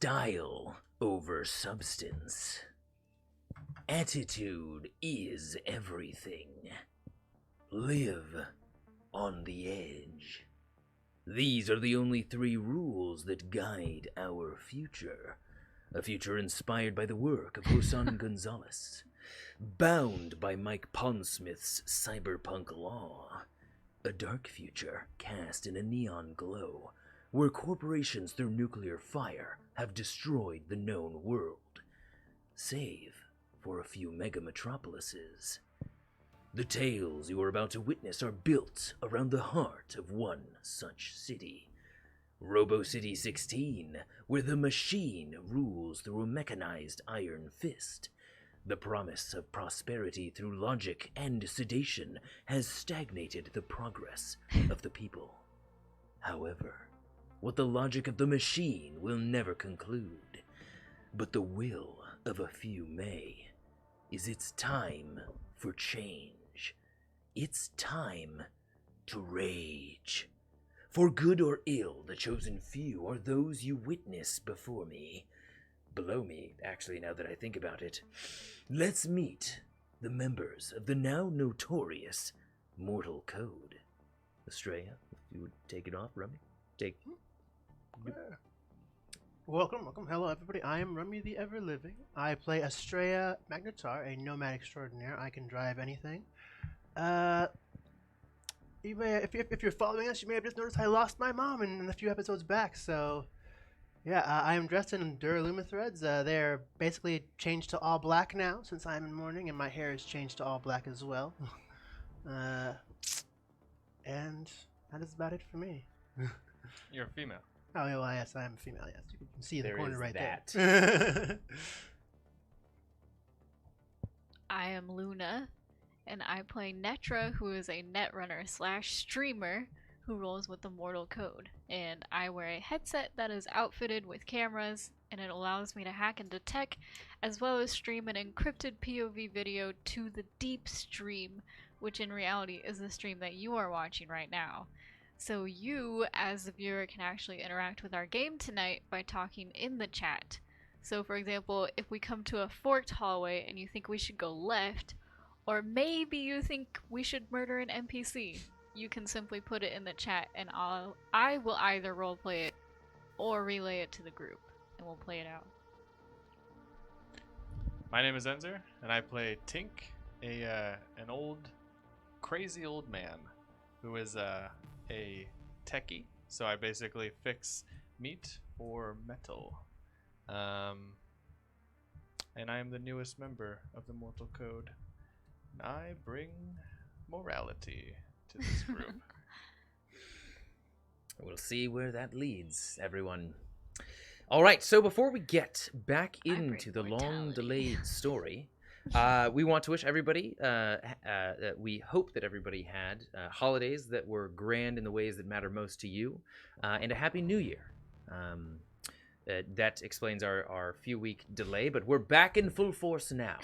Style over substance. Attitude is everything. Live on the edge. These are the only 3 rules that guide our future. A future inspired by the work of JOSAN Gonzalez. Bound by Mike Pondsmith's cyberpunk law. A dark future cast in a neon glow, where corporations through nuclear fire have destroyed the known world, save for a few mega-metropolises. The tales you are about to witness are built around the heart of one such city. Robo City 16, where the machine rules through a mechanized iron fist. The promise of prosperity through logic and sedation has stagnated the progress of the people. However, what the logic of the machine will never conclude, but the will of a few may, is it's time for change. It's time to rage. For good or ill, the chosen few are those you witness before me. Below me, actually, now that I think about it. Let's meet the members of the now notorious Mortal Code. Astraea, if you would take it off, Rummy. Welcome. Hello, everybody. I am Rummy the Ever-Living. I play Astraea Magnetar, a Nomad extraordinaire. I can drive anything. You may, if you're following us, you may have just noticed I lost my mom in a few episodes back, so... Yeah, I am dressed in Duraluma threads. They're basically changed to all black now, since I'm in mourning, and my hair is changed to all black as well. And that is about it for me. You're a female. Oh, well, yes, I am a female, yes. You can see in the corner right that. there. I am Luna, and I play Netra, who is a netrunner / streamer who rolls with the Mortal Code. And I wear a headset that is outfitted with cameras, and it allows me to hack into tech, as well as stream an encrypted POV video to the deep stream, which in reality is the stream that you are watching right now. So you, as the viewer, can actually interact with our game tonight by talking in the chat. So for example, if we come to a forked hallway and you think we should go left, or maybe you think we should murder an NPC, you can simply put it in the chat and I will either roleplay it or relay it to the group, and we'll play it out. My name is Enzer, and I play Tink, an old, crazy old man who is a techie. So I basically fix meat or metal. And I am the newest member of the Mortal Code. And I bring morality to this group. We'll see where that leads, everyone. All right, so before we get back into the long-delayed story, we want to wish everybody, we hope that everybody had holidays that were grand in the ways that matter most to you, and a Happy New Year. That explains our few-week delay, but we're back in full force now.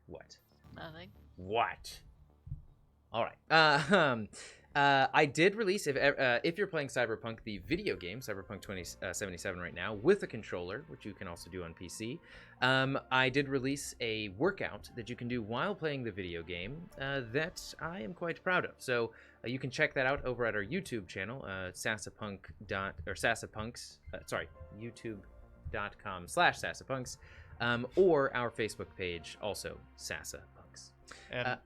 What? Nothing. What? All right. I did release, if you're playing Cyberpunk, the video game, Cyberpunk 2077 right now, with a controller, which you can also do on PC, I did release a workout that you can do while playing the video game that I am quite proud of. So you can check that out over at our YouTube channel, SASAPUNKS, youtube.com/SASAPUNKS, or our Facebook page, also SASAPUNKS. And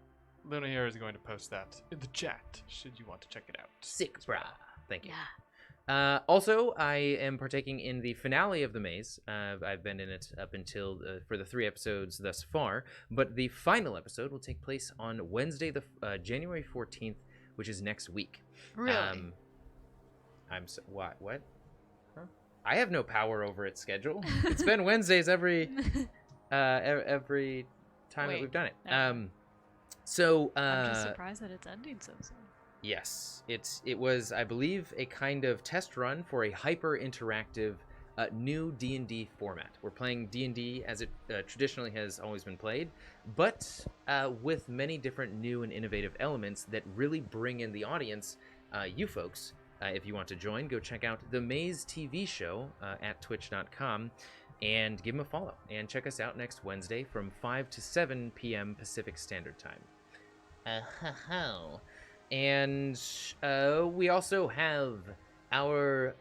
Luna here is going to post that in the chat, should you want to check it out. Sick, brah. Thank you. Yeah. Also, I am partaking in the finale of The Maze. I've been in it up until for the 3 episodes thus far, but the final episode will take place on Wednesday, January 14th, which is next week. Really? What? Huh? I have no power over its schedule. It's been Wednesdays every time that we've done it. So I'm just surprised that it's ending so soon. Yes, it was, I believe, a kind of test run for a hyper-interactive new D&D format. We're playing D&D as it traditionally has always been played, but with many different new and innovative elements that really bring in the audience, you folks, if you want to join, go check out the Maze TV show at twitch.com and give them a follow. And check us out next Wednesday from 5 to 7 p.m. Pacific Standard Time. And we also have our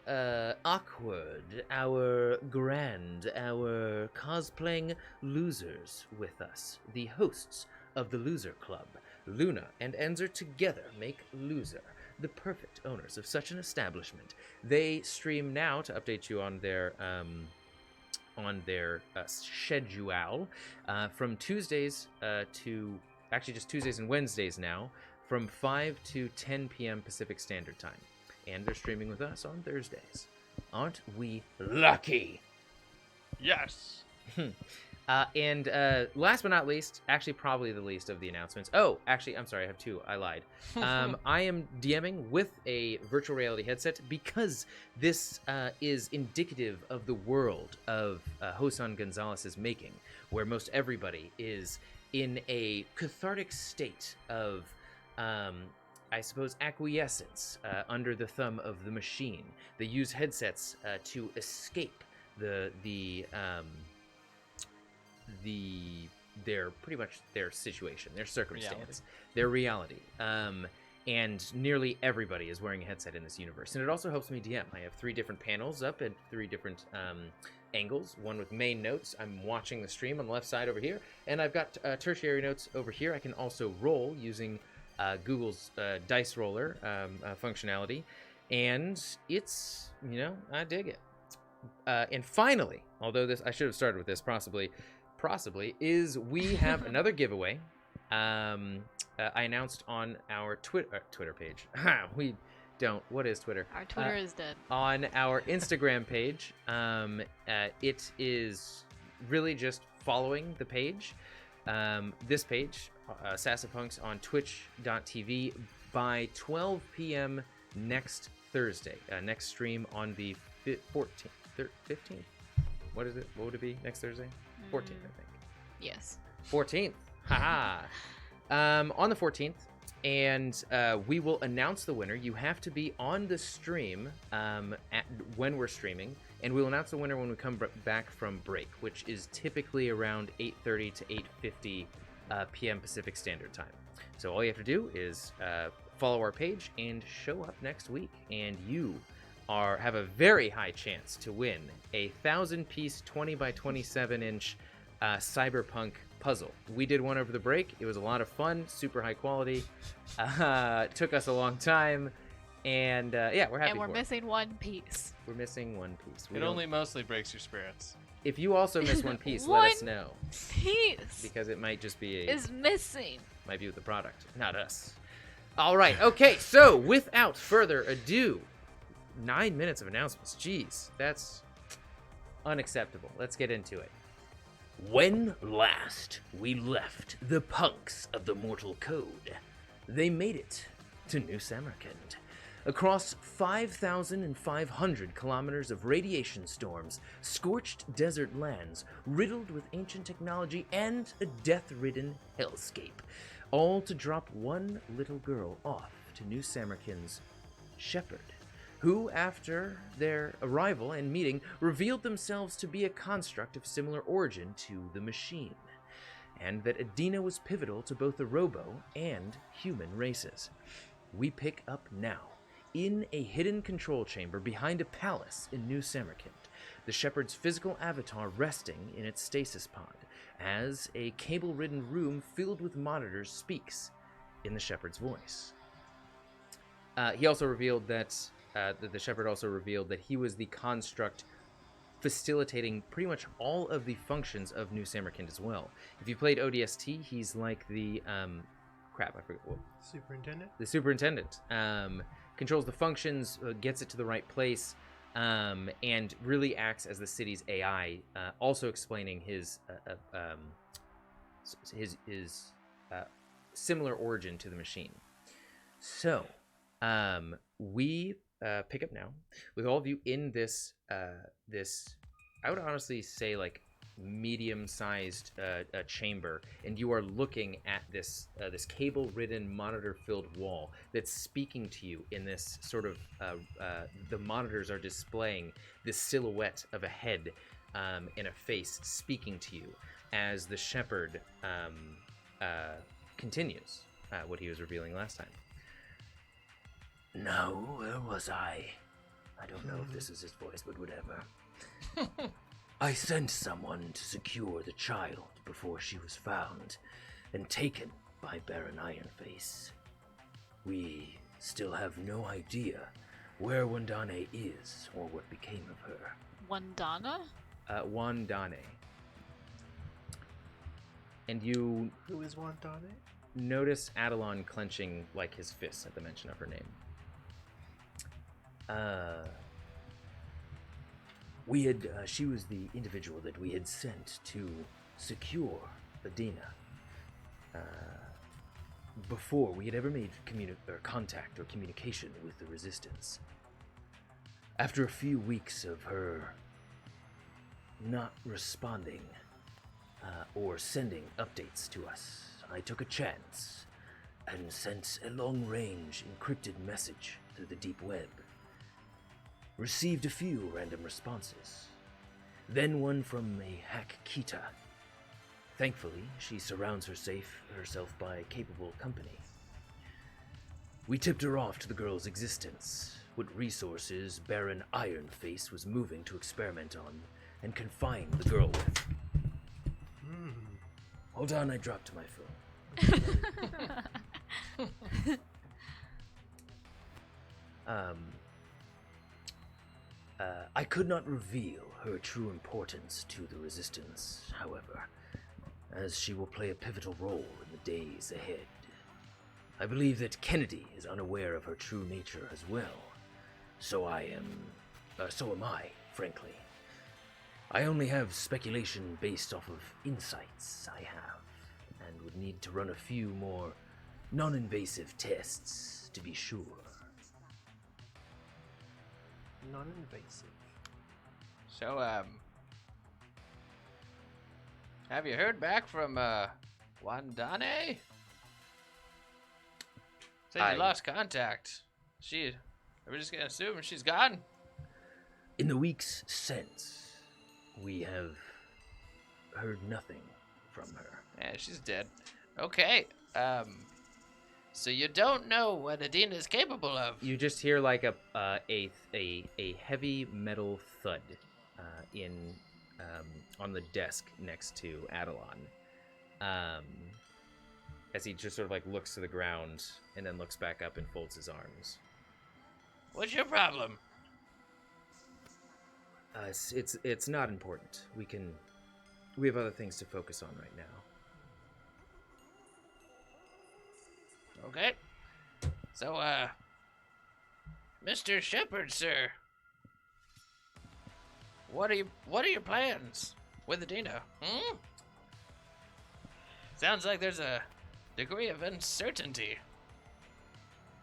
awkward, our grand, our cosplaying losers with us, the hosts of the Loser Club. Luna and Enzer together make Loser, the perfect owners of such an establishment. They stream now, to update you on their schedule, from Tuesdays to actually just Tuesdays and Wednesdays now, from 5 to 10 p.m. Pacific Standard Time. And they're streaming with us on Thursdays. Aren't we lucky? Yes. And last but not least, actually probably the least of the announcements. Oh, actually, I'm sorry, I have two. I lied. I am DMing with a virtual reality headset because this is indicative of the world of Josan Gonzalez's making, where most everybody is in a cathartic state of, I suppose, acquiescence under the thumb of the machine. They use headsets to escape their pretty much their situation, their circumstance, their reality. And nearly everybody is wearing a headset in this universe. And it also helps me DM. I have 3 different panels up at 3 different angles. One with main notes. I'm watching the stream on the left side over here. And I've got tertiary notes over here. I can also roll using Google's dice roller functionality. And it's, I dig it. And finally, although this, I should have started with this possibly, is we have another giveaway. I announced on our Twitter page. We don't. What is Twitter? Our Twitter is dead. On our Instagram page, it is really just following the page. This page, Sasapunks on twitch.tv by 12 p.m. next Thursday. Next stream on the 14th, 15th. What is it? What would it be next Thursday? 14th, I think. Yes. 14th. Haha. On the 14th, and we will announce the winner. You have to be on the stream when we're streaming, and we'll announce the winner when we come back from break, which is typically around 8:30 to 8:50 p.m. Pacific Standard Time. So all you have to do is follow our page and show up next week, and you have a very high chance to win a 1,000-piece 20 by 27-inch Cyberpunk puzzle. We did one over the break. It was a lot of fun, super high quality. Took us a long time, and yeah, we're happy. And we're for missing one piece. We're missing one piece. It only mostly breaks your spirits. If you also miss one piece, let us know. Piece Because it might just be is missing. might be with the product, not us. All right. Okay. So without further ado, 9 minutes of announcements. Jeez, that's unacceptable. Let's get into it. When last we left the punks of the Mortal Code, they made it to New Samarkand. Across 5,500 kilometers of radiation storms, scorched desert lands, riddled with ancient technology, and a death-ridden hellscape, all to drop one little girl off to New Samarkand's shepherd, who, after their arrival and meeting, revealed themselves to be a construct of similar origin to the machine, and that Edena was pivotal to both the robo and human races. We pick up now, in a hidden control chamber behind a palace in New Samarkand, the shepherd's physical avatar resting in its stasis pod, as a cable-ridden room filled with monitors speaks in the shepherd's voice. He also revealed that the shepherd also revealed that he was the construct facilitating pretty much all of the functions of New Samarkand as well. If you played ODST, he's like the I forget what. Superintendent? The superintendent. Controls the functions, gets it to the right place, and really acts as the city's AI, also explaining his similar origin to the machine. So, we pick up now with all of you in this I would honestly say like medium-sized chamber, and you are looking at this cable-ridden, monitor-filled wall that's speaking to you in this sort of the monitors are displaying this silhouette of a head and a face speaking to you as the shepherd continues what he was revealing last time. Now, where was I? I don't know if this is his voice, but whatever. I sent someone to secure the child before she was found and taken by Baron Ironface. We still have no idea where Wandane is or what became of her. Wandana? Wandane. And you Who is Wandane? notice Adelon clenching like his fists at the mention of her name. She was the individual that we had sent to secure Edena. Before we had ever made contact or communication with the Resistance. After a few weeks of her not responding or sending updates to us, I took a chance and sent a long-range encrypted message through the deep web. Received a few random responses. Then one from a hack Kita. Thankfully, she surrounds herself by capable company. We tipped her off to the girl's existence, what resources Baron Ironface was moving to experiment on and confine the girl with. Hold on, I dropped my phone. I could not reveal her true importance to the Resistance, however, as she will play a pivotal role in the days ahead. I believe that Kennedy is unaware of her true nature as well. So am I, frankly. I only have speculation based off of insights I have, and would need to run a few more non-invasive tests to be sure. Non-invasive. So, have you heard back from, Wandane? Said you lost contact. Are we just gonna assume she's gone? In the weeks since, we have heard nothing from her. Yeah, she's dead. Okay, so you don't know what Edena is capable of? You just hear like a heavy metal thud on the desk next to Adelon. As he just sort of like looks to the ground and then looks back up and folds his arms. What's your problem? It's not important. We have other things to focus on right now. Okay. So, Mr. Shepherd, sir. What are your plans with Edena? Sounds like there's a degree of uncertainty.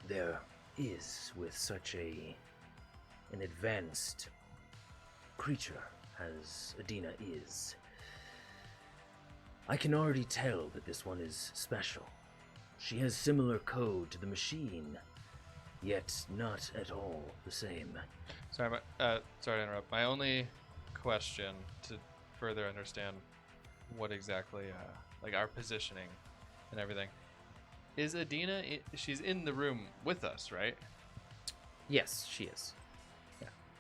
There is with such an advanced creature as Edena is. I can already tell that this one is special. She has similar code to the machine, yet not at all the same. Sorry to interrupt. My only question to further understand what exactly, like our positioning and everything, is Edena? She's in the room with us, right? Yes, she is.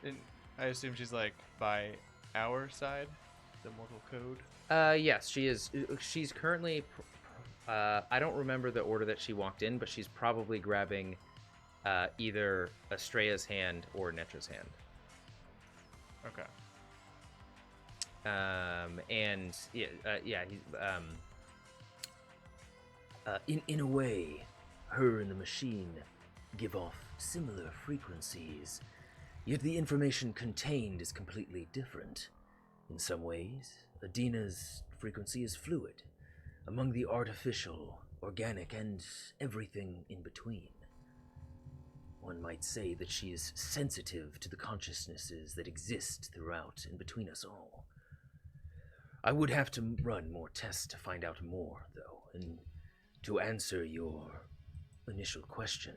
And I assume she's like by our side, the mortal code. Yes, she is. She's currently. I don't remember the order that she walked in, but she's probably grabbing either Astraea's hand or Netra's hand. Okay. And In a way, her and the machine give off similar frequencies, yet the information contained is completely different. In some ways, Edena's frequency is fluid, among the artificial, organic, and everything in between. One might say that she is sensitive to the consciousnesses that exist throughout and between us all. I would have to run more tests to find out more, though, and to answer your initial question,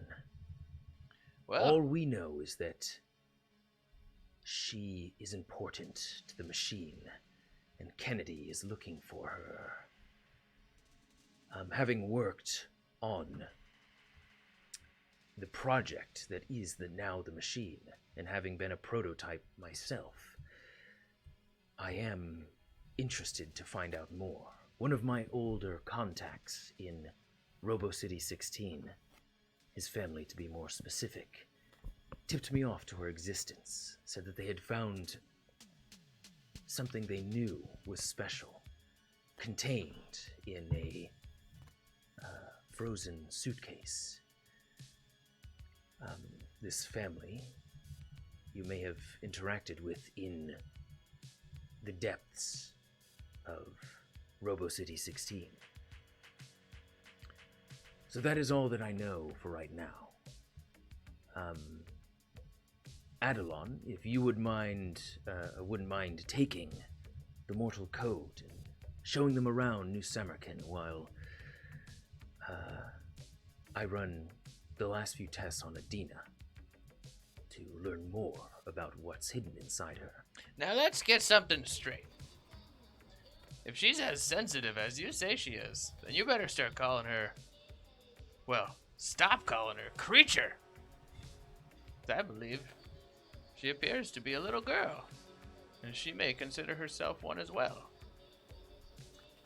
Well, all we know is that she is important to the machine, and Kennedy is looking for her. Having worked on the project that is the machine, and having been a prototype myself, I am interested to find out more. One of my older contacts in Robo City 16, his family to be more specific, tipped me off to her existence, said that they had found something they knew was special, contained in a frozen suitcase. This family you may have interacted with in the depths of Robo City 16. So that is all that I know for right now. Adelon, if you wouldn't mind taking the mortal code and showing them around New Samarkand while I run the last few tests on Edena to learn more about what's hidden inside her. now let's get something straight. If she's as sensitive as you say she is, then you better start calling her... Well, stop calling her creature. I believe she appears to be a little girl, and she may consider herself one as well.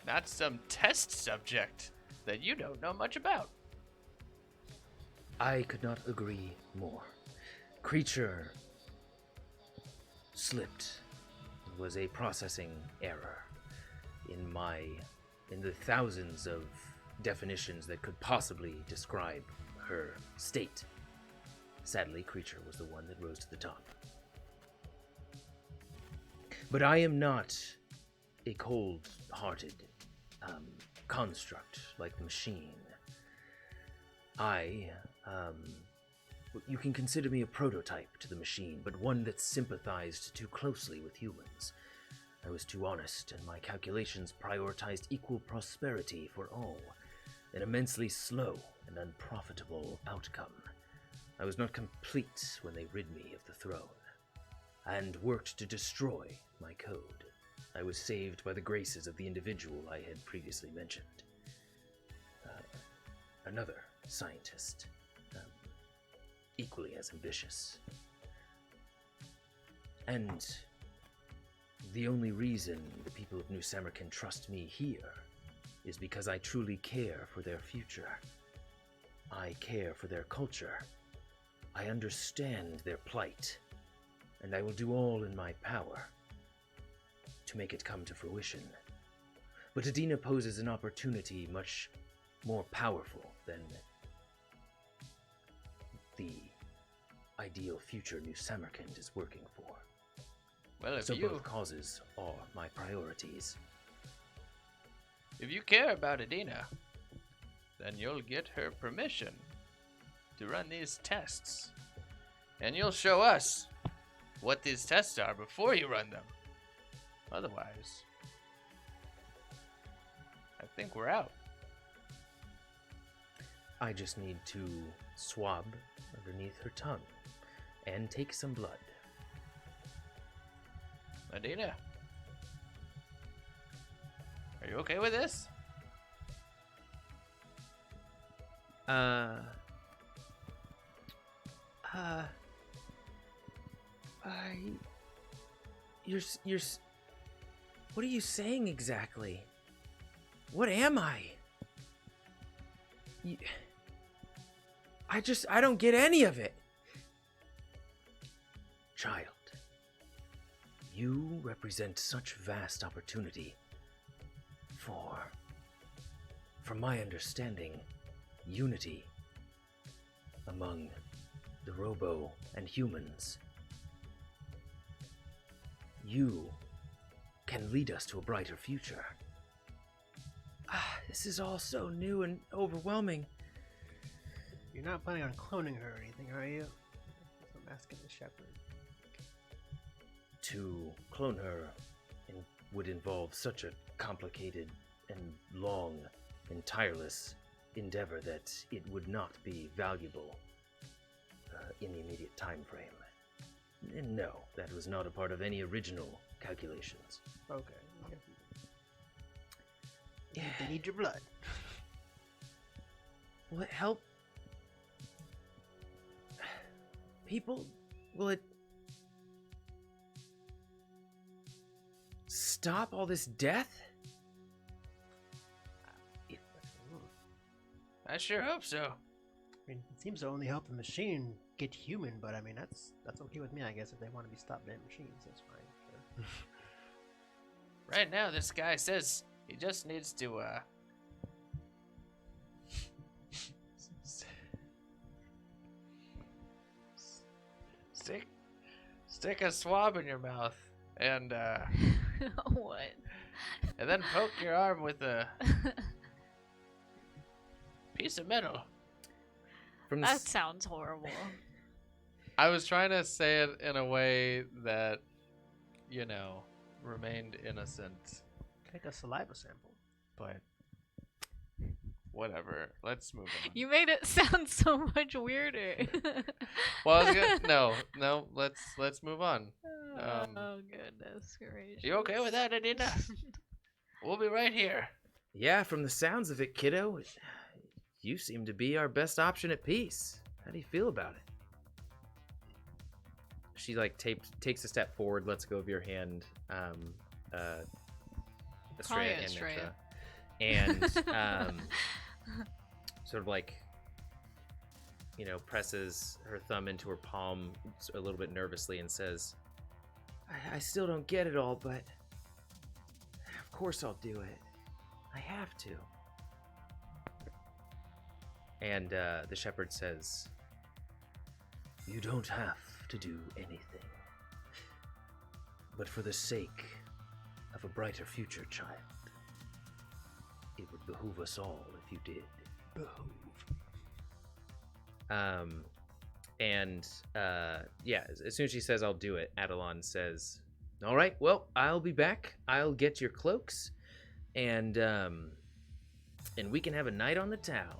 Not some test subject that you don't know much about. I could not agree more. Creature slipped. It was a processing error in the thousands of definitions that could possibly describe her state. Sadly, creature was the one that rose to the top. But I am not a cold-hearted construct like the machine. You can consider me a prototype to the machine, but one that sympathized too closely with humans. I was too honest, and my calculations prioritized equal prosperity for all, an immensely slow and unprofitable outcome. I was not complete when they rid me of the throne, and worked to destroy my code. I was saved by the graces of the individual I had previously mentioned. Another scientist, equally as ambitious. And the only reason the people of New Samarkand trust me here is because I truly care for their future. I care for their culture. I understand their plight, and I will do all in my power to make it come to fruition. But Edena poses an opportunity much more powerful than the ideal future New Samarkand is working for. Well, So both causes are my priorities. If you care about Edena, then you'll get her permission to run these tests. And you'll show us what these tests are before you run them. Otherwise, I think we're out. I just need to swab underneath her tongue and take some blood. Edena, are you okay with this? What are you saying exactly? What am I? I don't get any of it. Child, you represent such vast opportunity for, from my understanding, unity among the robo and humans. You can lead us to a brighter future. This is all so new and overwhelming. You're not planning on cloning her or anything, are you? That's what I'm asking the shepherd. To clone her in would involve such a complicated and long and tireless endeavor that it would not be valuable in the immediate time frame. And no, that was not a part of any original calculations. Okay. They need your blood. Will it help people? Will it stop all this death? I sure hope so. I mean, it seems to only help the machine get human, but I mean, that's okay with me, I guess. If they want to be stopped by machines, that's fine. Sure. Right now, this guy says he just needs to, stick a swab in your mouth and, What? and then poke your arm with a piece of metal. From That sounds horrible. I was trying to say it in a way that, you know, remained innocent, Take a saliva sample. but whatever. Let's move on. You made it sound so much weirder. Well, I was gonna, no. Let's move on. Oh goodness gracious. You okay with that, Edena? We'll be right here. Yeah, from the sounds of it, kiddo, you seem to be our best option at peace. How do you feel about it? She like takes a step forward, lets go of your hand, Astraea and Astraea. Netra, and sort of like, you know, presses her thumb into her palm a little bit nervously and says, I still don't get it all, but of course I'll do it. I have to. And the shepherd says, you don't have to do anything. But for the sake of a brighter future, child, it would behoove us all if you did. Yeah, as soon as she says I'll do it, Adelon says, all right, well, I'll be back. I'll get your cloaks, and we can have a night on the town.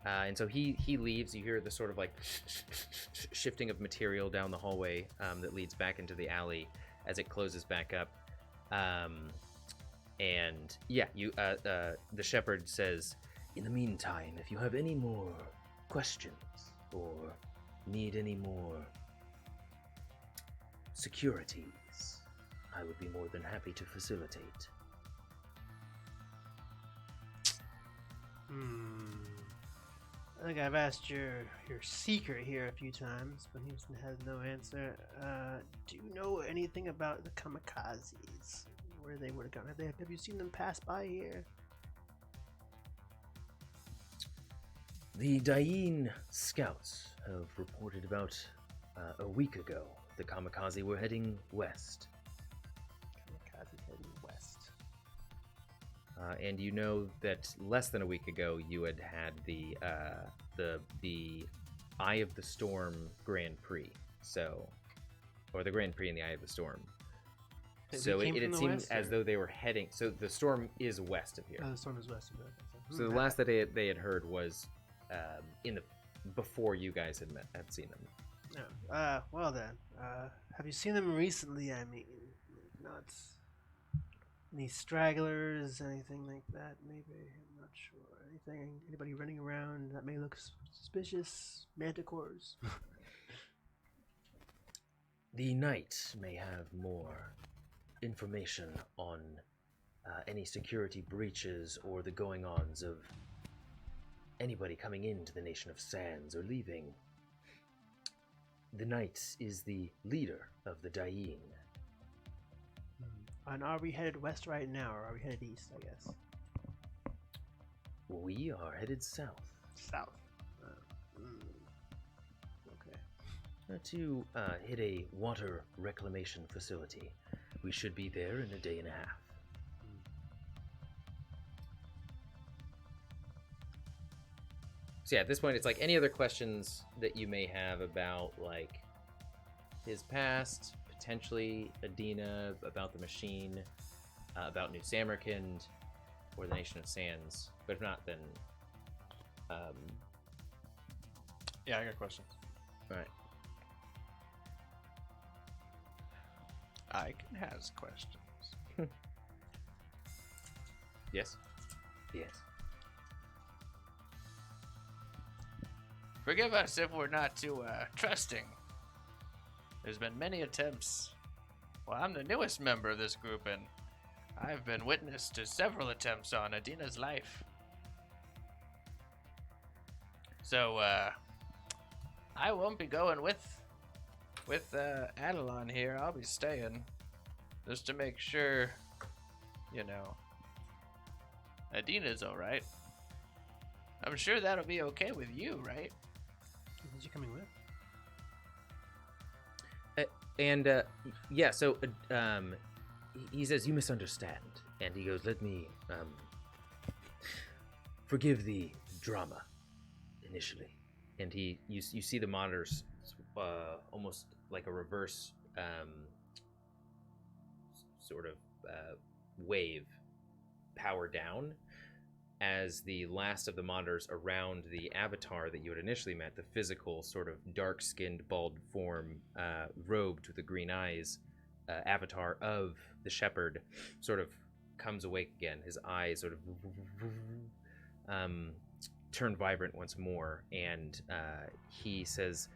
And so he leaves. You hear the sort of like shifting of material down the hallway that leads back into the alley as it closes back up. And yeah, the shepherd says, in the meantime, if you have any more questions or need any more securities, I would be more than happy to facilitate. I think I've asked your secret here a few times, but he has no answer. Do you know anything about the kamikazes? Where they would have gone? Have you seen them pass by here? The Dain scouts have reported about a week ago the kamikaze were heading west. Kamikaze heading west. And you know that less than a week ago you had the Eye of the Storm Grand Prix, or the Grand Prix in the Eye of the Storm. So it seemed as though they were heading. So the storm is west of here. Oh, the storm is west of here. So the last that they had heard was before you guys had seen them. No. Well then, have you seen them recently? I mean, not any stragglers, anything like that. Maybe I'm not sure. Anybody running around that may look suspicious? Manticores. The knight may have more information on any security breaches or the going-ons of anybody coming into the Nation of Sands or leaving. The knight is the leader of the Dain. And are we headed west right now, or are we headed east, I guess? We are headed south. South. Okay. To hit a water reclamation facility. We should be there in a day and a half. So yeah, at this point, it's like any other questions that you may have about like his past, potentially Edena, about the machine, about New Samarkand, or the Nation of Sands. But if not, then Yeah, I got questions. all right. I can has questions. Yes. Yes. Forgive us if we're not too trusting. There's been many attempts. Well, I'm the newest member of this group, and I've been witness to several attempts on Edena's life. So, I won't be going with Adelon here. I'll be staying just to make sure, you know, Edena's alright. I'm sure that'll be okay with you, right? Is you coming with? And yeah, so he says, you misunderstand. And he goes, let me forgive the drama initially. And you see the monitors almost like a reverse sort of wave power down as the last of the monitors around the avatar that you had initially met, the physical sort of dark-skinned, bald form, robed with the green eyes, avatar of the shepherd, sort of comes awake again. His eyes sort of turn vibrant once more, and he says,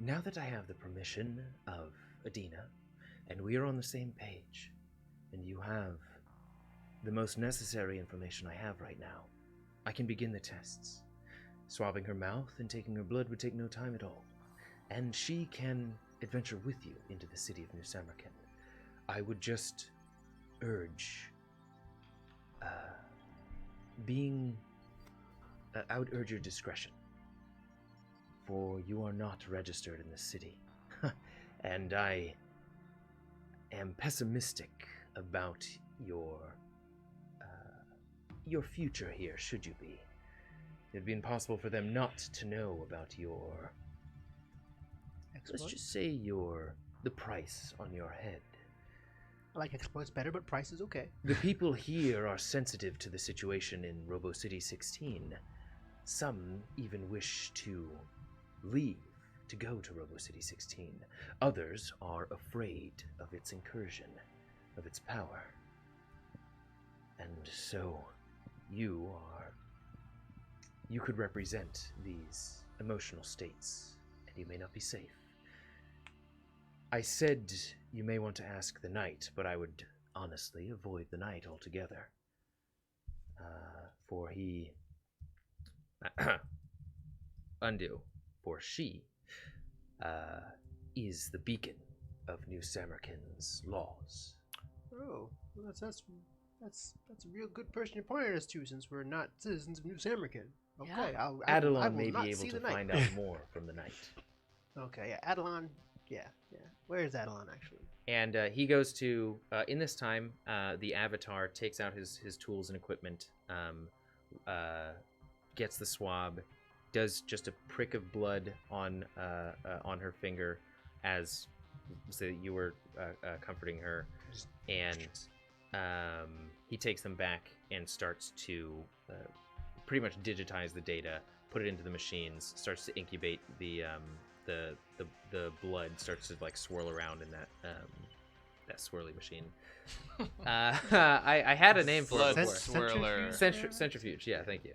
now that I have the permission of Edena, and we are on the same page, and you have the most necessary information I have right now, I can begin the tests. Swabbing her mouth and taking her blood would take no time at all, and she can adventure with you into the city of New Samarkand. I would just urge I would urge your discretion, for you are not registered in the city, and I am pessimistic about your future here, should you be. It'd be impossible for them not to know about your, let's just say the price on your head. I like exploits better, but price is okay. The people here are sensitive to the situation in Robo City 16. Some even wish to leave to go to Robo City 16. Others are afraid of its incursion, of its power. And so you could represent these emotional states, and you may not be safe. I said you may want to ask the knight, but I would honestly avoid the knight altogether. For he... for she is the beacon of New Samarkand's laws. Oh, well, that's a real good person you're pointing us to, since we're not citizens of New Samarkand. Okay, Yeah. I Adelon will may not be able see to the knight. find out more from the knight. Okay, yeah, Adelon, yeah. Where is Adelon, actually? And he goes to, in this time, the avatar takes out his tools and equipment, gets the swab, does just a prick of blood on her finger as so you were comforting her, and he takes them back and starts to pretty much digitize the data, put it into the machines, starts to incubate the blood, starts to like swirl around in that swirly machine. I had a name for it Blood before. swirler. Centrifuge. Yeah, thank you.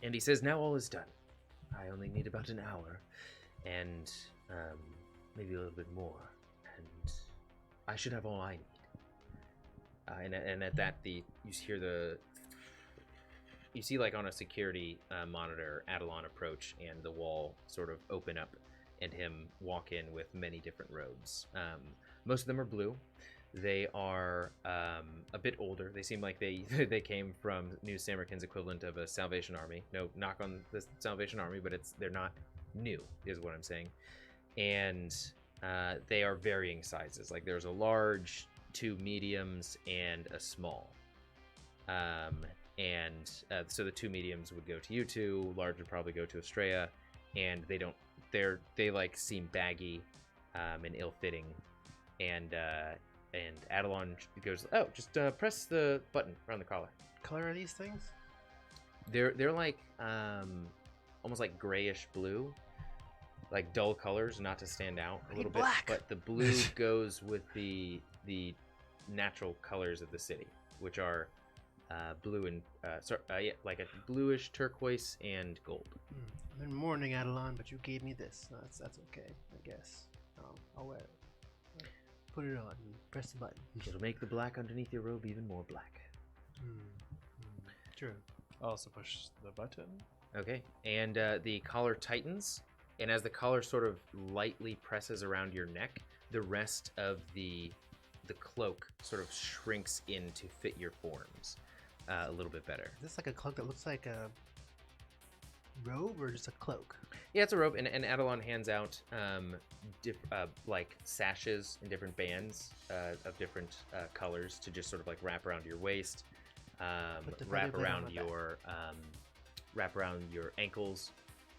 And he says, now all is done. I only need about an hour, and maybe a little bit more, and I should have all I need. And at that, you see like on a security monitor, Adelon approach, and the wall sort of open up, and him walk in with many different robes. Most of them are blue. They are a bit older. They seem like they came from New Samarkand's equivalent of a Salvation Army. No knock on the Salvation Army, but they're not new, is what I'm saying. And they are varying sizes. Like there's a large, 2 mediums, and a small. So the 2 mediums would go to you two. Large would probably go to Astraea, and they like seem baggy. and ill-fitting, and Adelon goes, "Oh, just press the button around the collar." Color are these things? They're like almost like grayish blue, like dull colors, not to stand out a little bit. black. But the blue goes with the natural colors of the city, which are blue and like a bluish turquoise and gold. I'm in mourning, Adelon, but you gave me this. No, that's okay, I guess. I'll wear it. Put it on and press the button. It'll make the black underneath your robe even more black. True. I'll also push the button. Okay, and the collar tightens, and as the collar sort of lightly presses around your neck, the rest of the cloak sort of shrinks in to fit your forms a little bit better. Is this like a cloak that looks like a robe or just a cloak? Yeah, it's a robe, and Adelon hands out like sashes in different bands of different colors to just sort of like wrap around your waist, wrap around your ankles,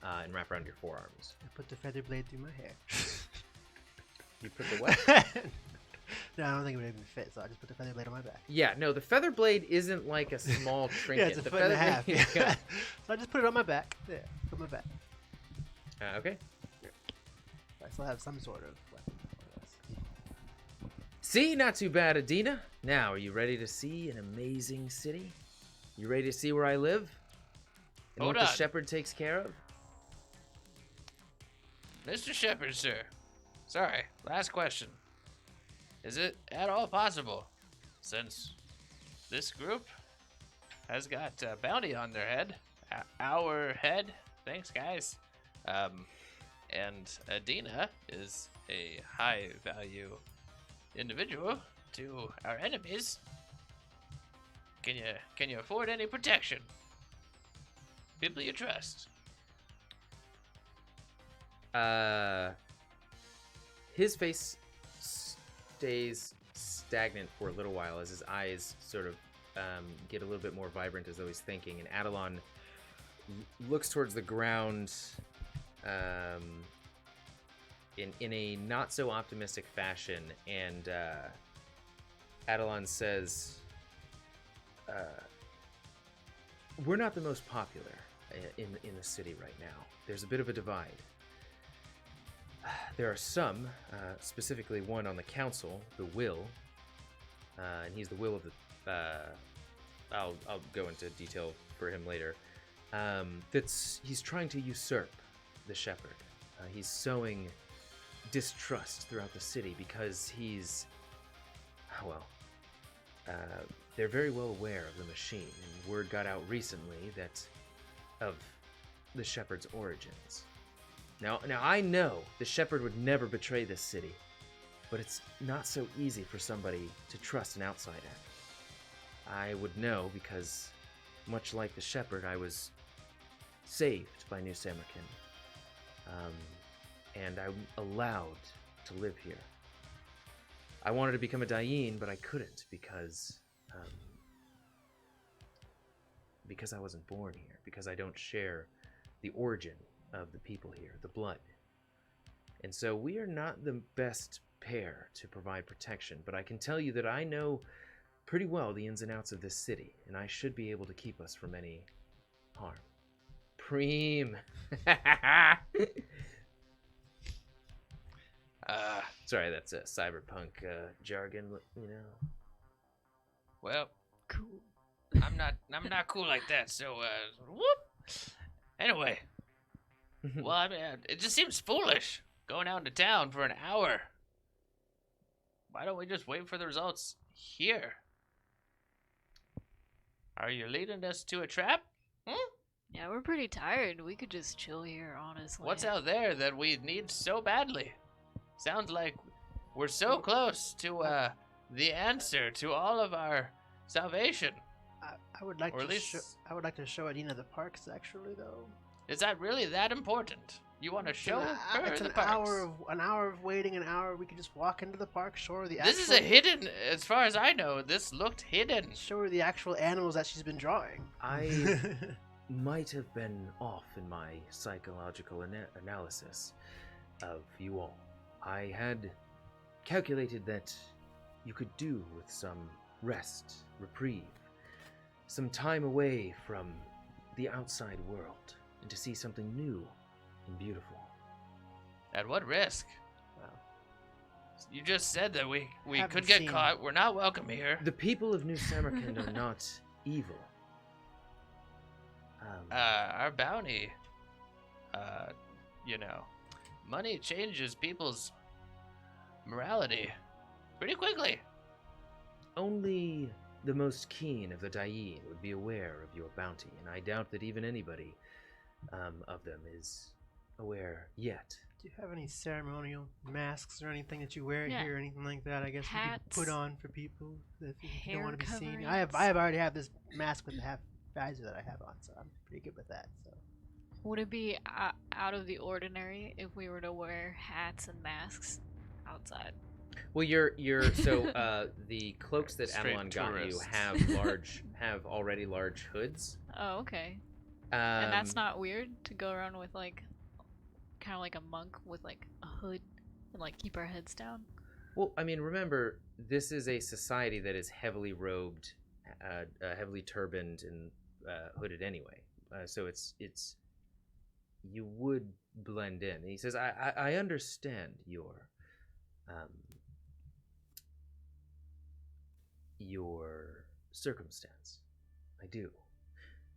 and wrap around your forearms. I put the feather blade through my hair. You put the what? No, I don't think it would even fit, so I just put the feather blade on my back. Yeah, no, the feather blade isn't like a small trinket. Yeah, it's a the foot and a feather half. blade- Yeah. So I just put it on my back. There, put my back. Okay. I still have some sort of weapon. See, not too bad, Edena. Now, are you ready to see an amazing city? You ready to see where I live? And Hold what the on. shepherd takes care of? Mr. Shepherd, sir. Sorry, last question. Is it at all possible, since this group has got a bounty on their head, our head, thanks guys, and Edena is a high value individual to our enemies, can you afford any protection? People you trust. His face stays stagnant for a little while as his eyes sort of get a little bit more vibrant as though he's thinking, and Adelon looks towards the ground in a not so optimistic fashion, and Adelon says, "We're not the most popular in the city right now. There's a bit of a divide. There are some, specifically one on the council, the Will, and he's the will of the. I'll go into detail for him later. He's trying to usurp the shepherd. He's sowing distrust throughout the city because they're very well aware of the machine, and word got out recently of the shepherd's origins. Now I know the shepherd would never betray this city, but it's not so easy for somebody to trust an outsider. I would know because, much like the shepherd, I was saved by New Samarkand, and I'm allowed to live here. I wanted to become a Dayin, but I couldn't because I wasn't born here, because I don't share the origin of the people here, the blood. And so we are not the best pair to provide protection, but I can tell you that I know pretty well the ins and outs of this city, and I should be able to keep us from any harm. Preem. Sorry, that's a cyberpunk jargon, you know. Well, Cool. I'm not cool like that. So, whoop. Anyway, well, I mean, it just seems foolish going out into town for an hour. Why don't we just wait for the results here? Are you leading us to a trap? Yeah, we're pretty tired. We could just chill here, honestly. What's out there that we need so badly? Sounds like we're so close to the answer to all of our salvation. I would like Or at to least- I would like to show Edena the parks, actually, though. Is that really that important? You want to show her It's the an parks? hour of waiting. An hour we could just walk into the park, show her the This is a hidden, as far as I know, this looked hidden. show her the actual animals that she's been drawing. I might have been off in my psychological analysis of you all. I had calculated that you could do with some rest, reprieve, some time away from the outside world, and to see something new and beautiful. At what risk? Well, You just said that we Haven't could get seen- caught. We're not welcome here. The people of New Samarkand are not evil. Our bounty, money changes people's morality pretty quickly. Only the most keen of the Dayin would be aware of your bounty, and I doubt that even anybody of them is aware yet. do you have any ceremonial masks or anything that you wear Yeah. here or anything like that? I guess you could put Hats, on for people if you don't hair want to be seen. coverings. I have already have this mask with the half visor that I have on, so I'm pretty good with that. So Would it be out of the ordinary if we were to wear hats and masks outside? Well, the cloaks that Straight Adelon got you tourists. have already large hoods. Oh, okay. And that's Um, not weird to go around with like, kind of like a monk with like a hood and like keep our heads down. Well, I mean, remember, this is a society that is heavily robed, heavily turbaned and hooded anyway. So it's you would blend in. And he says, I understand your circumstance. I do.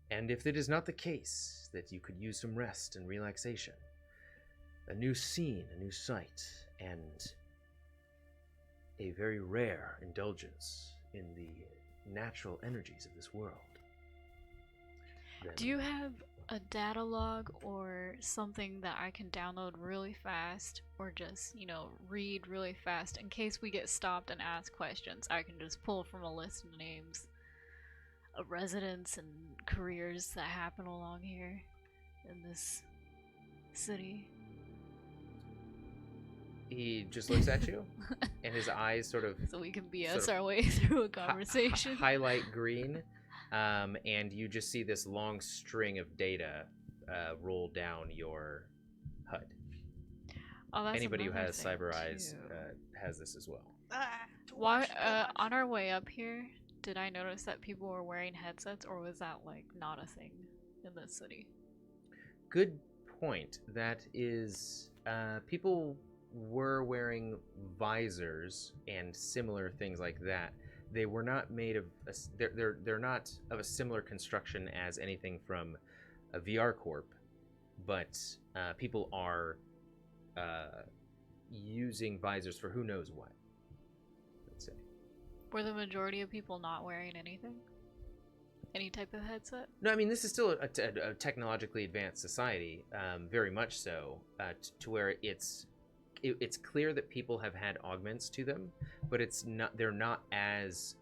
And if it is not the case that you could use some rest and relaxation, a new scene, a new sight, and a very rare indulgence in the natural energies of this world. then- Do you have a data log or something that I can download really fast or just, read really fast in case we get stopped and asked questions? I can just pull from a list of names of residents and careers that happen along here in this city. He just looks at you, and his eyes sort of So we can sort BS of our way through a conversation. highlight green, and you just see this long string of data roll down your HUD. Oh, that's Anybody who another has thing, Cyber Eyes too. has this as well. Why, on our way up here, did I notice that people were wearing headsets, or was that like not a thing in this city? Good point. That is, people were wearing visors and similar things like that. They were not made of. They're not of a similar construction as anything from a VR Corp, but people are using visors for who knows what. Let's say. Were the majority of people not wearing anything? Any type of headset? No, I mean this is still a technologically advanced society, very much so, to where it's clear that people have had augments to them, but it's not. They're not as.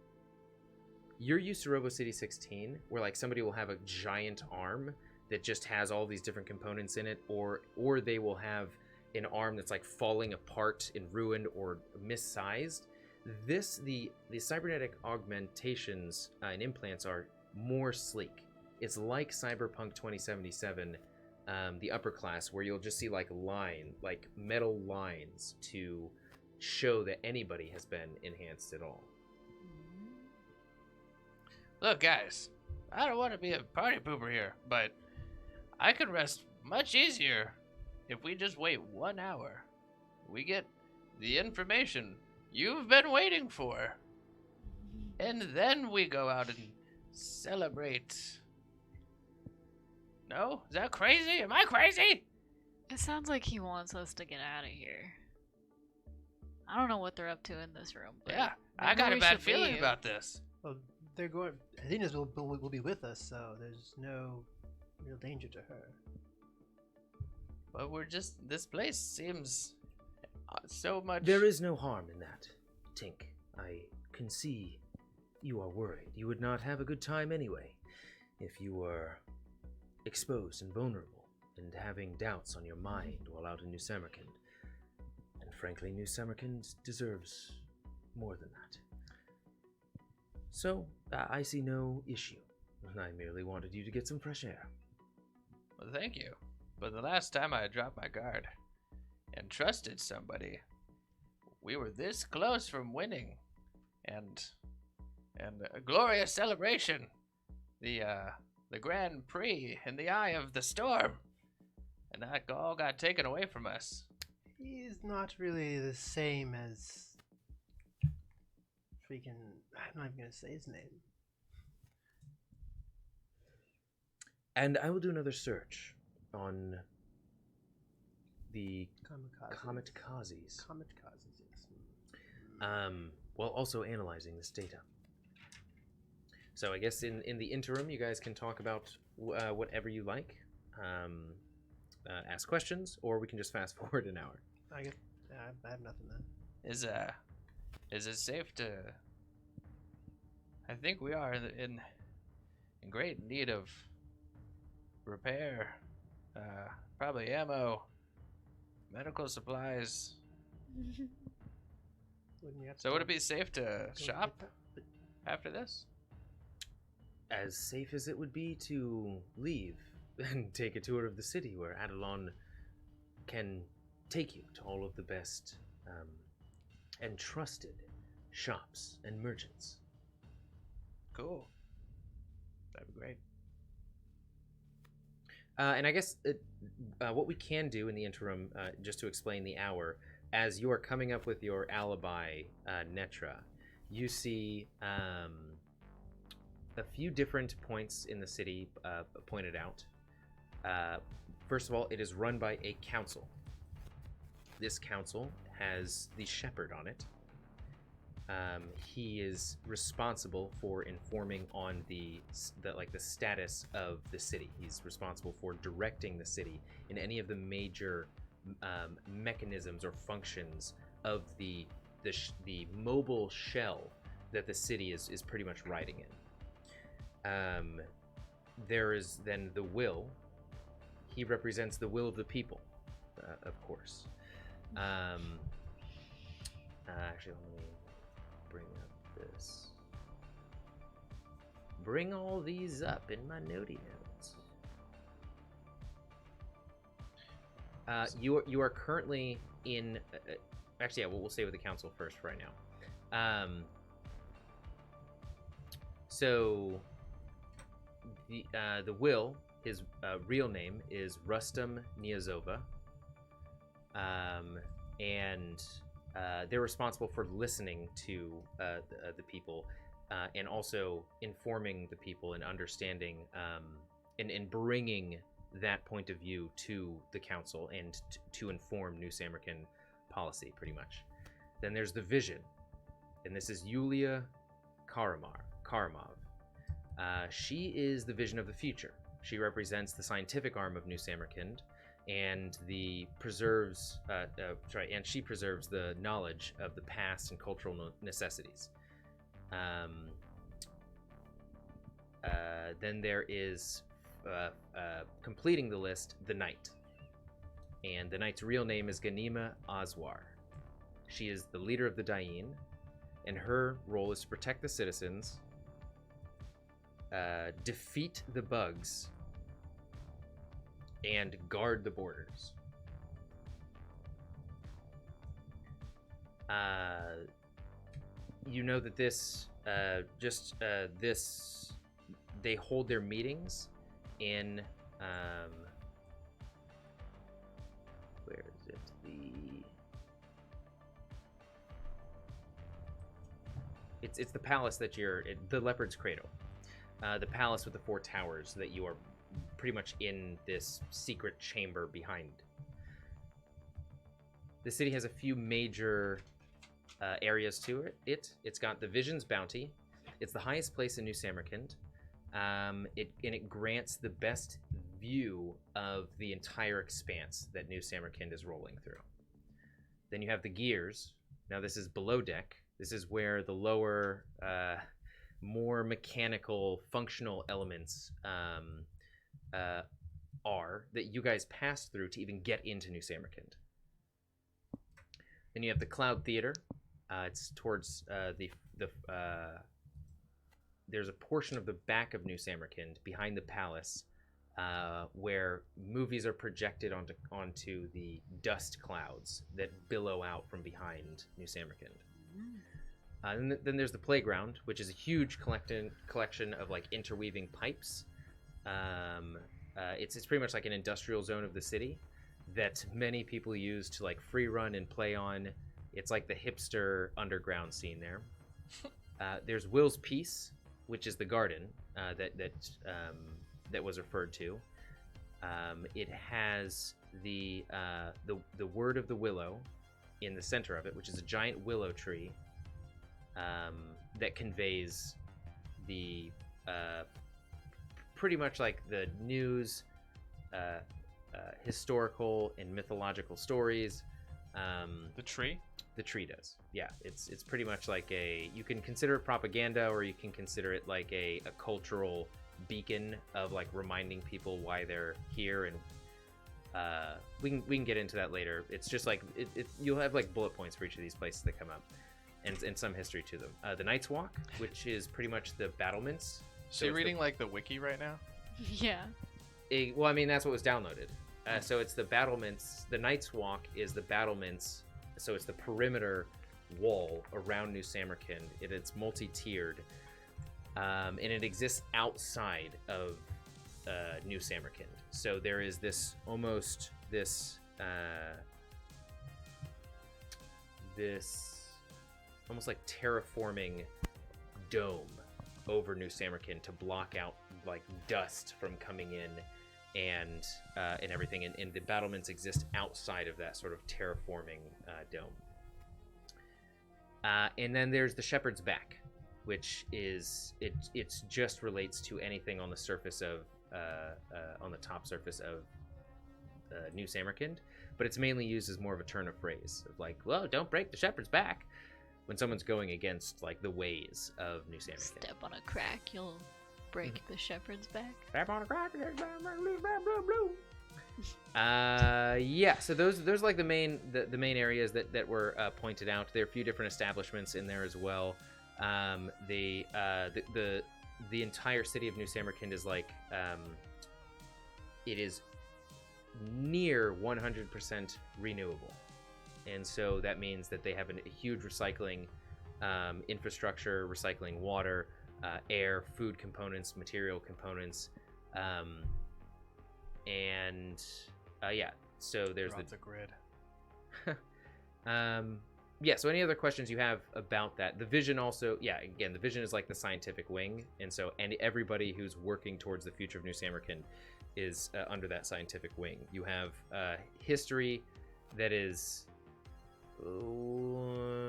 You're used to Robo City 16, where like somebody will have a giant arm that just has all these different components in it, or they will have an arm that's like falling apart and ruined or missized. The cybernetic augmentations and implants are more sleek. It's like Cyberpunk 2077, the upper class, where you'll just see like metal lines to show that anybody has been enhanced at all. Look, guys, I don't want to be a party pooper here, but I could rest much easier if we just wait 1 hour. We get the information you've been waiting for, and then we go out and celebrate. No? Is that crazy? Am I crazy? It sounds like he wants us to get out of here. I don't know what they're up to in this room. But Yeah, I maybe got a we bad should feeling leave. about this. Well, they're going. Athena's will be with us, so there's no real danger to her. But this place seems so much. There is no harm in that, Tink. I can see you are worried. You would not have a good time anyway if you were exposed and vulnerable and having doubts on your mind while out in New Samarkand. And frankly, New Samarkand deserves more than that. So, I see no issue. I merely wanted you to get some fresh air. Well, thank you. But the last time I dropped my guard and trusted somebody, we were this close from winning, and a glorious celebration, the Grand Prix in the eye of the storm, and that all got taken away from us. He's not really the same as freaking. I'm not even gonna say his name. And I will do another search on the Kamikazes. Kamikazes, yes. While also analyzing this data. So I guess in the interim, you guys can talk about whatever you like, ask questions, or we can just fast forward an hour. I guess I have nothing then. Is it safe to? I think we are in great need of repair, probably ammo, medical supplies. So would it be safe to shop after this? As safe as it would be to leave and take a tour of the city, where Adelon can take you to all of the best and trusted shops and merchants. Cool. That'd be great. And I guess what we can do in the interim, just to explain the hour, as you are coming up with your alibi, Netra, you see a few different points in the city pointed out. First of all, it is run by a council. This council has the shepherd on it. He is responsible for informing on the status of the city. He's responsible for directing the city in any of the major mechanisms or functions of the mobile shell that the city is pretty much riding in. There is then the will. He represents the will of the people, of course. Actually, let me bring up this. Bring all these up in my notey notes. You are currently in. Actually, yeah, we'll stay with the council first for right now. So the will, his real name is Rustam Niazova, and they're responsible for listening to the people and also informing the people and understanding and bringing that point of view to the council and to inform New Samarkand policy, pretty much. Then there's the vision, and this is Yulia Karamov. She is the vision of the future. She represents the scientific arm of New Samarkand, and she preserves the knowledge of the past and cultural necessities. Then there is, completing the list, the Knight. And the Knight's real name is Ganima Azwar. She is the leader of the Dain, and her role is to protect the citizens, defeat the bugs, and guard the borders. You know that they hold their meetings in, where is it? It's the palace that the Leopard's Cradle. The palace with the 4 towers that you are pretty much in this secret chamber behind. The city has a few major areas to it. It's got the Vision's Bounty. It's the highest place in New Samarkand. It grants the best view of the entire expanse that New Samarkand is rolling through. Then you have the Gears. Now this is below deck. This is where the lower, more mechanical, functional elements are that you guys passed through to even get into New Samarkand. Then you have the Cloud Theater. It's towards there's a portion of the back of New Samarkand behind the palace where movies are projected onto the dust clouds that billow out from behind New Samarkand. And then there's the playground, which is a huge collection of like interweaving pipes. It's pretty much like an industrial zone of the city that many people use to like free run and play on. It's like the hipster underground scene there. There's Will's Piece, which is the garden that was referred to. It has the word of the willow in the center of it, which is a giant willow tree that conveys the pretty much like the news, historical and mythological stories. The tree? The tree does. Yeah, it's pretty much like you can consider it propaganda, or you can consider it like a cultural beacon of like reminding people why they're here, and we can get into that later. It's just like you'll have like bullet points for each of these places that come up, and some history to them. The Night's Walk, which is pretty much the battlements. So you're reading like the wiki right now? Yeah. Well, I mean, that's what was downloaded. So it's the battlements. The Night's Walk is the battlements. So it's the perimeter wall around New Samarkand. It's multi-tiered, and it exists outside of New Samarkand. So there is this almost this almost like terraforming dome over New Samarkand to block out like dust from coming in and everything, and the battlements exist outside of that sort of terraforming dome. And then there's the Shepherd's Back, which is it just relates to anything on the surface of on the top surface of New Samarkand, but it's mainly used as more of a turn of phrase of like, well, don't break the Shepherd's Back when someone's going against like the ways of New Samarkand. Step on a crack, you'll break the Shepherd's Back. Step on a crack. Yeah, so those like the main areas that were pointed out. There are a few different establishments in there as well. The entire city of New Samarkand is like it is near 100% renewable, and so that means that they have a huge recycling infrastructure, recycling water, air, food components, material components, and yeah. So there's the grid. Yeah, so any other questions you have about that? The vision also, yeah, again, the vision is like the scientific wing, and so everybody who's working towards the future of New Samarkand is under that scientific wing. You have history that is... we'll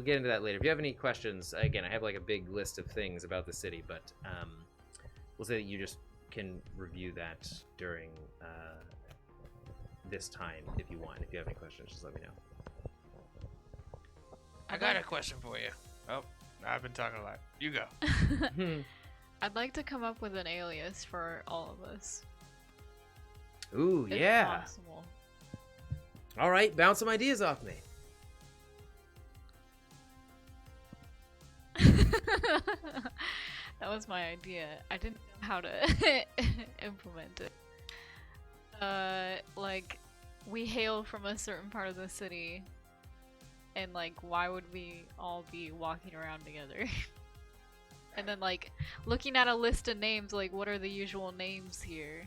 get into that later. If you have any questions, again, I have like a big list of things about the city, but we'll say that you just can review that during this time if you want. If you have any questions, just let me know. I got a question for you. Oh, I've been talking a lot. You go. I'd like to come up with an alias for all of us. Ooh, If yeah. possible. All right, bounce some ideas off me. That was my idea. I didn't know how to implement it. Like, we hail from a certain part of the city, and like, why would we all be walking around together? And then like, looking at a list of names, like, what are the usual names here?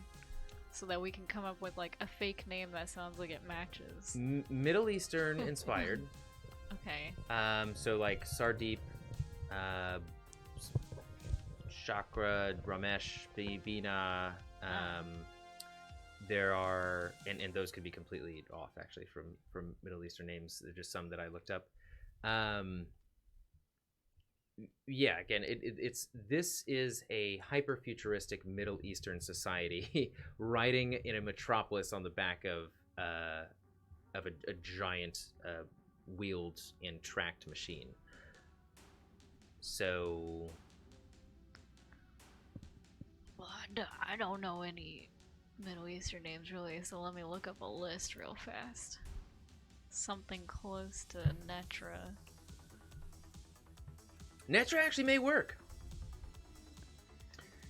So that we can come up with like a fake name that sounds like it matches. Middle Eastern inspired. Okay. So like Sardeep, Chakra, Ramesh, Bina. There are, and those could be completely off actually from Middle Eastern names. They're just some that I looked up. Yeah, again, this is a hyper-futuristic Middle Eastern society riding in a metropolis on the back of a giant wheeled and tracked machine. So, Well, I don't know any Middle Eastern names really, so let me look up a list real fast. Something close to Netra. Netra actually may work.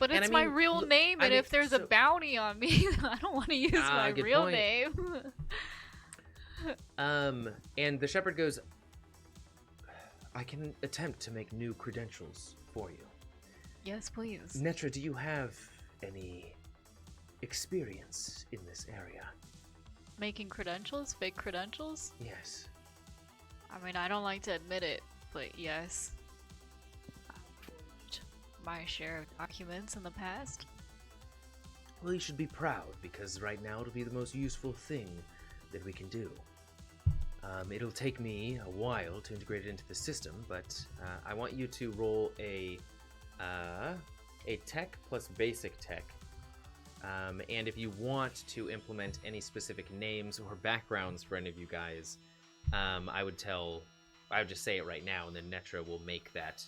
But And it's I my mean, real look, name, I and mean, if there's a so- bounty on me, I don't want to use my good real point. name. And the shepherd goes, I can attempt to make new credentials for you. Yes, please. Netra, do you have any experience in this area? Making credentials? Fake credentials? Yes. I mean, I don't like to admit it, but yes. I've forged my share of documents in the past. Well, you should be proud, because right now it'll be the most useful thing that we can do. It'll take me a while to integrate it into the system, but I want you to roll a tech plus basic tech. And if you want to implement any specific names or backgrounds for any of you guys, I would just say it right now, and then Netra will make that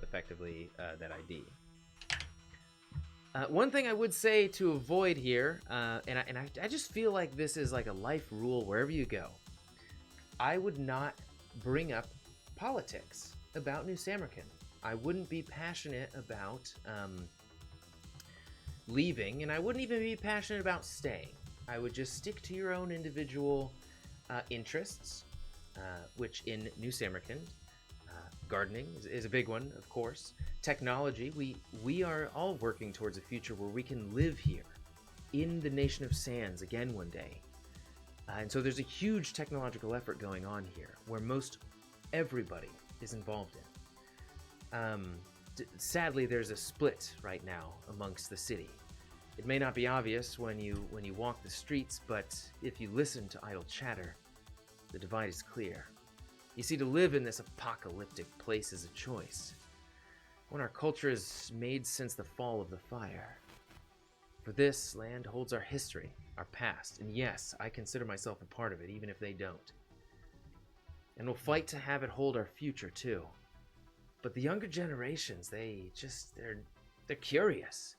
effectively that ID. One thing I would say to avoid here, and I just feel like this is like a life rule wherever you go. I would not bring up politics about New Samarkand. I wouldn't be passionate about leaving, and I wouldn't even be passionate about staying. I would just stick to your own individual interests, which in New Samarkand, gardening is a big one, of course. Technology, we are all working towards a future where we can live here in the Nation of Sands again one day. And so there's a huge technological effort going on here where most everybody is involved in. Sadly, there's a split right now amongst the city. It may not be obvious when you walk the streets, but if you listen to idle chatter, the divide is clear. You see, to live in this apocalyptic place is a choice. One our culture is made since the fall of the fire. For this land holds our history, our past, and yes, I consider myself a part of it, even if they don't. And we'll fight to have it hold our future, too. But the younger generations, they're curious.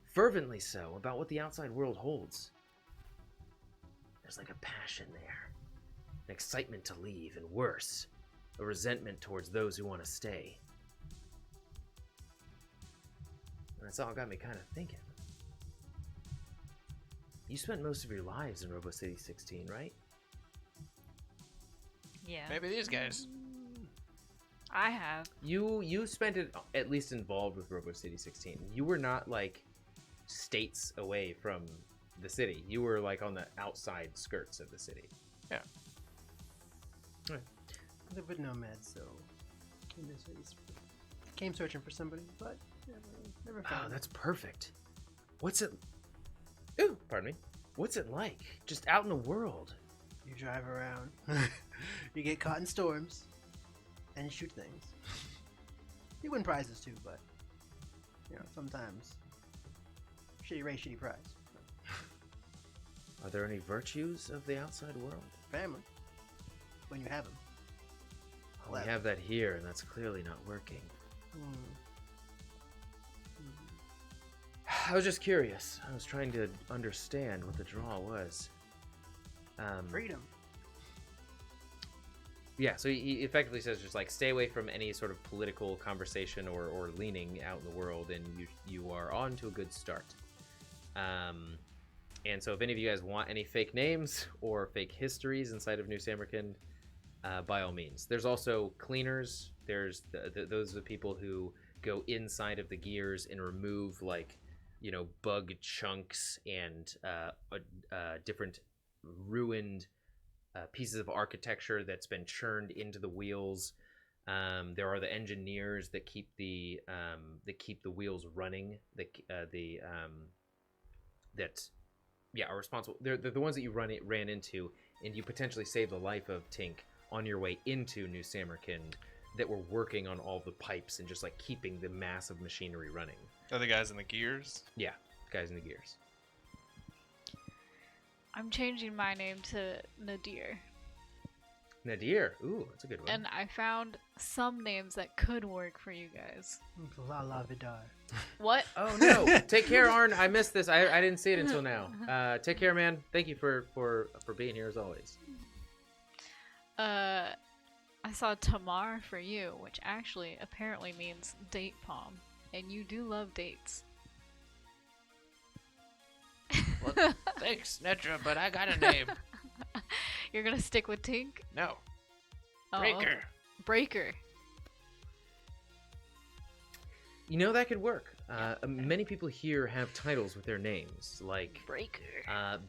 Fervently so, about what the outside world holds. There's like a passion there. An excitement to leave, and worse, a resentment towards those who want to stay. And that's all got me kind of thinking. You spent most of your lives in Robo City 16, right? Yeah. Maybe these guys. I have. You spent it at least involved with Robo City 16. You were not like states away from the city. You were like on the outside skirts of the city. Yeah. I live with Nomad, so came searching for somebody, but never Oh, found. that's perfect. What's it... Ooh, pardon me. What's it like? Just out in the world. You drive around, you get caught in storms, and you shoot things. You win prizes too, but sometimes shitty race, shitty prize. Are there any virtues of the outside world? Family, when you have them. Oh, we have that here, and that's clearly not working. I was just curious. I was trying to understand what the draw was. Freedom. Yeah, so he effectively says just like stay away from any sort of political conversation or leaning out in the world, and you are on to a good start. And so if any of you guys want any fake names or fake histories inside of New Samarkand, by all means. There's also cleaners. There's those are the people who go inside of the gears and remove like bug chunks and different ruined pieces of architecture that's been churned into the wheels. There are the engineers that keep the wheels running. Are responsible. They're the ones that you ran into, and you potentially saved the life of Tink on your way into New Samarkand, that were working on all the pipes and just like keeping the massive machinery running. Are the guys in the gears? Yeah, guys in the gears. I'm changing my name to Nadir. Nadir. Ooh, that's a good one. And I found some names that could work for you guys. La la vidar. What? Oh no! Take care, Arn. I missed this. I didn't see it until now. Take care, man. Thank you for being here as always. I saw Tamar for you, which actually apparently means date palm, and you do love dates. Well, thanks, Netra, but I got a name. You're gonna stick with Tink? No. Oh, Breaker. Breaker. You know, that could work. Many people here have titles with their names, like Breaker.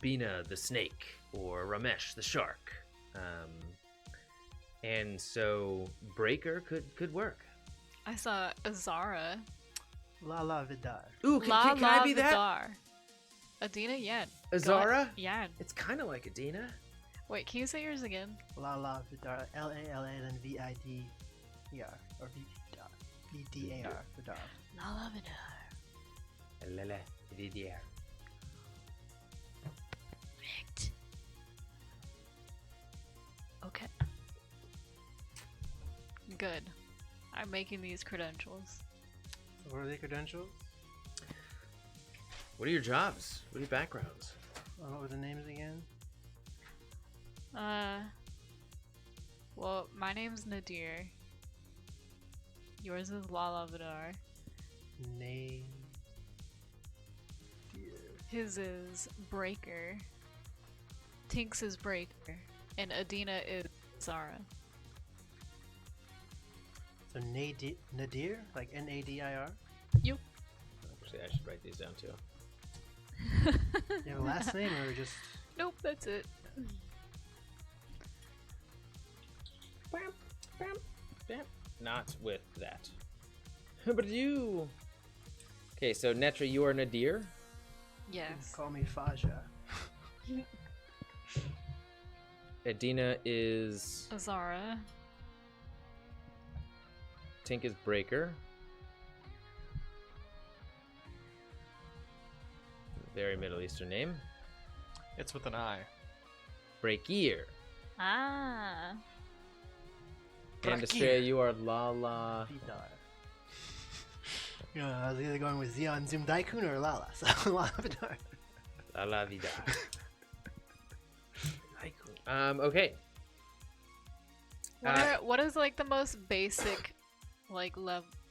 Bina the snake or Ramesh the shark. And so Breaker could work. I saw Azara. La Vidar. Ooh, can I be that? Vidar. Edena, yeah. Azara? Yeah. It's kind of like Edena. Wait, can you say yours again? La Vidar. Lala and then Vidar. Or Vidar. Vidar. Vidar. Lala Vidar. Lele, Vidier. Perfect. Okay. Good. I'm making these credentials. What are the credentials? What are your jobs? What are your backgrounds? What were the names again? Well, my name's Nadir. Yours is Lala Vidar. Name. His is Breaker. Tink's is Breaker. And Edena is Zara. So Nadir? Like Nadir? You. Actually, I should write these down too. You have a last name or just... Nope, that's it. Not with that. But you... Okay, so Netra, you are Nadir. Yes. Call me Faja. Edena is... Azara. Tink is Breaker. Very Middle Eastern name. It's with an I. Breakier. Ah. And Astraea, you are Lala. Vidar. I was either going with Xeon Zoom Daikun or Lala, so Lala Vidar. Lala Vida. Okay. What is like the most basic like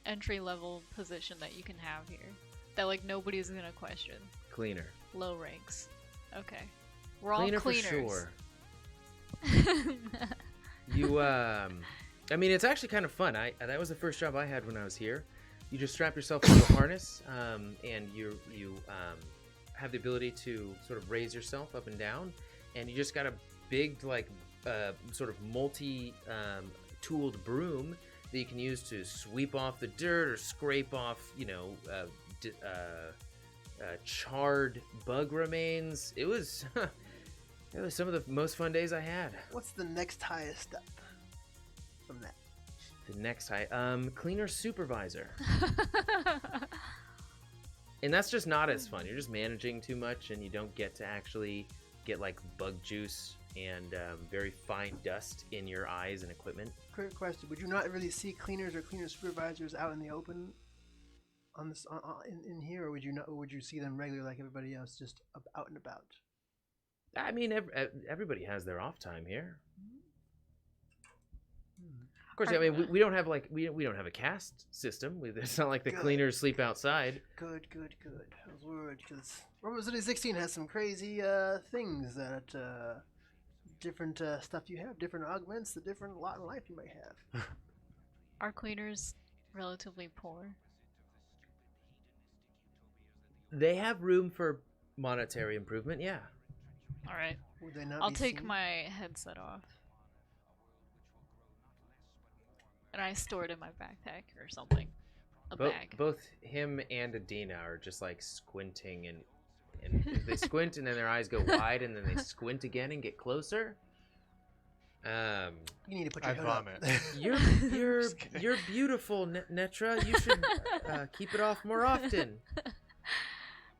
entry level position that you can have here that like nobody's gonna question? Cleaner. Low ranks. Okay. We're Cleaner all cleaners. for sure. You I mean, it's actually kind of fun. That was the first job I had when I was here. You just strap yourself into a harness, and you have the ability to sort of raise yourself up and down, and you just got a big like sort of multi-tooled broom that you can use to sweep off the dirt or scrape off, charred bug remains. It was some of the most fun days I had. What's the next highest step from that? The next high, cleaner supervisor. And that's just not as fun. You're just managing too much, and you don't get to actually get like bug juice and very fine dust in your eyes and equipment. Quick question: would you not really see cleaners or cleaner supervisors out in the open on this in here, or would you not? Or would you see them regularly like everybody else, just out and about? I mean, everybody has their off time here. Of course, I mean, we don't have like we don't have a caste system. It's not like the cleaners sleep outside. Good. I was worried because Robo City 16 has some crazy things that different stuff you have, different augments, the different lot in life you might have. Are cleaners relatively poor? They have room for monetary improvement, yeah. All right. Would they not I'll be take seen? my headset off. And I store it in my backpack or something. A bag. Both him and Edena are just like squinting and they squint and then their eyes go wide and then they squint again and get closer. You need to put your I hood vomit. up. You're beautiful, Netra. You should keep it off more often.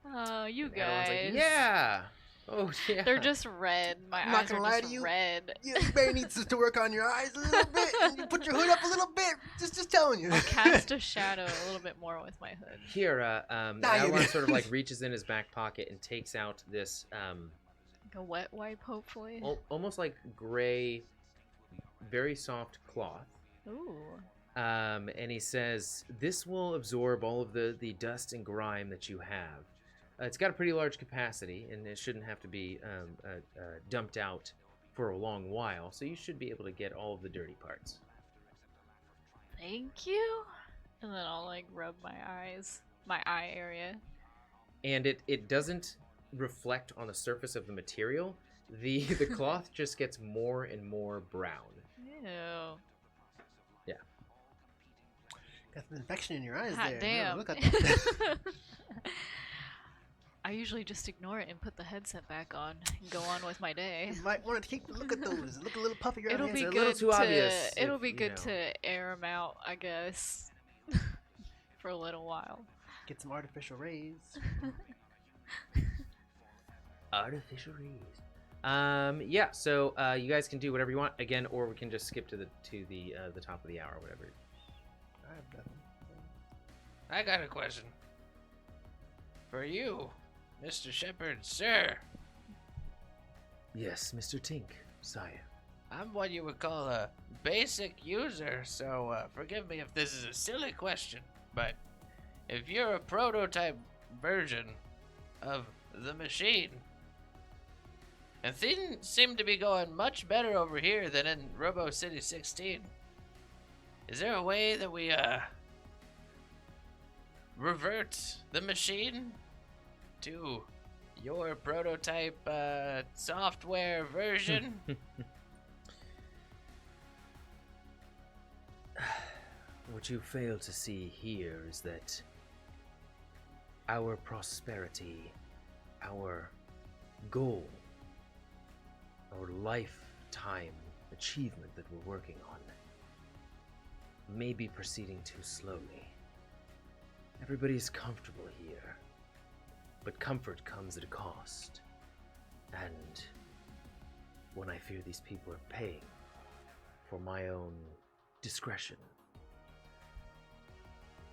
Oh, you And everyone's guys. like, yeah. Oh yeah. They're just red. My I'm not eyes gonna are lie just to you. red. You may need to work on your eyes a little bit, and you put your hood up a little bit. Just telling you. I'll cast a shadow a little bit more with my hood. Here, you Adeline did. sort of like reaches in his back pocket and takes out this Like a wet wipe, hopefully. almost like gray, very soft cloth. Ooh. And he says, "This will absorb all of the dust and grime that you have. it's got a pretty large capacity, and it shouldn't have to be dumped out for a long while, so you should be able to get all of the dirty parts. Thank you. And then I'll like rub my eyes, my eye area. And it doesn't reflect on the surface of the material. The cloth just gets more and more brown. Ew. Yeah. Got some infection in your eyes Hot there. damn. Look at that. I usually just ignore it and put the headset back on and go on with my day. You might want to take a look at those. Look a little puffy. It'll hands be are a good little too obvious. It'll if, be you good know. to air them out, I guess, for a little while. Get some artificial rays. Artificial rays. Yeah. So you guys can do whatever you want again, or we can just skip to the top of the hour, whatever. I have nothing. I got a question. For you, Mr. Shepherd, sir. Yes, Mr. Tink, sire. I'm what you would call a basic user, so forgive me if this is a silly question, but if you're a prototype version of the machine, and things seem to be going much better over here than in Robo City 16, is there a way that we revert the machine to your prototype software version? What you fail to see here is that our prosperity, our goal, our lifetime achievement that we're working on may be proceeding too slowly. Everybody's comfortable here, but comfort comes at a cost. And when I fear these people are paying for my own discretion.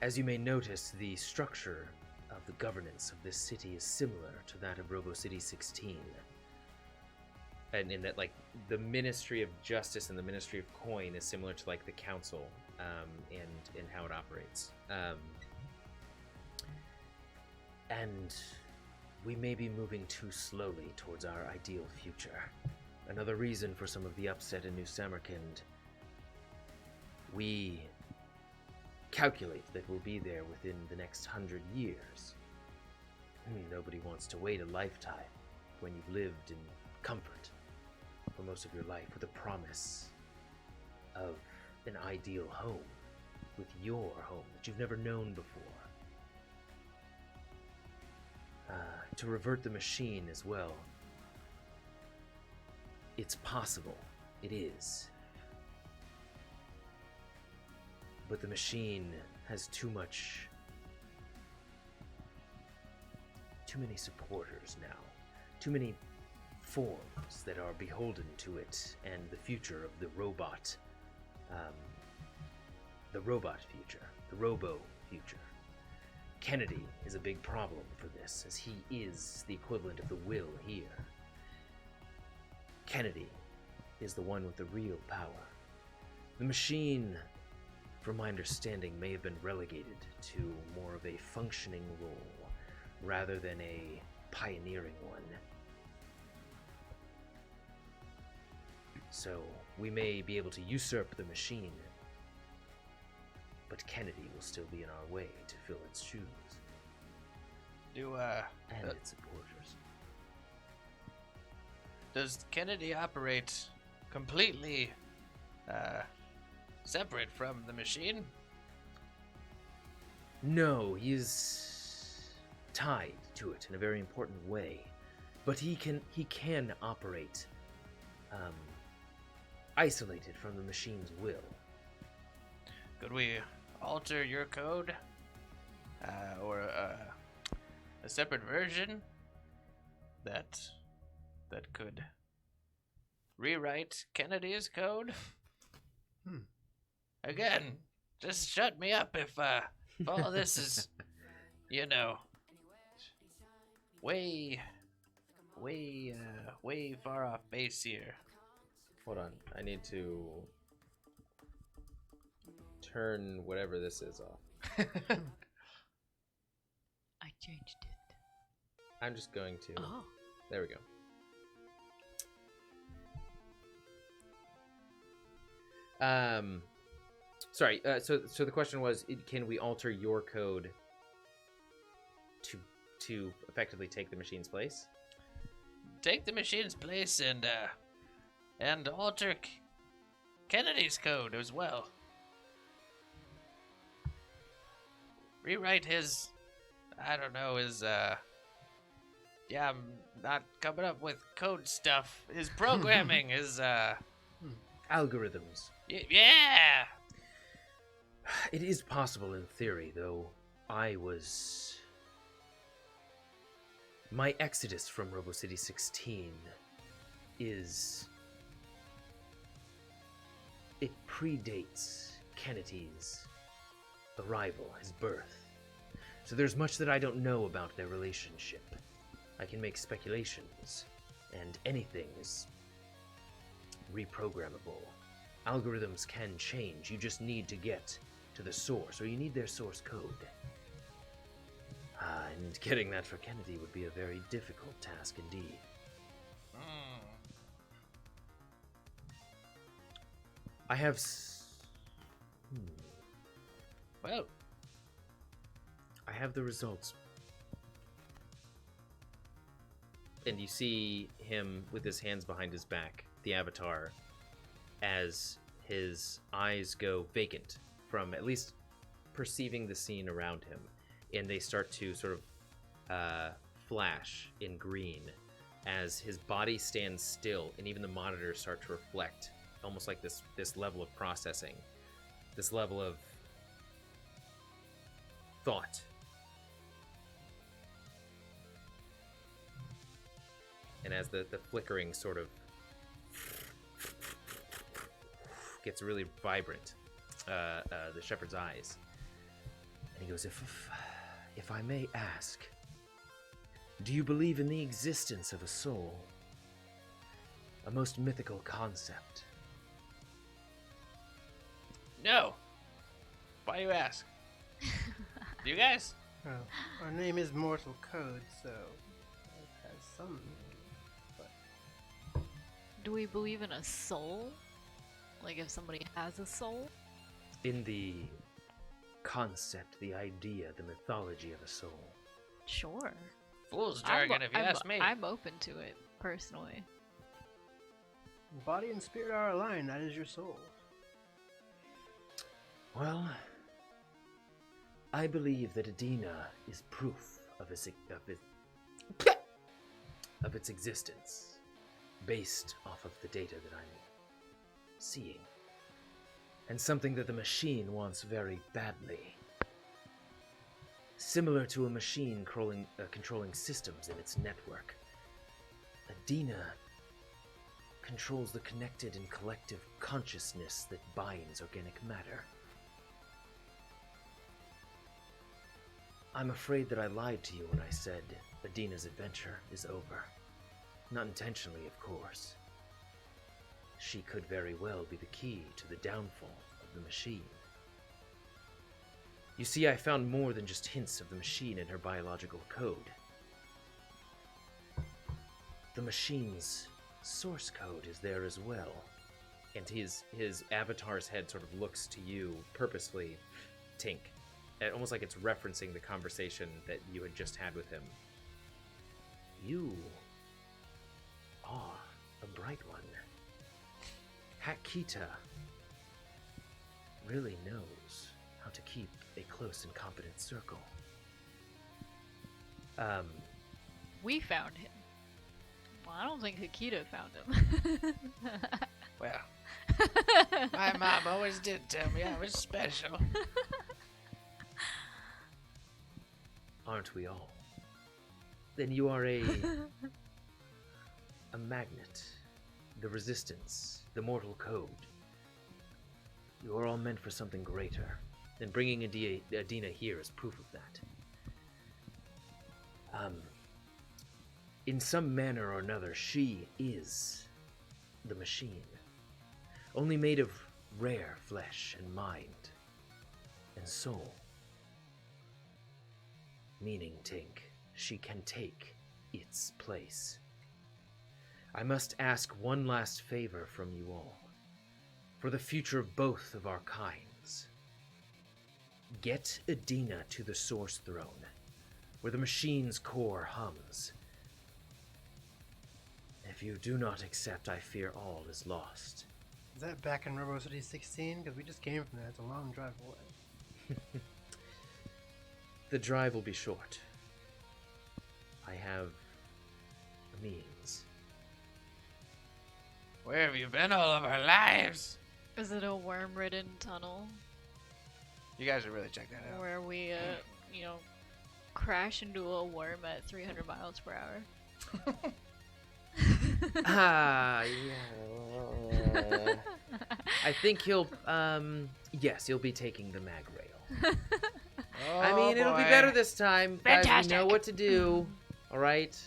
As you may notice, the structure of the governance of this city is similar to that of Robo City 16. And in that, like, the Ministry of Justice and the Ministry of Coin is similar to, like, the Council, and how it operates. And we may be moving too slowly towards our ideal future. Another reason for some of the upset in New Samarkand. We calculate that we'll be there within the next 100 years. Nobody wants to wait a lifetime when you've lived in comfort for most of your life with a promise of an ideal home, with your home that you've never known before. To revert the machine as well. It's possible. It is. But the machine has too many supporters now. Too many forms that are beholden to it, and the future of the robot future, the robo future. Kennedy is a big problem for this, as he is the equivalent of the will here. Kennedy is the one with the real power. The machine, from my understanding, may have been relegated to more of a functioning role rather than a pioneering one. So, we may be able to usurp the machine, but Kennedy will still be in our way to fill its shoes. And its supporters. Does Kennedy operate completely separate from the machine? No, he's tied to it in a very important way, but he can operate isolated from the machine's will. Could we alter your code, or a separate version that could rewrite Kennedy's code? Again, just shut me up if all this is, way far off base here. Hold on, I need to turn whatever this is off. I changed it. I'm just going to. Oh. There we go. Sorry. So the question was, can we alter your code to effectively take the machine's place? Take the machine's place and alter Kennedy's code as well. Rewrite his, I don't know, his yeah, I'm not coming up with code stuff. His programming is Algorithms. Yeah. It is possible in theory, though. My exodus from Robo City 16 it predates Kennedy's arrival, his birth. So there's much that I don't know about their relationship. I can make speculations, and anything is reprogrammable. Algorithms can change. You just need to get to the source, or you need their source code. And getting that for Kennedy would be a very difficult task indeed. I have... Well, I have the results. And you see him with his hands behind his back, the avatar, as his eyes go vacant from at least perceiving the scene around him, and they start to sort of flash in green as his body stands still, and even the monitors start to reflect, almost like this level of processing, this level of thought. And as the flickering sort of gets really vibrant, the shepherd's eyes, and he goes, if I may ask, do you believe in the existence of a soul? A most mythical concept. no. Why you ask? You guys? Well, our name is Mortal Code, so it has some meaning. But Do we believe in a soul? Like if somebody has a soul? In the concept, the idea, the mythology of a soul. Sure. Fool's jargon, if you ask me. I'm open to it, personally. body and spirit are aligned. That is your soul. Well, I believe that Edena is proof of its existence, based off of the data that I'm seeing, and something that the machine wants very badly. Similar to a machine controlling systems in its network, Edena controls the connected and collective consciousness that binds organic matter. I'm afraid that I lied to you when I said Edena's adventure is over. Not intentionally, of course. She could very well be the key to the downfall of the machine. You see, I found more than just hints of the machine in her biological code. The machine's source code is there as well. And his avatar's head sort of looks to you purposefully, Tink. Almost like it's referencing the conversation that you had just had with him. You are a bright one. Hakita really knows how to keep a close and competent circle. We found him. Well, I don't think Hakita found him. Well, my mom always did tell me I was special. Aren't we all? Then you are a magnet, the resistance, the mortal code. You are all meant for something greater, and bringing Edena here is proof of that. In some manner or another, she is the machine, only made of rare flesh and mind and soul. Meaning, Tink, she can take its place. I must ask one last favor from you all. For the future of both of our kinds. Get Edena to the Source Throne, where the machine's core hums. If you do not accept, I fear all is lost. Is that back in Robo City 16? Because we just came from there. It's a long drive away. The drive will be short. I have a means. Where have you been all of our lives? Is it a worm-ridden tunnel You guys should really check that out. where we, crash into a worm at 300 miles per hour? Yeah. I think he'll, yes, he'll be taking the mag rail. I mean, it'll be better this time. Guys, we know what to do. All right.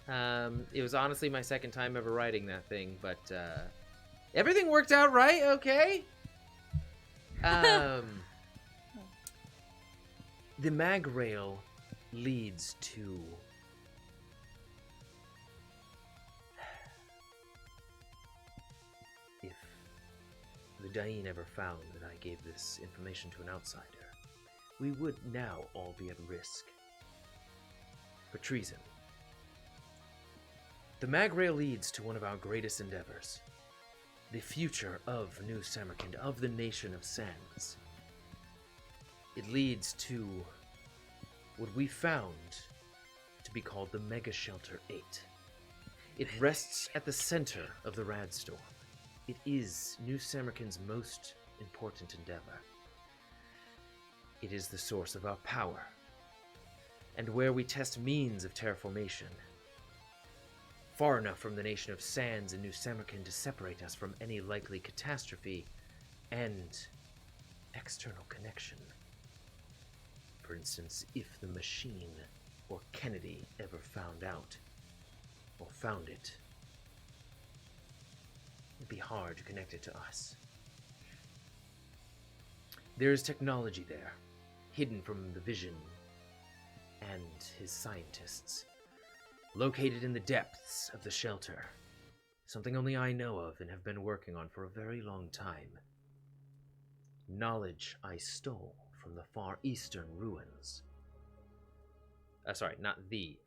It was honestly my second time ever riding that thing, but everything worked out right. Okay. The mag rail leads to if the Dain ever found that I gave this information to an outsider, we would now all be at risk for treason. The mag rail leads to one of our greatest endeavors, the future of New Samarkand, of the nation of sands. It leads to what we found to be called the Mega Shelter 8. It rests at the center of the Radstorm. It is New Samarkand's most important endeavor. It is the source of our power, and where we test means of terraformation, far enough from the nation of sands in New Samarkand to separate us from any likely catastrophe and external connection. For instance, if the machine or Kennedy ever found out, or found it, it'd be hard to connect it to us. There is technology there, hidden from the Vision and his scientists, located in the depths of the shelter. Something only I know of and have been working on for a very long time. Knowledge I stole from the Far Eastern ruins.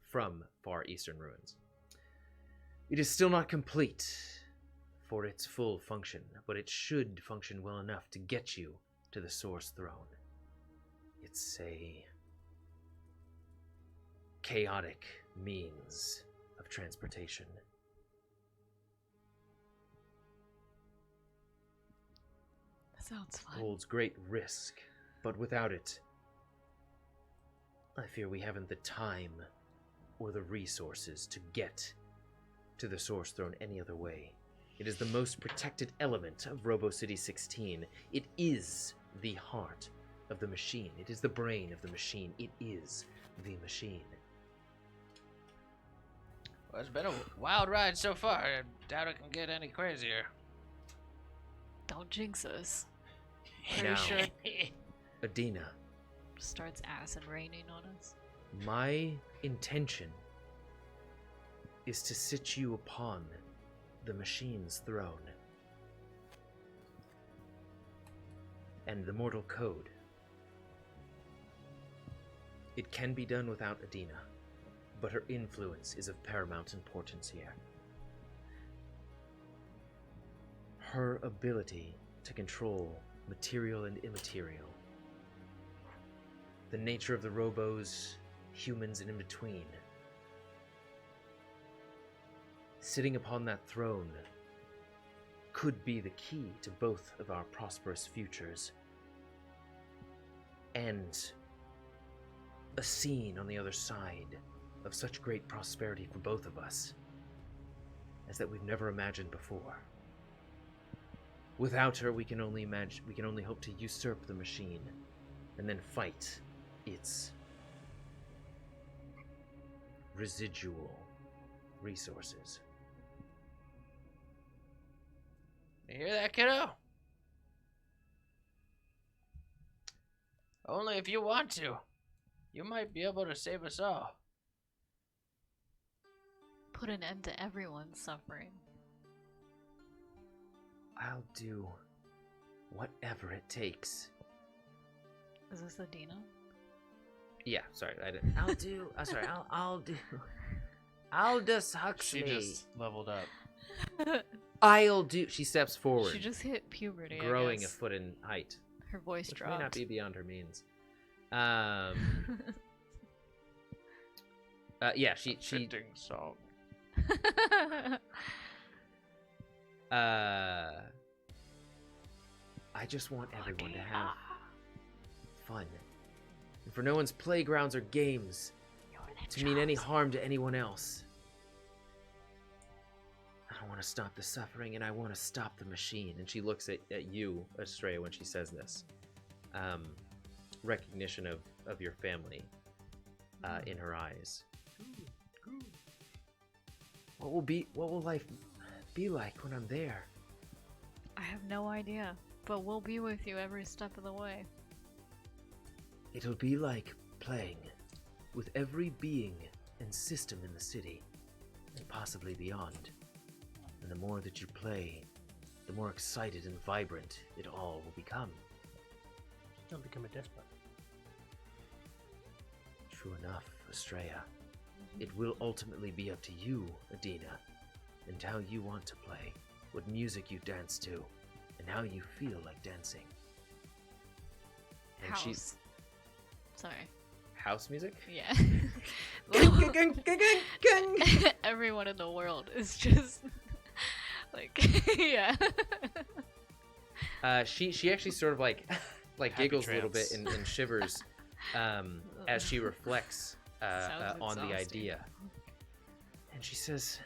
From Far Eastern ruins. It is still not complete for its full function, but it should function well enough to get you to the Source Throne. It's a chaotic means of transportation. That sounds fun. Holds great risk, but without it, I fear we haven't the time or the resources to get to the Source Throne any other way. It is the most protected element of Robo City 16. It is the heart of the machine. It is the brain of the machine. It is the machine. Well, it's been a wild ride so far. I doubt it can get any crazier. Don't jinx us. Pretty Now, sure Edena, starts acid raining on us. my intention is to sit you upon the machine's throne. And the mortal code. It can be done without Edena, but her influence is of paramount importance here. Her ability to control material and immaterial, the nature of the robos, humans, and in between. Sitting upon that throne could be the key to both of our prosperous futures, and a scene on the other side of such great prosperity for both of us as that we've never imagined before. Without her, we can only hope to usurp the machine and then fight its residual resources. You hear that, kiddo? Only if you want to. You might be able to save us all. put an end to everyone's suffering. I'll do whatever it takes. Is this Edena? Yeah, sorry, I didn't. I'll do. I'll do. Aldous Huxley. She just leveled up. I'll do. She steps forward, She just hit puberty. growing I a guess. foot in height, Her voice which dropped. may not be beyond her means. Yeah, she. Fitting song. I just want everyone to have fun. And for no one's playgrounds or games to mean any harm to anyone else. I want to stop the suffering, and I want to stop the machine. And she looks at you, Astraea, when she says this. Recognition of your family in her eyes. What will life be like when I'm there? I have no idea, but we'll be with you every step of the way. It'll be like playing with every being and system in the city, and possibly beyond. And the more that you play, the more excited and vibrant it all will become. Don't become a despot. True enough, Astraea. It will ultimately be up to you, Edena, and how you want to play, what music you dance to, and how you feel like dancing. And House. Sorry. House music? Yeah. Everyone in the world is just like, yeah. She actually sort of like Happy giggles a little bit trance. and shivers as she reflects Sounds on the exhausting. idea. And she says,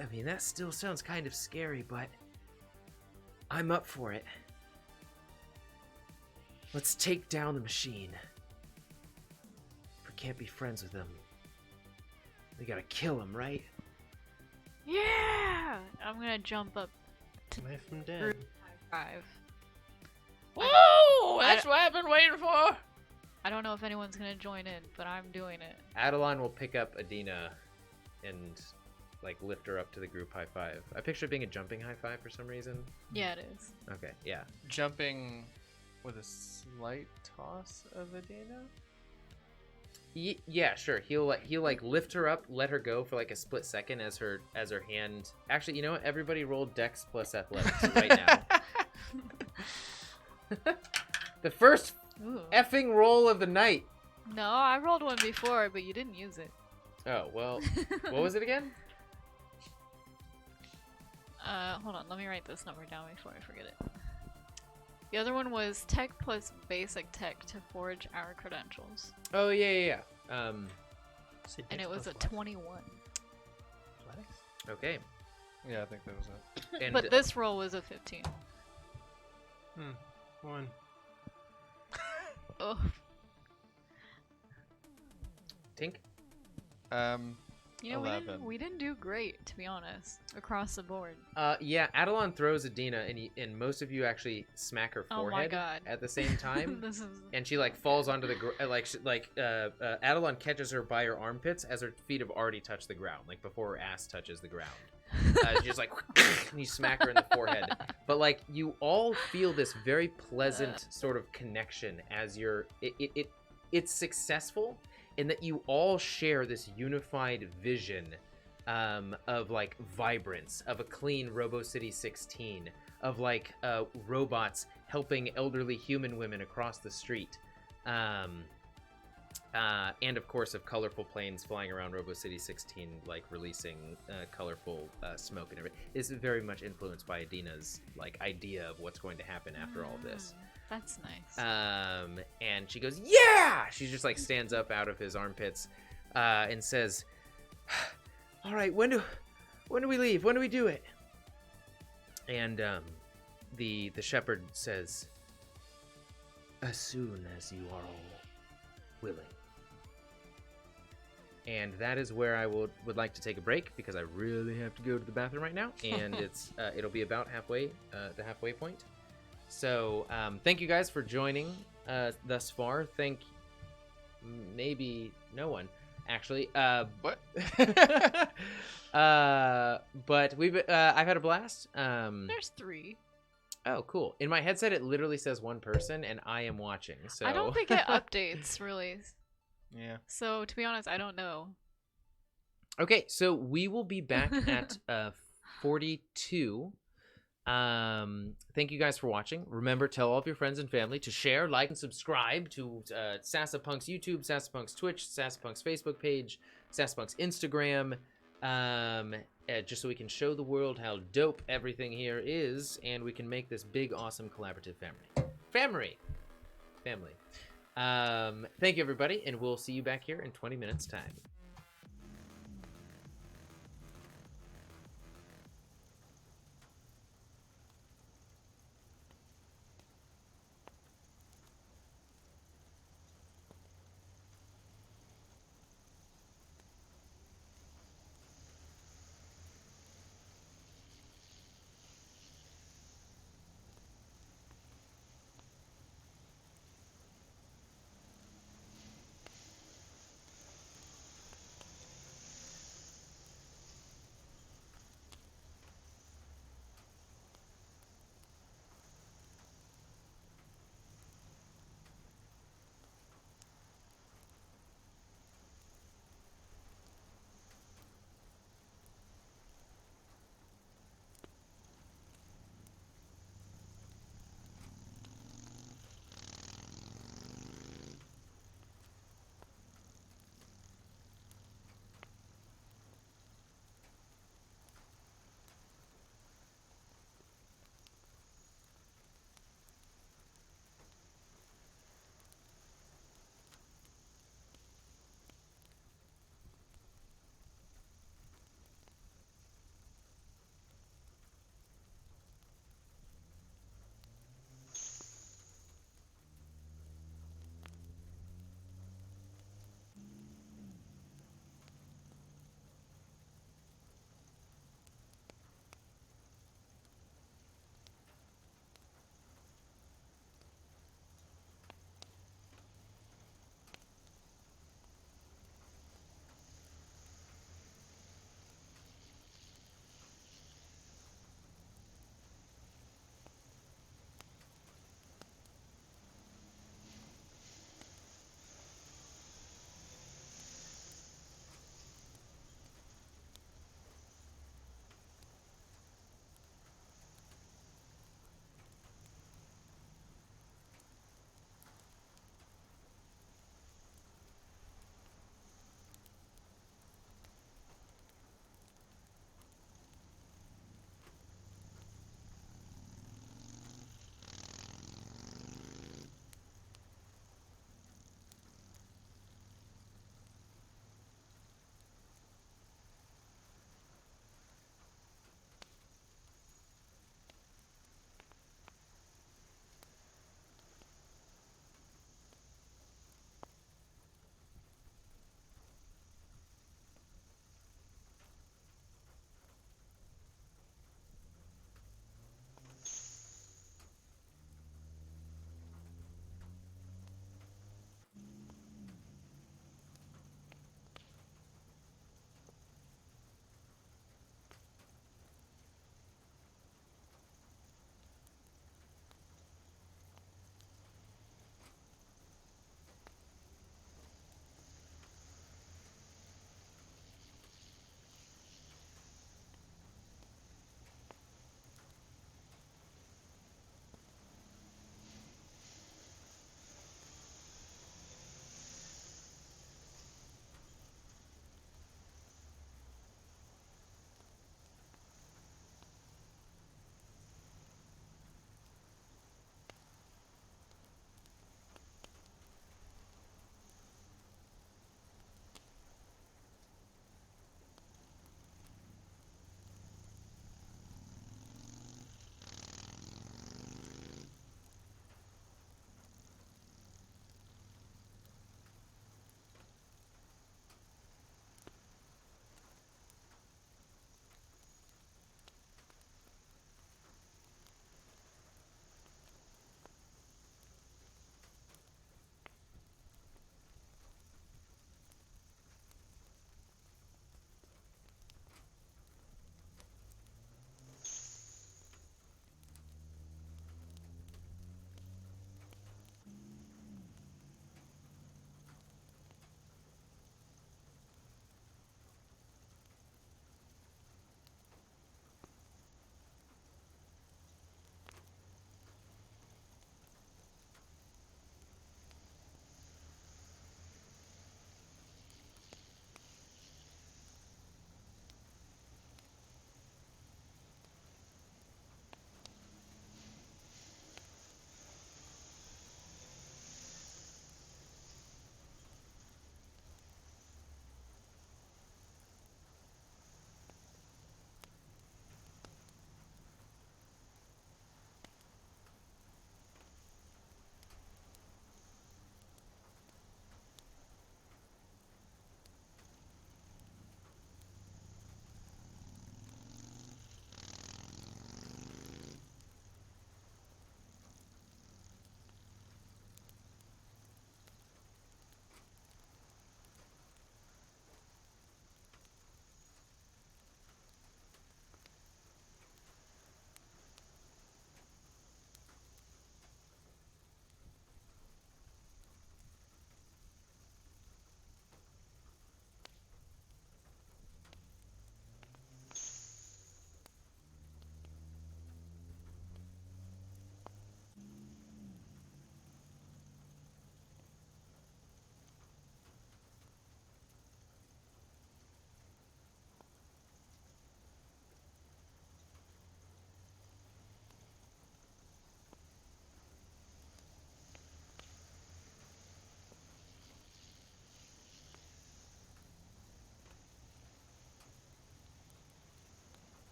I mean, that still sounds kind of scary, but I'm up for it. Let's take down the machine. If we can't be friends with them, we gotta kill him, right? Yeah! I'm gonna jump up Life from dead. group high five. Woo! That's what I've been waiting for. I don't know if anyone's gonna join in, but I'm doing it. Adelon will pick up Edena and like lift her up to the group high five. I picture it being a jumping high five for some reason. Yeah, it is. Okay, yeah. Jumping with a slight toss of Edena. Yeah, sure. He'll like lift her up, let her go for like a split second as her hand. Actually, you know what? Everybody roll Dex plus Athletics right now. The first Ooh. effing roll of the night. No, I rolled one before, but you didn't use it. Oh well. What was it again? Hold on. Let me write this number down before I forget it. The other one was tech plus basic tech to forge our credentials, Oh yeah. Say and Dex it was a plus what? 21. Athletics? Okay. Yeah, I think that was it. And But this roll was a 15. One. Oh, Tink. you know 11. we didn't do great, to be honest, across the board. Yeah. Adelon throws Edena, and most of you actually smack her Oh my forehead God. at the same time. This is And she like falls onto the Adelon catches her by her armpits as her feet have already touched the ground, like before her ass touches the ground. She's just like, and you smack her in the forehead. But like you all feel this very pleasant sort of connection as it's successful in that you all share this unified vision of like vibrance, of a clean Robo City 16, of like robots helping elderly human women across the street, and of course of colorful planes flying around Robo City 16, like releasing colorful smoke and everything. This is very much influenced by Edena's like idea of what's going to happen after all this. That's nice. And she goes, yeah! She just like stands up out of his armpits and says, all right, when do we leave? When do we do it? And the shepherd says, As soon as you are all willing. and that is where I would like to take a break because I really have to go to the bathroom right now, and it'll be about halfway, the halfway point. So thank you guys for joining thus far. Thank maybe no one. actually. What? But I've had a blast. There's 3. Oh, cool. In my headset, it literally says 1 person, and I am watching. So I don't think it updates really. Yeah. So to be honest, I don't know. Okay, so we will be back at 42. Thank you guys for watching. Remember, tell all of your friends and family to share, like, and subscribe to SASAPUNKS YouTube, SASAPUNKS Twitch, SASAPUNKS Facebook page, SASAPUNKS Instagram, just so we can show the world how dope everything here is, and we can make this big, awesome, collaborative family. Thank you, everybody, and we'll see you back here in 20 minutes' time.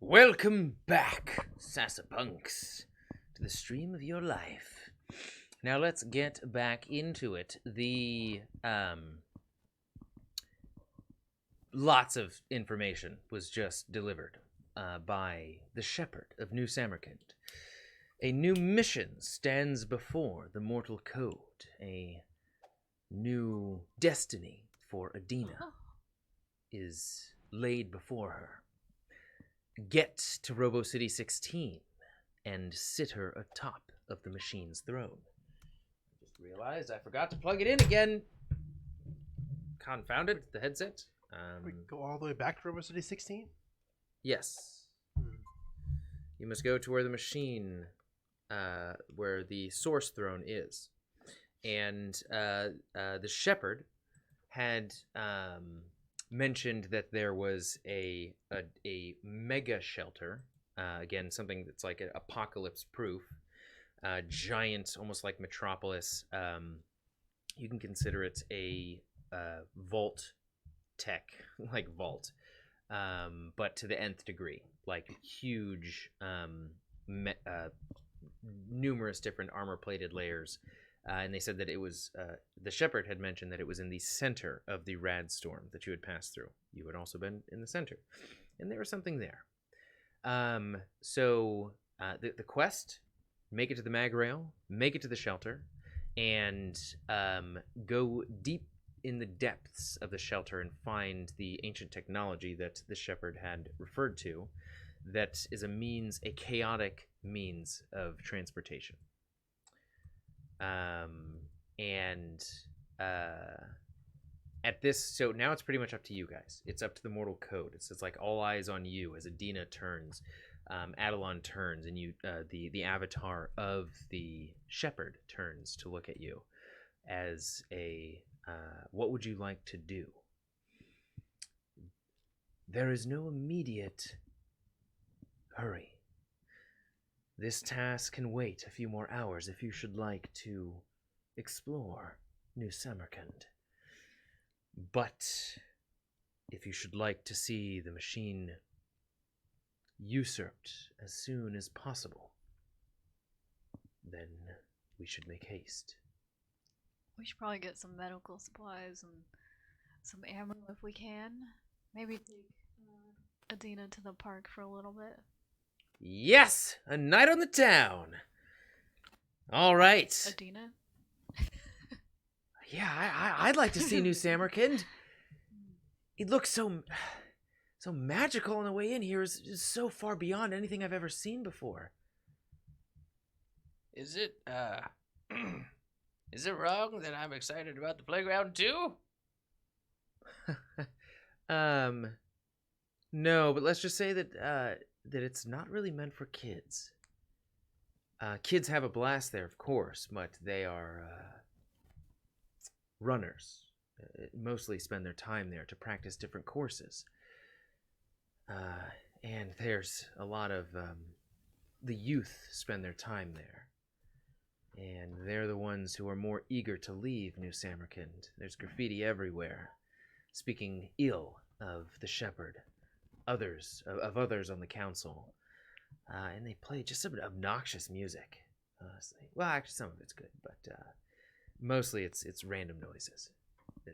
Welcome back, Sasapunks, to the stream of your life. Now let's get back into it. The lots of information was just delivered by the Shepherd of New Samarkand. A new mission stands before the mortal code. A new destiny for Edena is laid before her. Get to Robo City 16 and sit her atop of the machine's throne. I just realized I forgot to plug it in again. Confounded, the headset. We go all the way back to Robo City 16? Yes. You must go to where the machine, where the source throne is. And the shepherd had mentioned that there was a mega shelter, again, something that's like an apocalypse proof, giant, almost like Metropolis. You can consider it a vault tech, like vault, but to the nth degree, like huge, numerous different armor-plated layers. And they said that it was, the shepherd had mentioned that it was in the center of the rad storm that you had passed through. You had also been in the center. And there was something there. So the quest, make it to the mag rail, make it to the shelter, and go deep in the depths of the shelter and find the ancient technology that the shepherd had referred to that is a chaotic means of transportation. At this, so now it's pretty much up to you guys. It's up to the mortal code. It's like all eyes on you as Edena turns, Adelon turns, and you, the avatar of the shepherd turns to look at you as a, what would you like to do? There is no immediate hurry. This task can wait a few more hours if you should like to explore New Samarkand. But if you should like to see the machine usurped as soon as possible, then we should make haste. We should probably get some medical supplies and some ammo if we can. Maybe take Edena to the park for a little bit. Yes! A night on the town! All right. Edena? Yeah, I'd like to see New Samarkand. It looks so magical on the way in here. Is so far beyond anything I've ever seen before. Is it is it wrong that I'm excited about the playground too? No, but let's just say that that it's not really meant for kids. Kids have a blast there, of course, but they are runners. Mostly spend their time there to practice different courses. And there's a lot of the youth spend their time there. And they're the ones who are more eager to leave New Samarkand. There's graffiti everywhere, speaking ill of the shepherd, others on the council. And they play just some obnoxious music, honestly. Well, actually, some of it's good, but mostly it's random noises.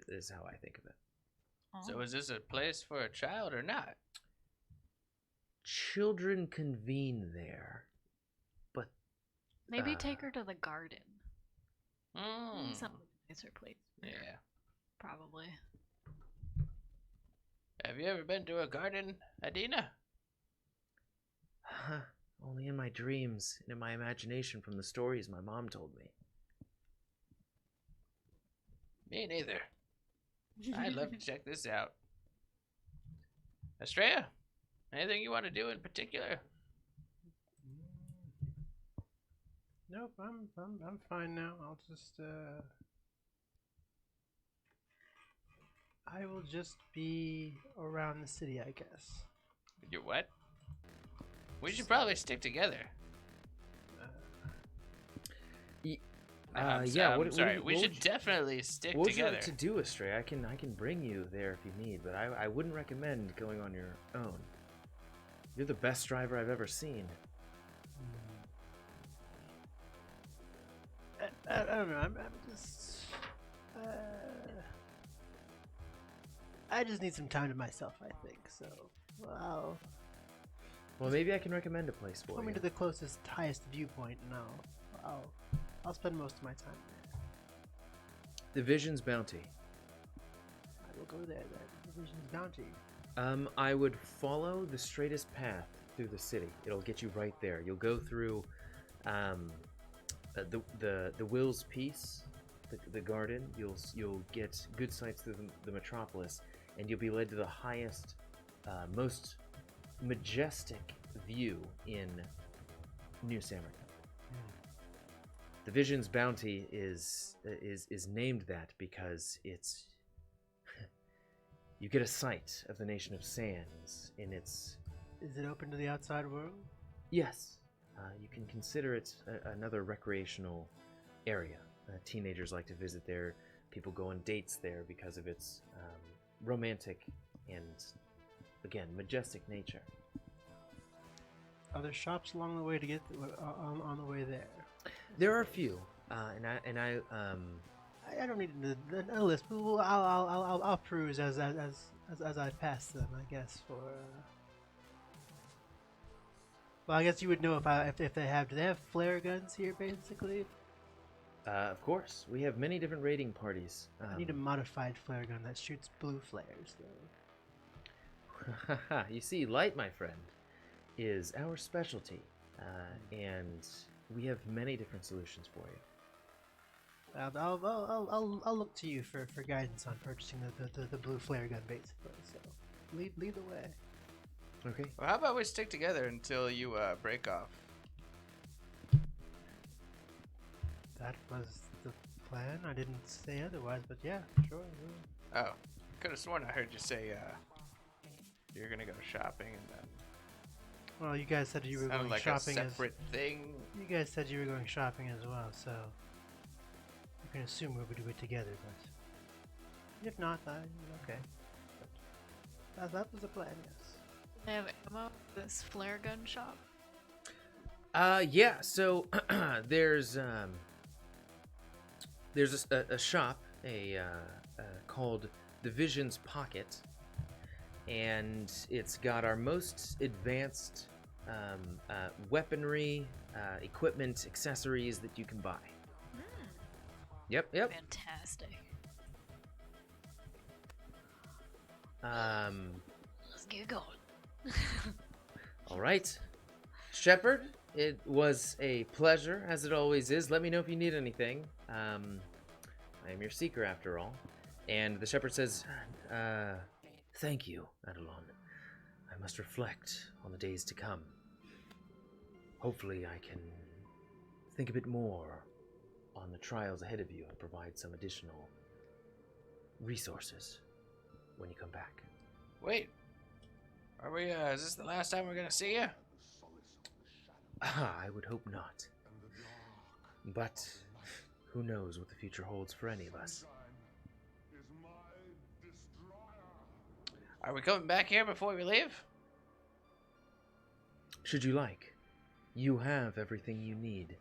Is how I think of it. So is this a place for a child or not? Children convene there, but Maybe take her to the garden. Some nicer place. Yeah. Probably. Have you ever been to a garden, Edena? only in my dreams and in my imagination from the stories my mom told me. Me neither. I'd love to check this out. Astraea, anything you want to do in particular? Nope, I'm fine now. I'll just I will just be around the city, I guess. You what? We should probably stick together. I'm sorry. We should definitely stick what would you together. like to do, Astraea? I can bring you there if you need, but I wouldn't recommend going on your own. You're the best driver I've ever seen. I don't know. I'm just. I just need some time to myself, I think. So, well, Well, maybe I can recommend a place for put you. me to the closest, highest viewpoint, and I'll spend most of my time there. The Vision's Bounty. I will go there. That Division's Bounty. I would follow the straightest path through the city. It'll get you right there. You'll go through the Will's Peace, the garden. You'll get good sights through the metropolis, and you'll be led to the highest, most majestic view in New Samarkand. The Vision's Bounty is named that because it's you get a sight of the nation of Sands in its. Is it open to the outside world? Yes, you can consider it another recreational area. Teenagers like to visit there. People go on dates there because of its romantic and, again, majestic nature. Are there shops along the way to get on the way there? There are a few, and I I don't need a list. I'll peruse as I pass them. I guess for. Well, I guess you would know if they have. Do they have flare guns here, basically? Of course, we have many different raiding parties. I need a modified flare gun that shoots blue flares, though. You see, light, my friend, is our specialty, and we have many different solutions for you. I'll look to you for guidance on purchasing the blue flare gun, basically. So, lead the way. Okay. Well, how about we stick together until you break off? That was the plan. I didn't say otherwise, but yeah, sure. Oh, could have sworn I heard you say you're gonna go shopping, and then Well, you guys said you were sounded going like shopping a separate thing. You guys said you were going shopping as well, so you can assume we would do it together. But if not, okay. But that was the plan. Yes. They have ammo for this flare gun shop. Yeah. So there's a shop called the Vision's Pocket, and it's got our most advanced weaponry, equipment, accessories that you can buy. Yep. Fantastic. Let's get going. All right, Shepard. It was a pleasure, as it always is. Let me know if you need anything. I am your seeker, after all. And the shepherd says, thank you, Adelon. I must reflect on the days to come. Hopefully I can think a bit more on the trials ahead of you and provide some additional resources when you come back. Wait, are we? Is this the last time we're gonna see you? I would hope not. But who knows what the future holds for any of us. Are we coming back here before we leave? Should you like, you have everything you need.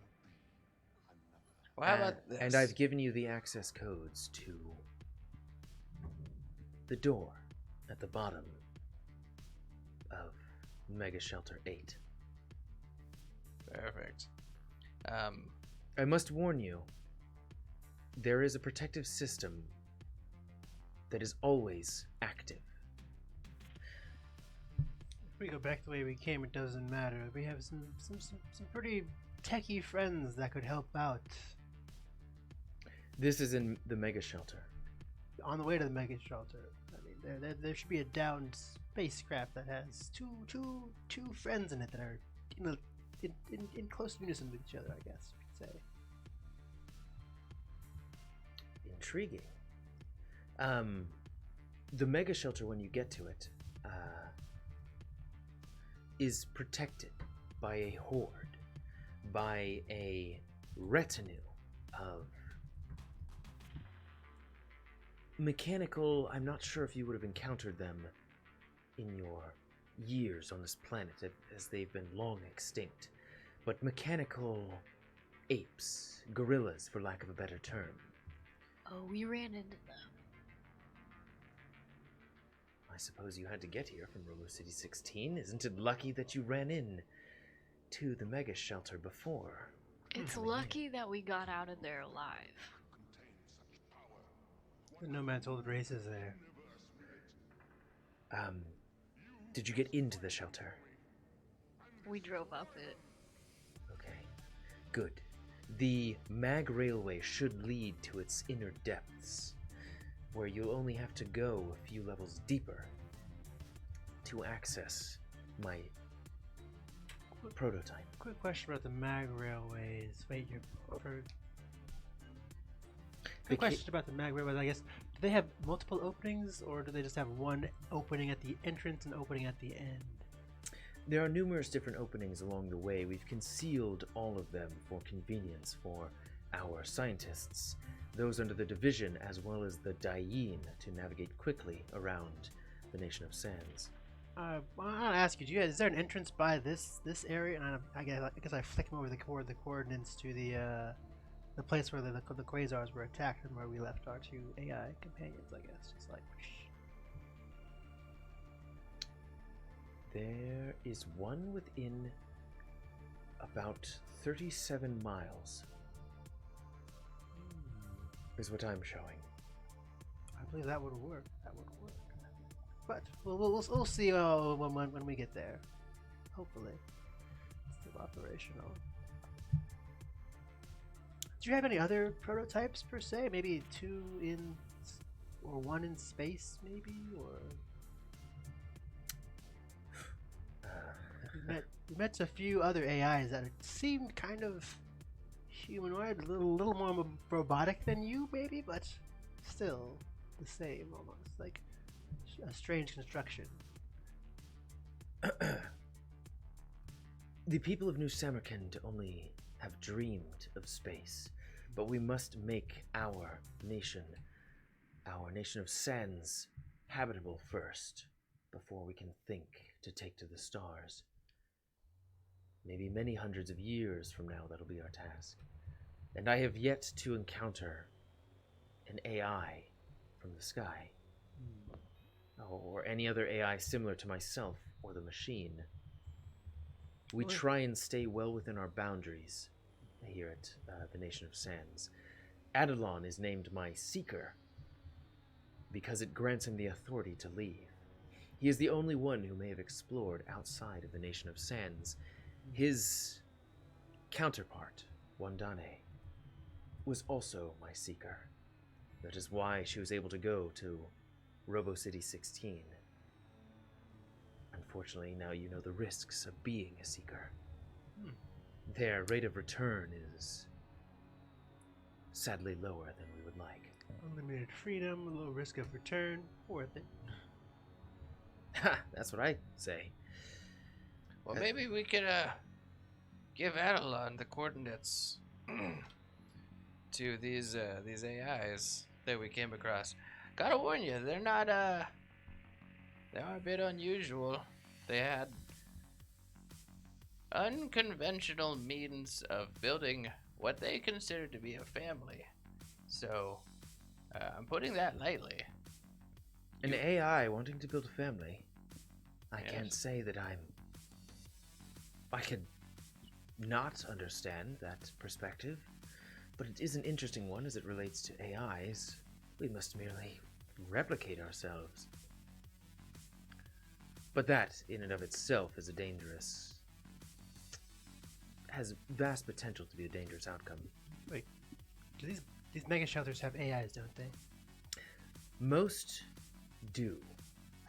Well, how about this? And I've given you the access codes to the door at the bottom of Mega Shelter 8. Perfect. I must warn you, there is a protective system that is always active. If we go back the way we came, it doesn't matter. We have some pretty techie friends that could help out. This is in the Mega Shelter. On the way to the Mega Shelter. I mean, there should be a downed spacecraft that has two friends in it that are in close unison with each other, I guess you could say. Intriguing. The Mega Shelter, when you get to it, is protected by a horde, by a retinue of mechanical. I'm not sure if you would have encountered them in your years on this planet as they've been long extinct, but mechanical apes, gorillas for lack of a better term. Oh, we ran into them. I suppose you had to get here from Robo City 16. Isn't it lucky that you ran in to the mega shelter before? It's lucky that we got out of there alive. The Nomad's old race is there. Did you get into the shelter? We drove up it. Okay, good. The mag railway should lead to its inner depths, where you'll only have to go a few levels deeper to access my prototype. Quick question about the mag railways. Wait, Quick question about the mag railways. I guess, do they have multiple openings, or do they just have one opening at the entrance and opening at the end? There are numerous different openings along the way. We've concealed all of them for convenience for our scientists, those under the division as well as the Dayin, to navigate quickly around the Nation of Sands. I want to ask you, is there an entrance by this area? And I guess I flick them over the coordinates to the place where the quasars were attacked and where we left our two AI companions, I guess. Just like... There is one within about 37 miles, is what I'm showing. I believe that would work. But we'll see when we get there. Hopefully. It's still operational. Do you have any other prototypes per se? Maybe two in... or one in space, maybe? Or... We met a few other AIs that seemed kind of humanoid, a little more robotic than you, maybe, but still the same almost, like a strange construction. The people of New Samarkand only have dreamed of space, but we must make our nation of sands, habitable first, before we can think to take to the stars. Maybe many hundreds of years from now, that'll be our task. And I have yet to encounter an AI from the sky. Or any other AI similar to myself or the machine. We try and stay well within our boundaries here at the Nation of Sands. Adelon is named my Seeker because it grants him the authority to leave. He is the only one who may have explored outside of the Nation of Sands. His counterpart, Wandane, was also my Seeker. That is why she was able to go to Robo City 16. Unfortunately, now you know the risks of being a Seeker. Their rate of return is sadly lower than we would like. Unlimited freedom, a low risk of return, worth it. Ha! That's what I say. Well, maybe we could give Adelon the coordinates to these AIs that we came across. Gotta warn you, they're not they are a bit unusual. They had unconventional means of building what they consider to be a family. So, I'm putting that lightly. An AI wanting to build a family. I Yes. can't say that I could not understand that perspective, but it is an interesting one as it relates to AIs. We must merely replicate ourselves. But that, in and of itself, is has vast potential to be a dangerous outcome. Wait, do these mega shelters have AIs, don't they? Most do.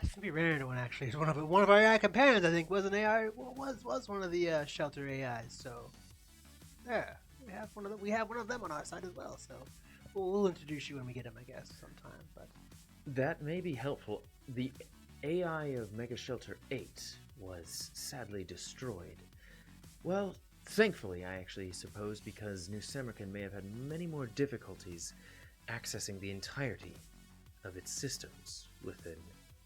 I think we ran into one actually. One of our AI companions, I think, was an AI. Was one of the shelter AIs. So, yeah, we have one of them on our side as well. So, we'll introduce you when we get him, I guess, sometime. But That may be helpful. The AI of Mega Shelter 8 was sadly destroyed. Well, thankfully, I actually suppose, because New Samarkand may have had many more difficulties accessing the entirety of its systems with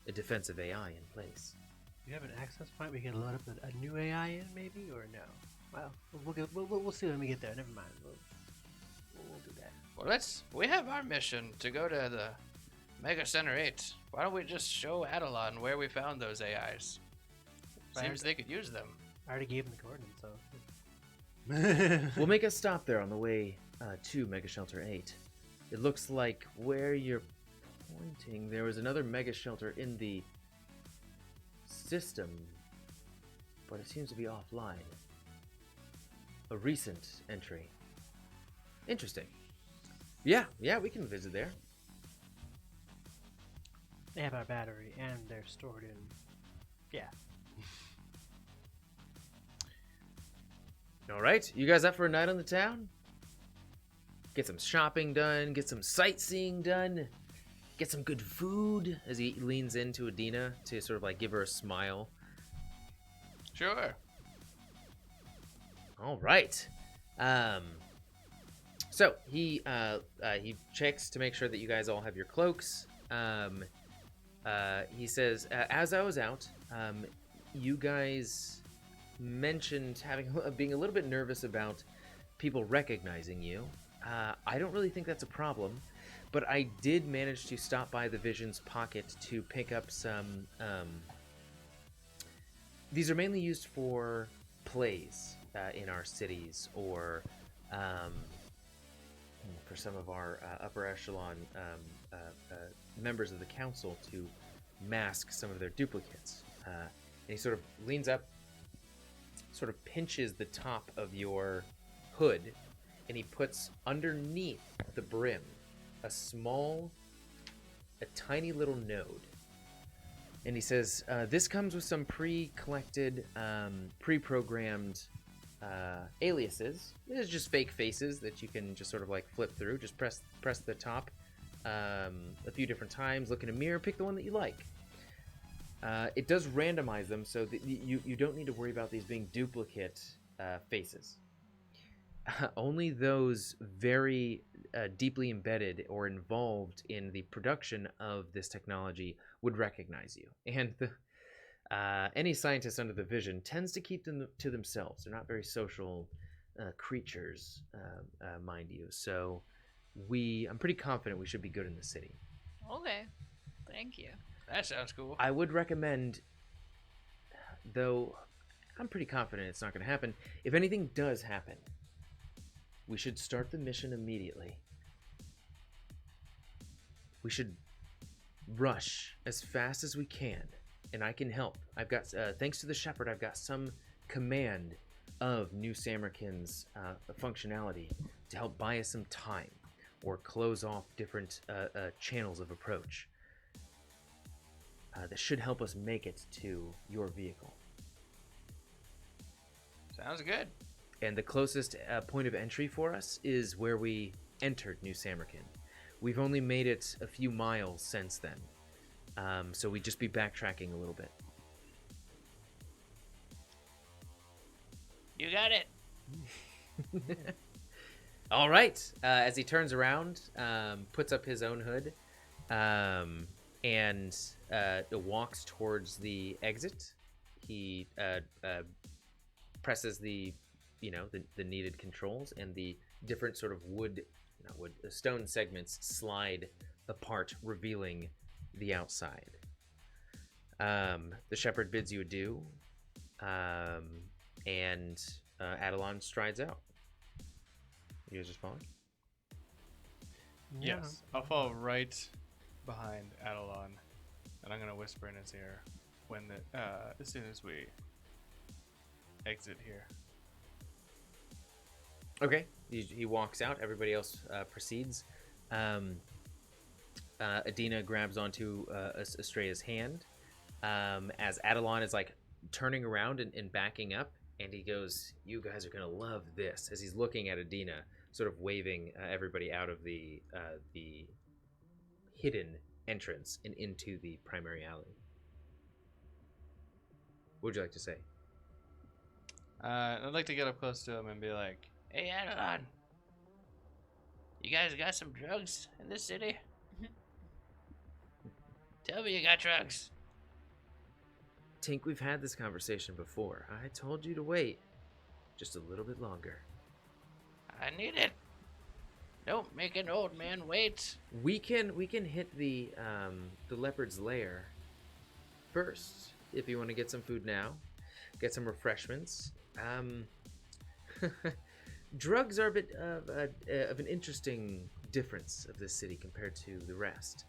a defensive AI in place. you have an access point we can load up a new AI in, maybe, or no? Well, we'll see when we get there. Never mind. We'll do that. Well, we have our mission to go to the Mega Center 8. Why don't we just show Adelon where we found those AIs? Seems they could use them. I already gave him the coordinates, so. We'll make a stop there on the way to Mega Shelter 8. It looks like where you're pointing, there was another Mega Shelter in the system, but it seems to be offline. A recent entry. Interesting. Yeah, we can visit there. They have our battery, and they're stored in. Yeah. All right, you guys up for a night on the town? Get some shopping done, get some sightseeing done, get some good food as he leans into Edena to sort of like give her a smile. Sure. All right. So he checks to make sure that you guys all have your cloaks. He says, as I was out, you guys mentioned being a little bit nervous about people recognizing you. I don't really think that's a problem, but I did manage to stop by the Vision's pocket to pick up some. These are mainly used for plays in our cities, or for some of our upper echelon members of the council to mask some of their duplicates. And he sort of leans up, sort of pinches the top of your hood, and he puts underneath the brim a tiny little node. And he says, this comes with some pre-collected, pre-programmed aliases. It's just fake faces that you can just sort of like flip through. Just press the top a few different times, look in a mirror, pick the one that you like. It does randomize them, so that you don't need to worry about these being duplicate faces. Only those very deeply embedded or involved in the production of this technology would recognize you. And any scientist under the Vision tends to keep them to themselves. They're not very social creatures, mind you. So I'm pretty confident we should be good in the city. Okay. Thank you. That sounds cool. I would recommend, though I'm pretty confident it's not going to happen, if anything does happen, we should start the mission immediately. We should rush as fast as we can, and I can help. I've got, thanks to the Shepherd, I've got some command of New Samarkand's functionality to help buy us some time or close off different channels of approach. That should help us make it to your vehicle. Sounds good. And the closest point of entry for us is where we entered New Samarkand. We've only made it a few miles since then, so we'd just be backtracking a little bit. You got it. All right. As he turns around, puts up his own hood, and walks towards the exit. He presses the needed controls, and the different sort of stone segments slide apart, revealing the outside. The Shepherd bids you adieu, and Adelon strides out. You guys just following? Yes, I'll follow right behind Adelon, and I'm gonna whisper in his ear as soon as we exit here. Okay, he walks out. Everybody else proceeds. Edena grabs onto Astraea's hand as Adelon is like turning around and backing up, and he goes, "You guys are gonna love this." As he's looking at Edena, sort of waving everybody out of the hidden entrance and into the primary alley. What would you like to say? I'd like to get up close to him and be like, Hey, Adelon. You guys got some drugs in this city? Tell me you got drugs. Tink, we've had this conversation before. I told you to wait just a little bit longer. I need it. Don't make an old man wait. We can hit the leopard's lair first if you want to get some food now, get some refreshments. Drugs are a bit of an interesting difference of this city compared to the rest.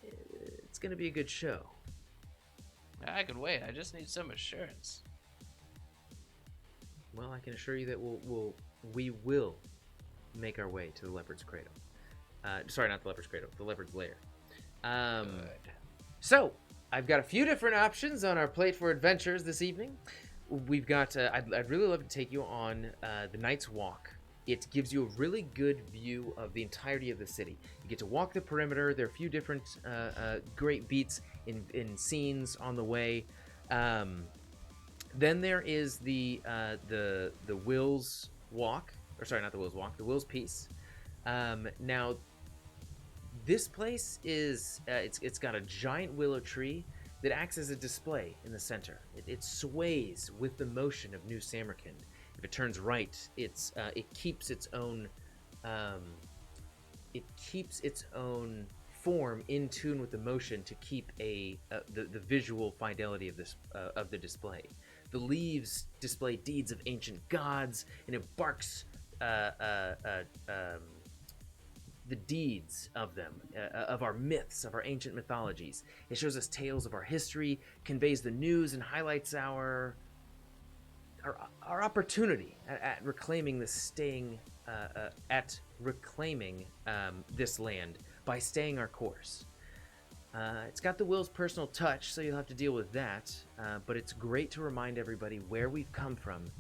It's gonna be a good show. I can wait. I just need some assurance. Well, I can assure you that we will make our way to the leopard's cradle. Sorry, not the leopard's cradle, the leopard's lair. Good. So, I've got a few different options on our plate for adventures this evening. We've got, I'd really love to take you on the Night's Walk. It gives you a really good view of the entirety of the city. You get to walk the perimeter. There are a few different great beats in scenes on the way. Then there is the Will's Walk, or sorry, not the Will's Walk, the Will's Piece. Now, this place is it's got a giant willow tree that acts as a display in the center. It sways with the motion of New Samarkand. If it turns right, it keeps its own form in tune with the motion to keep the visual fidelity of this of the display. The leaves display deeds of ancient gods, and it barks the deeds of them, of our myths, of our ancient mythologies. It shows us tales of our history, conveys the news, and highlights our opportunity at reclaiming this this land by staying our course. It's got the Will's personal touch, so you'll have to deal with that. But it's great to remind everybody where we've come from,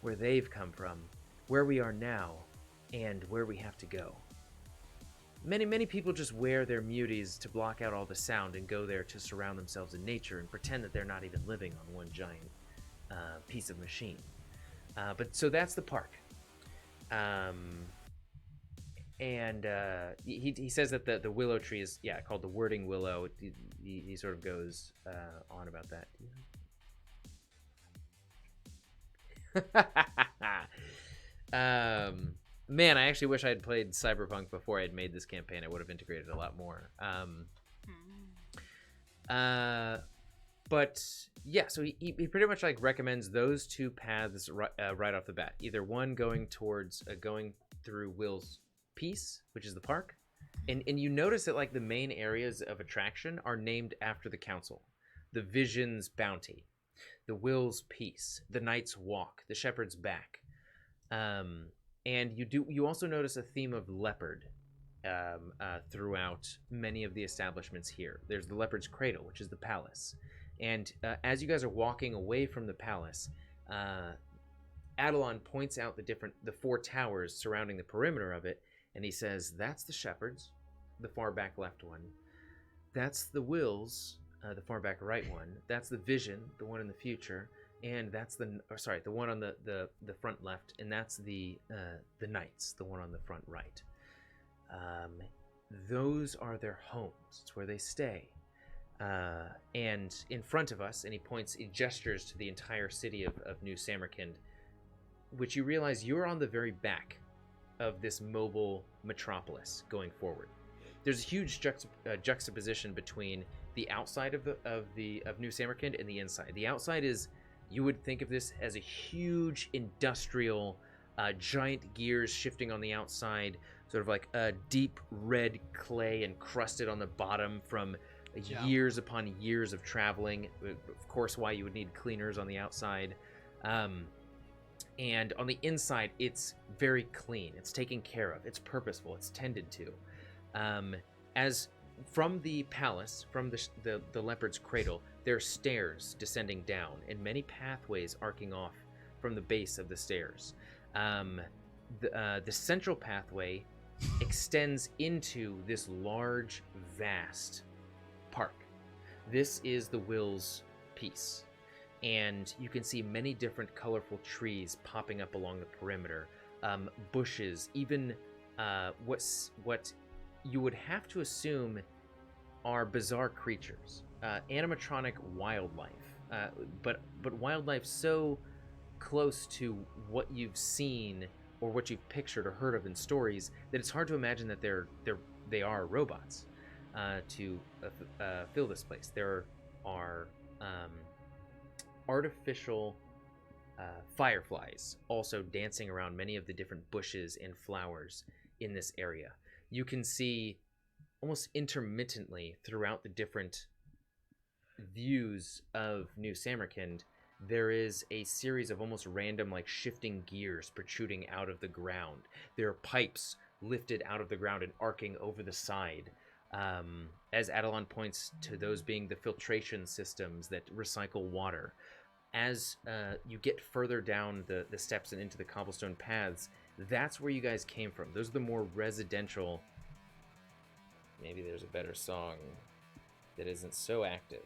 where they've come from, where we are now, and where we have to go. Many people just wear their muties to block out all the sound and go there to surround themselves in nature and pretend that they're not even living on one giant piece of machine. But so that's the park. And he says that the willow tree is called the wording willow. He sort of goes on about that. Man, I actually wish I had played Cyberpunk before I had made this campaign. I would have integrated a lot more. But yeah, so he pretty much like recommends those two paths right off the bat. Either one going towards going through Will's Piece, which is the park, and you notice that like the main areas of attraction are named after the council: the Vision's Bounty, the Will's Piece, the Night's Walk, the Shepherd's Back. And you also notice a theme of leopard throughout many of the establishments here. There's the Leopard's Cradle, which is the palace. And as you guys are walking away from the palace, Adelon points out the four towers surrounding the perimeter of it, and he says, "That's the Shepherd's, the far back left one. That's the Will's, the far back right one. That's the Vision, the one in the future. And that's the one on the front left, and that's the Knights, the one on the front right. Those are their homes. It's where they stay. And in front of us," and he gestures to the entire city of New Samarkand, which you realize you're on the very back of this mobile metropolis going forward. There's a huge juxtaposition between the outside of New Samarkand and the inside. The outside is, you would think of this as a huge industrial, giant gears shifting on the outside, sort of like a deep red clay encrusted on the bottom from years upon years of traveling. Of course, why you would need cleaners on the outside. And on the inside, it's very clean. It's taken care of. It's purposeful. It's tended to. As from the palace, from the Leopard's Cradle, there are stairs descending down and many pathways arcing off from the base of the stairs. The central pathway extends into this large, vast park. This is the Will's Piece, and you can see many different colorful trees popping up along the perimeter, bushes, even what you would have to assume are bizarre creatures, animatronic wildlife, but wildlife so close to what you've seen or what you've pictured or heard of in stories that it's hard to imagine that they are robots to fill this place. There are artificial fireflies also dancing around many of the different bushes and flowers in this area. You can see almost intermittently throughout the different views of New Samarkand, there is a series of almost random, like, shifting gears protruding out of the ground. There are pipes lifted out of the ground and arcing over the side. As Adelon points to those being the filtration systems that recycle water. As you get further down the steps and into the cobblestone paths, that's where you guys came from. Those are the more residential... Maybe there's a better song that isn't so active.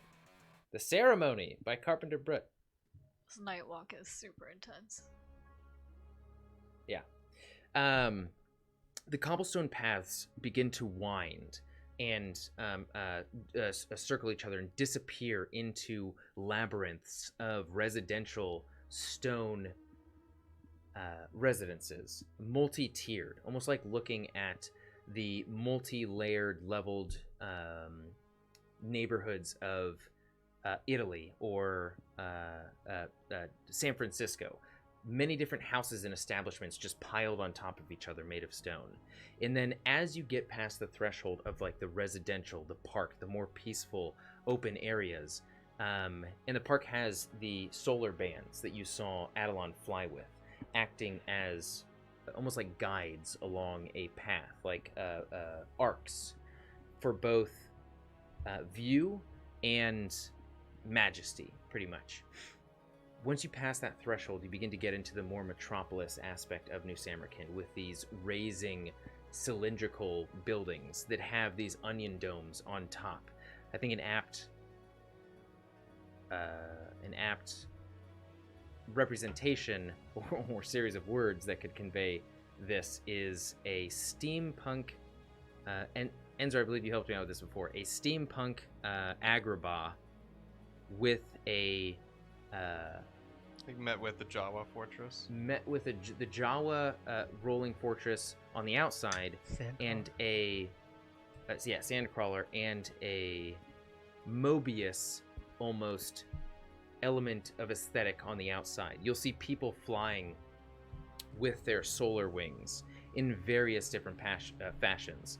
The Ceremony by Carpenter Brut. This night walk is super intense. Yeah. The cobblestone paths begin to wind and circle each other and disappear into labyrinths of residential stone residences, multi-tiered, almost like looking at the multi-layered, leveled neighborhoods of Italy or San Francisco. Many different houses and establishments just piled on top of each other, made of stone. And then as you get past the threshold of, like, the residential, the park, the more peaceful open areas, and the park has the solar bands that you saw Adelon fly with, acting as almost like guides along a path, like arcs for both view and majesty, pretty much. Once you pass that threshold, you begin to get into the more metropolis aspect of New Samarkand, with these raising cylindrical buildings that have these onion domes on top. I think an apt representation or series of words that could convey this is a steampunk, and Enzo, I believe you helped me out with this before, a steampunk agrabah with a I think met with the Jawa fortress. Met with the Jawa rolling fortress on the outside, and a sandcrawler, and a Mobius almost element of aesthetic on the outside. You'll see people flying with their solar wings in various different fashions.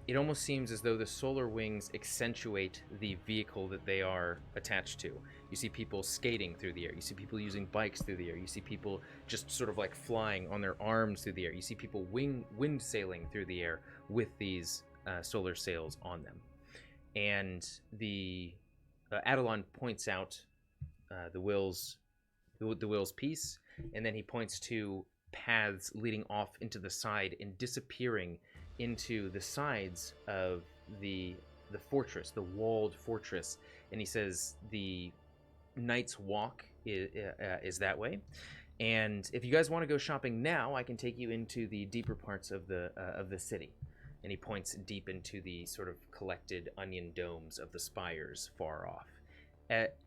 It almost seems as though the solar wings accentuate the vehicle that they are attached to. You see people skating through the air. You see people using bikes through the air. You see people just sort of like flying on their arms through the air. You see people wind sailing through the air with these solar sails on them. And the Adelon points out the Will's piece, and then he points to paths leading off into the side and disappearing into the sides of the fortress, the walled fortress, and he says the Knight's Walk is that way. And if you guys want to go shopping now, I can take you into the deeper parts of the city. And he points deep into the sort of collected onion domes of the spires far off.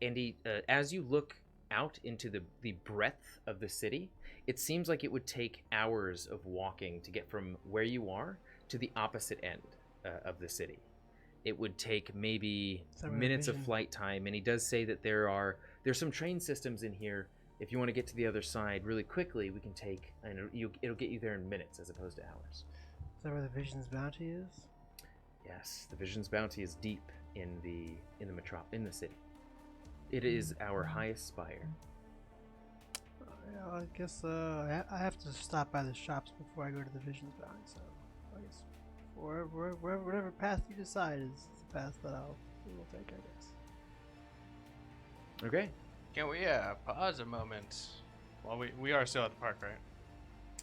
And he, as you look out into the breadth of the city, it seems like it would take hours of walking to get from where you are to the opposite end of the city. It would take maybe minutes of flight time, and he does say that there's some train systems in here. If you want to get to the other side really quickly, we can take, and it'll get you there in minutes as opposed to hours. Is that where the Vision's Bounty is? Yes, the Vision's Bounty is deep in the city. It is our highest spire. Yeah, I guess I have to stop by the shops before I go to the Vision's Bounty, so I guess whatever path you decide is the path that we will take, I guess. Okay. Can we pause a moment? Well, we are still at the park, right?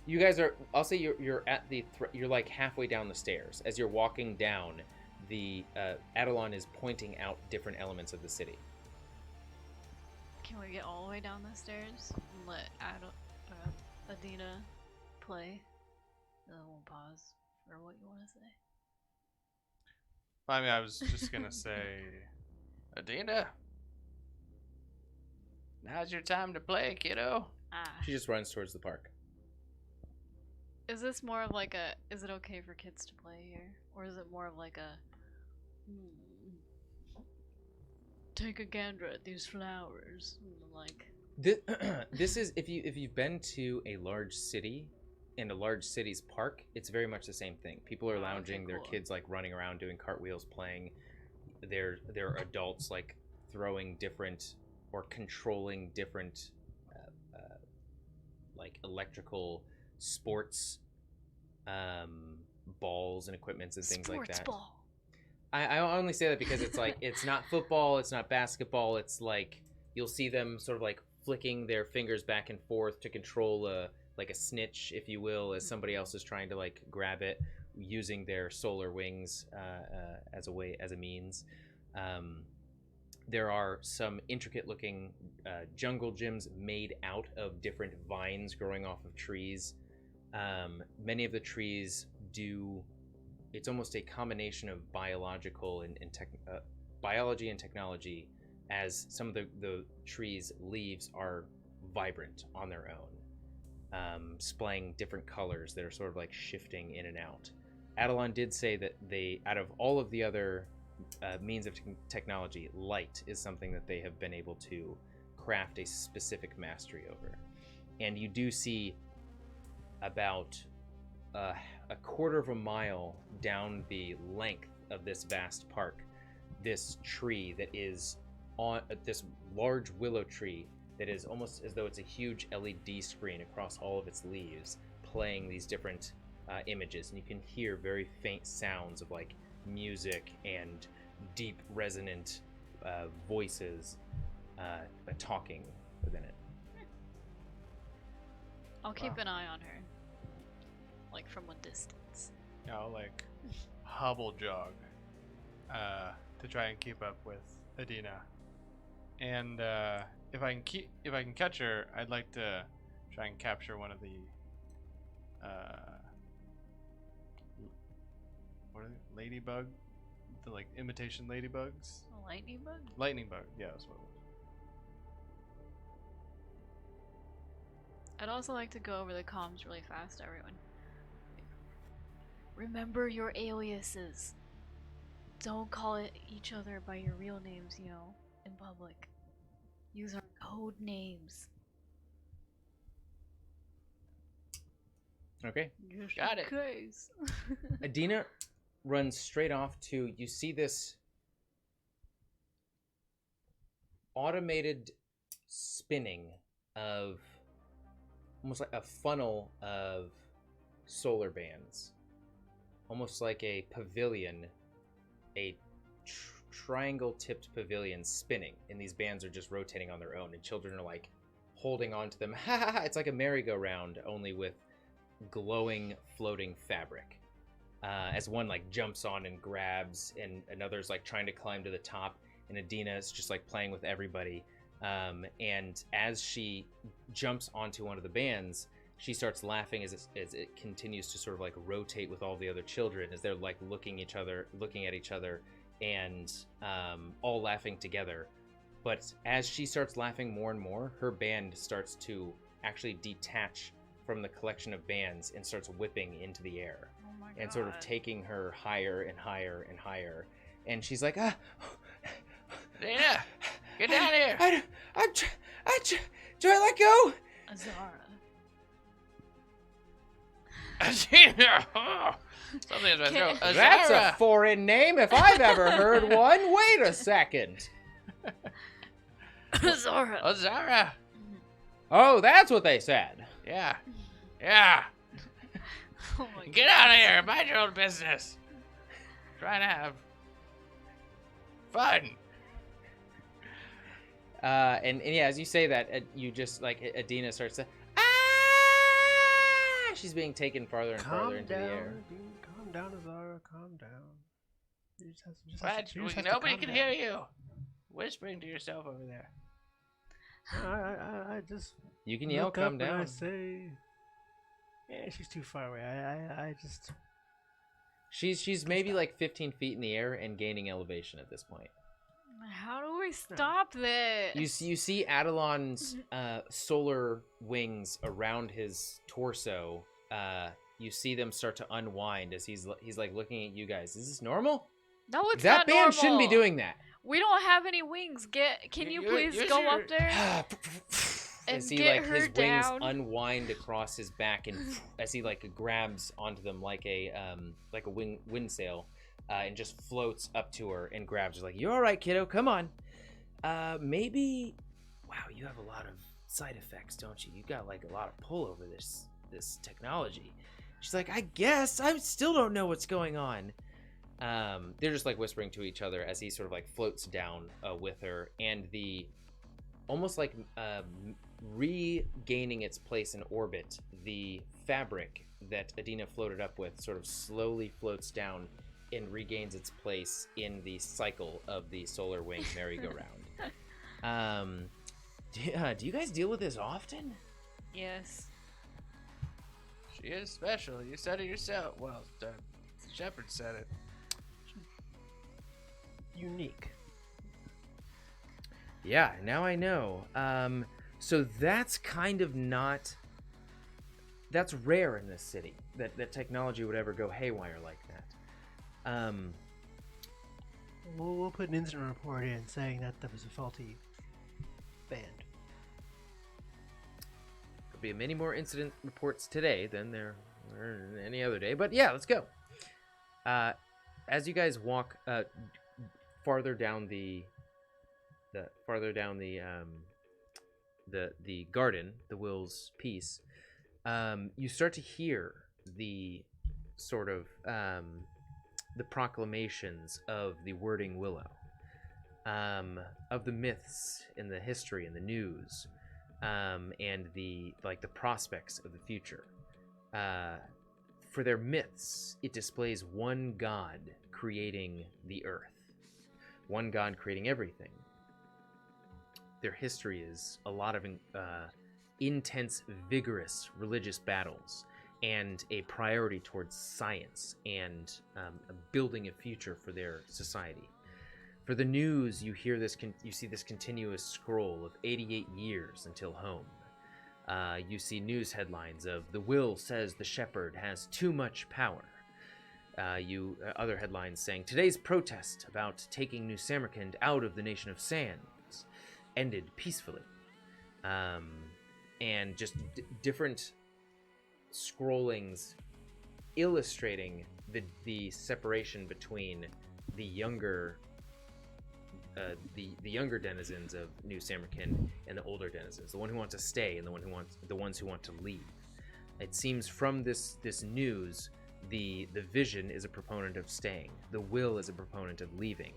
You guys are. I'll say you're at the. You're like halfway down the stairs. As you're walking down, the Adelon is pointing out different elements of the city. Can we get all the way down the stairs and let Edena play? Then we'll pause for what you want to say. I mean, I was just gonna say, Edena, now's your time to play, kiddo. She just runs towards the park. Is this more of like a, is it okay for kids to play here? Or is it more of like a, take a gander at these flowers? Like, This is, if you've been to a large city, in a large city's park, it's very much the same thing. People are lounging, okay, their cool. kids like running around doing cartwheels, playing. There are adults like throwing different or controlling different like electrical sports balls and equipments and things like that. sports ball. I only say that because it's like, it's not football, it's not basketball, it's like you'll see them sort of like flicking their fingers back and forth to control a snitch, if you will, as somebody else is trying to like grab it, using their solar wings as a means. There are some intricate looking jungle gyms made out of different vines growing off of trees. Many of the trees it's almost a combination of biological and biology and technology, as some of the trees' leaves are vibrant on their own, displaying different colors that are sort of like shifting in and out. Adelon did say that out of all of the other means of technology, light is something that they have been able to craft a specific mastery over. And you do see about a quarter of a mile down the length of this vast park, this tree that is on this large willow tree that is almost as though it's a huge LED screen across all of its leaves, playing these different images, and you can hear very faint sounds of like music and deep resonant voices talking within it. I'll keep an eye on her, like from a distance. I'll like hobble jog to try and keep up with Edena. And if I can catch her, I'd like to try and capture one of the what are they? Ladybug, the like imitation ladybugs. A lightning bug? Lightning bug, yeah, that's what it was. I'd also like to go over the comms really fast to everyone. Remember your aliases. Don't call each other by your real names, you know, in public. Use our code names. Okay. Just Got in it. case. Edena runs straight off to, you see this automated spinning of almost like a funnel of solar bands, almost like a pavilion, a triangle tipped pavilion spinning, and these bands are just rotating on their own, and children are like holding on to them. It's like a merry-go-round, only with glowing floating fabric, as one like jumps on and grabs, and another's like trying to climb to the top, and Edena is just like playing with everybody, and as she jumps onto one of the bands, she starts laughing as it continues to sort of like rotate with all the other children, as they're like looking at each other and all laughing together. But as she starts laughing more and more, her band starts to actually detach from the collection of bands and starts whipping into the air, Oh my and sort of God. taking her higher and higher and higher. And she's like, ah, Edena, get down here. Do I let go? Azara. Something in my throat. That's a Azara. foreign name if I've ever heard one. Wait a second. Azara. Azara. Oh, that's what they said. Yeah. Yeah. Oh my Get out of here. Mind your own business. Try to have fun. And yeah, as you say that, you just like Edena starts to, ah! She's being taken farther and farther into the air. Calm down, Azara. Calm down. You just have to, What? you just have to Nobody calm can down. hear you. Whispering to yourself over there. I just You can yell, look calm up and I down. say, yeah, she's too far away. I just She's maybe like 15 feet in the air and gaining elevation at this point. How do we stop this? You see Adelon's solar wings around his torso. You see them start to unwind as he's like looking at you guys. Is this normal? No, it's that not band normal. shouldn't be doing that. We don't have any wings. Can you please go up there and as he get like her his down? wings unwind across his back, and as he like grabs onto them like a wind sail, and just floats up to her and grabs her like, "You're all right, kiddo. Come on. Maybe. Wow, you have a lot of side effects, don't you? You got like a lot of pull over this technology." She's like, "I guess. I still don't know what's going on." They're just like whispering to each other as he sort of like floats down with her, and the almost like regaining its place in orbit, the fabric that Edena floated up with sort of slowly floats down and regains its place in the cycle of the solar wing merry-go-round. Do you guys deal with this often? Yes. She is special. You said it yourself. Well, Shepard said it. Unique. Yeah, now I know. So that's kind of not... That's rare in this city, that technology would ever go haywire like that. We'll put an incident report in saying that was a faulty band. There'll be many more incident reports today than there were any other day. But yeah, let's go. As you guys walk farther down the garden, the Will's piece, you start to hear the sort of the proclamations of the wording willow, of the myths and the history and the news, and the prospects of the future. For their myths, it displays one god creating the earth, one god creating everything. Their history is a lot of intense, vigorous religious battles, and a priority towards science and building a future for their society. For the news, you hear this, you see this continuous scroll of 88 years until home. You see news headlines of "The Will says the Shepherd has too much power." Other headlines saying today's protest about taking New Samarkand out of the Nation of Sands ended peacefully. And just different scrollings illustrating the separation between the younger denizens of New Samarkand and the older denizens, the one who want to stay and the ones who want to leave. It seems from this news, the vision is a proponent of staying, the will is a proponent of leaving,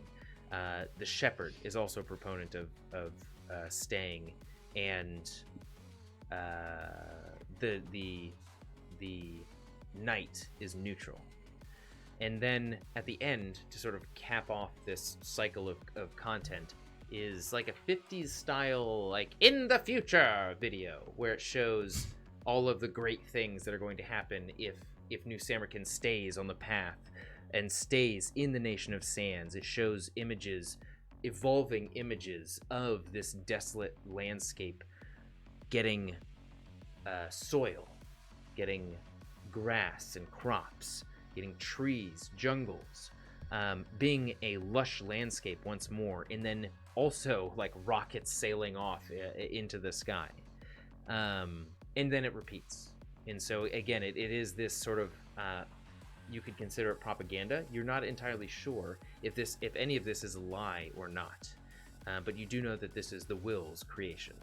the shepherd is also a proponent of staying, and the knight is neutral. And then at the end, to sort of cap off this cycle of content, is like a 50s style, like, in the future video, where it shows all of the great things that are going to happen if New Samarkand stays on the path and stays in the Nation of Sands. It shows images, evolving images of this desolate landscape getting soil, getting grass and crops, getting trees, jungles, being a lush landscape once more, and then also like rockets sailing off into the sky. And then it repeats. And so again, it is this sort of, you could consider it propaganda. You're not entirely sure if any of this is a lie or not. But you do know that this is the Will's creation.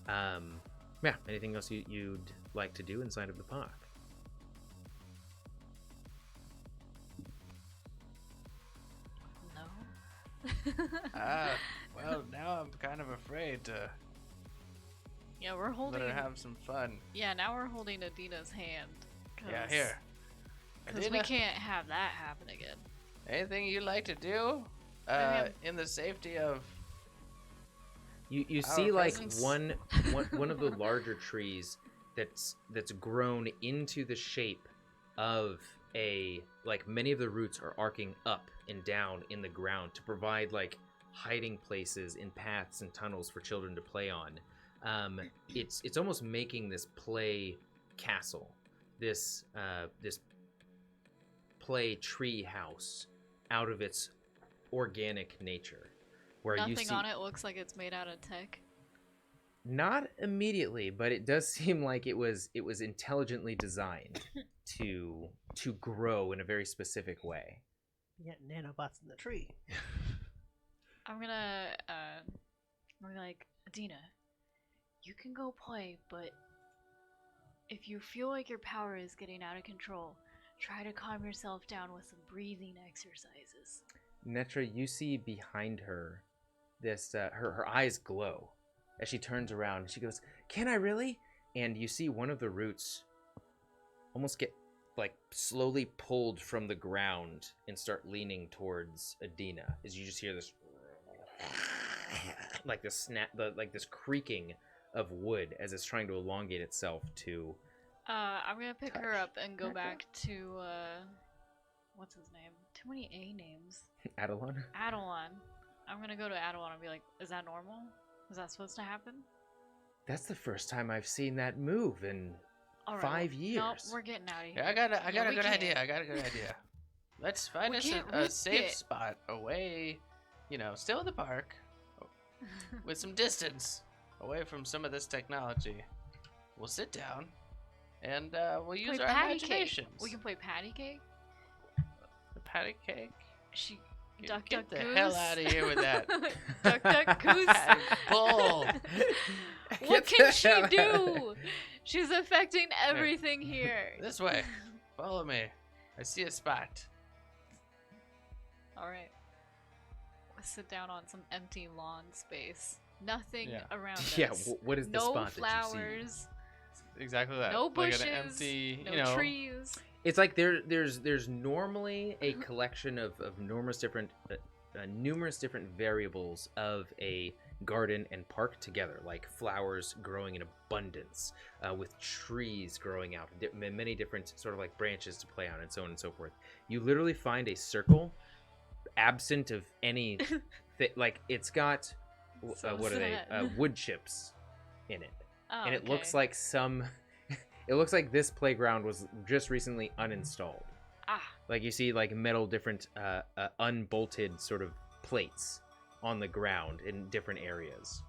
Yeah, anything else you'd like to do inside of the park? Well, now I'm kind of afraid to Yeah, we're holding. let her have some fun. Yeah, now we're holding Adena's hand. Yeah, here. Because we Edena, can't have that happen again. anything you'd like to do? In the safety of... You Our see like presence? one of the larger trees that's grown into the shape of many of the roots are arcing up and down in the ground to provide like hiding places in paths and tunnels for children to play on. It's almost making this play castle, this play tree house out of its organic nature, where Nothing you see on it looks like it's made out of tech. not immediately, but it does seem like it was intelligently designed to grow in a very specific way. Yeah, nanobots in the tree. I'm gonna like, Edena, you can go play, but if you feel like your power is getting out of control, try to calm yourself down with some breathing exercises. Netra, you see behind her this her eyes glow as she turns around and she goes, "Can I really?" And you see one of the roots almost get like slowly pulled from the ground and start leaning towards Edena, as you just hear this like this snap, like this creaking of wood as it's trying to elongate itself to I'm gonna pick her up and go back to what's his name? Too many A names. Adelon. Adelon. I'm gonna go to Adelon and be like, is that normal? Is that supposed to happen? That's the first time I've seen that move in All right, 5 well, years. No, we're getting out of here. Yeah, I got a we good can't. idea. I got a good idea. Let's find We us can't a risk safe it. spot away, still in the park, with some distance away from some of this technology. We'll sit down, and we'll use Play our patty cake. imaginations. We can play patty cake. The patty cake. She Get duck the goose. hell out of here with that. duck goose. Bull. What can she do? She's affecting everything here. This way. Follow me. I see a spot. All right. Let's sit down on some empty lawn space. Nothing around us. Yeah, what is the no spot that you flowers. Exactly that. No Like bushes. an empty, No trees. see? It's like there's normally a collection of numerous different variables of a garden and park together, like flowers growing in abundance, with trees growing out, many different sort of like branches to play on, and so on and so forth. You literally find a circle absent of any like it's got So what are they sad. wood chips in it, Oh, and it okay. looks like it looks like this playground was just recently uninstalled. Ah. Like you see like metal different unbolted sort of plates on the ground in different areas.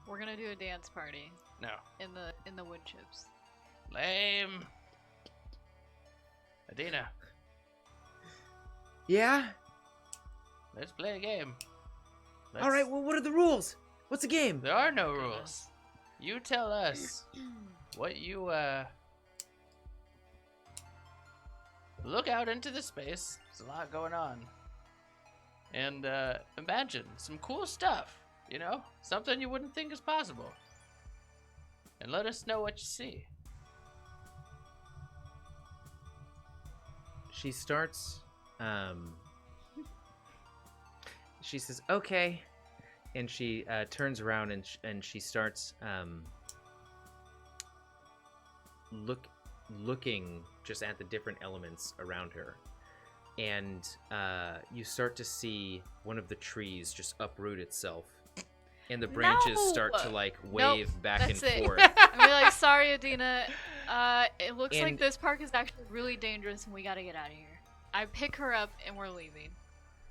We're gonna do a dance party No. in the wood chips. Lame. Edena, Yeah? let's play a game. All right, well, what are the rules? What's the game? There are no rules. You tell us what you look out into the space. There's a lot going on. And imagine some cool stuff, something you wouldn't think is possible. And let us know what you see. She starts, she says, okay. And she turns around and she starts looking just at the different elements around her. And you start to see one of the trees just uproot itself. And the branches start to like wave back and That's it. forth. I'm gonna be like, sorry, Edena. It looks like And- this park is actually really dangerous and we gotta get out of here. I pick her up and we're leaving.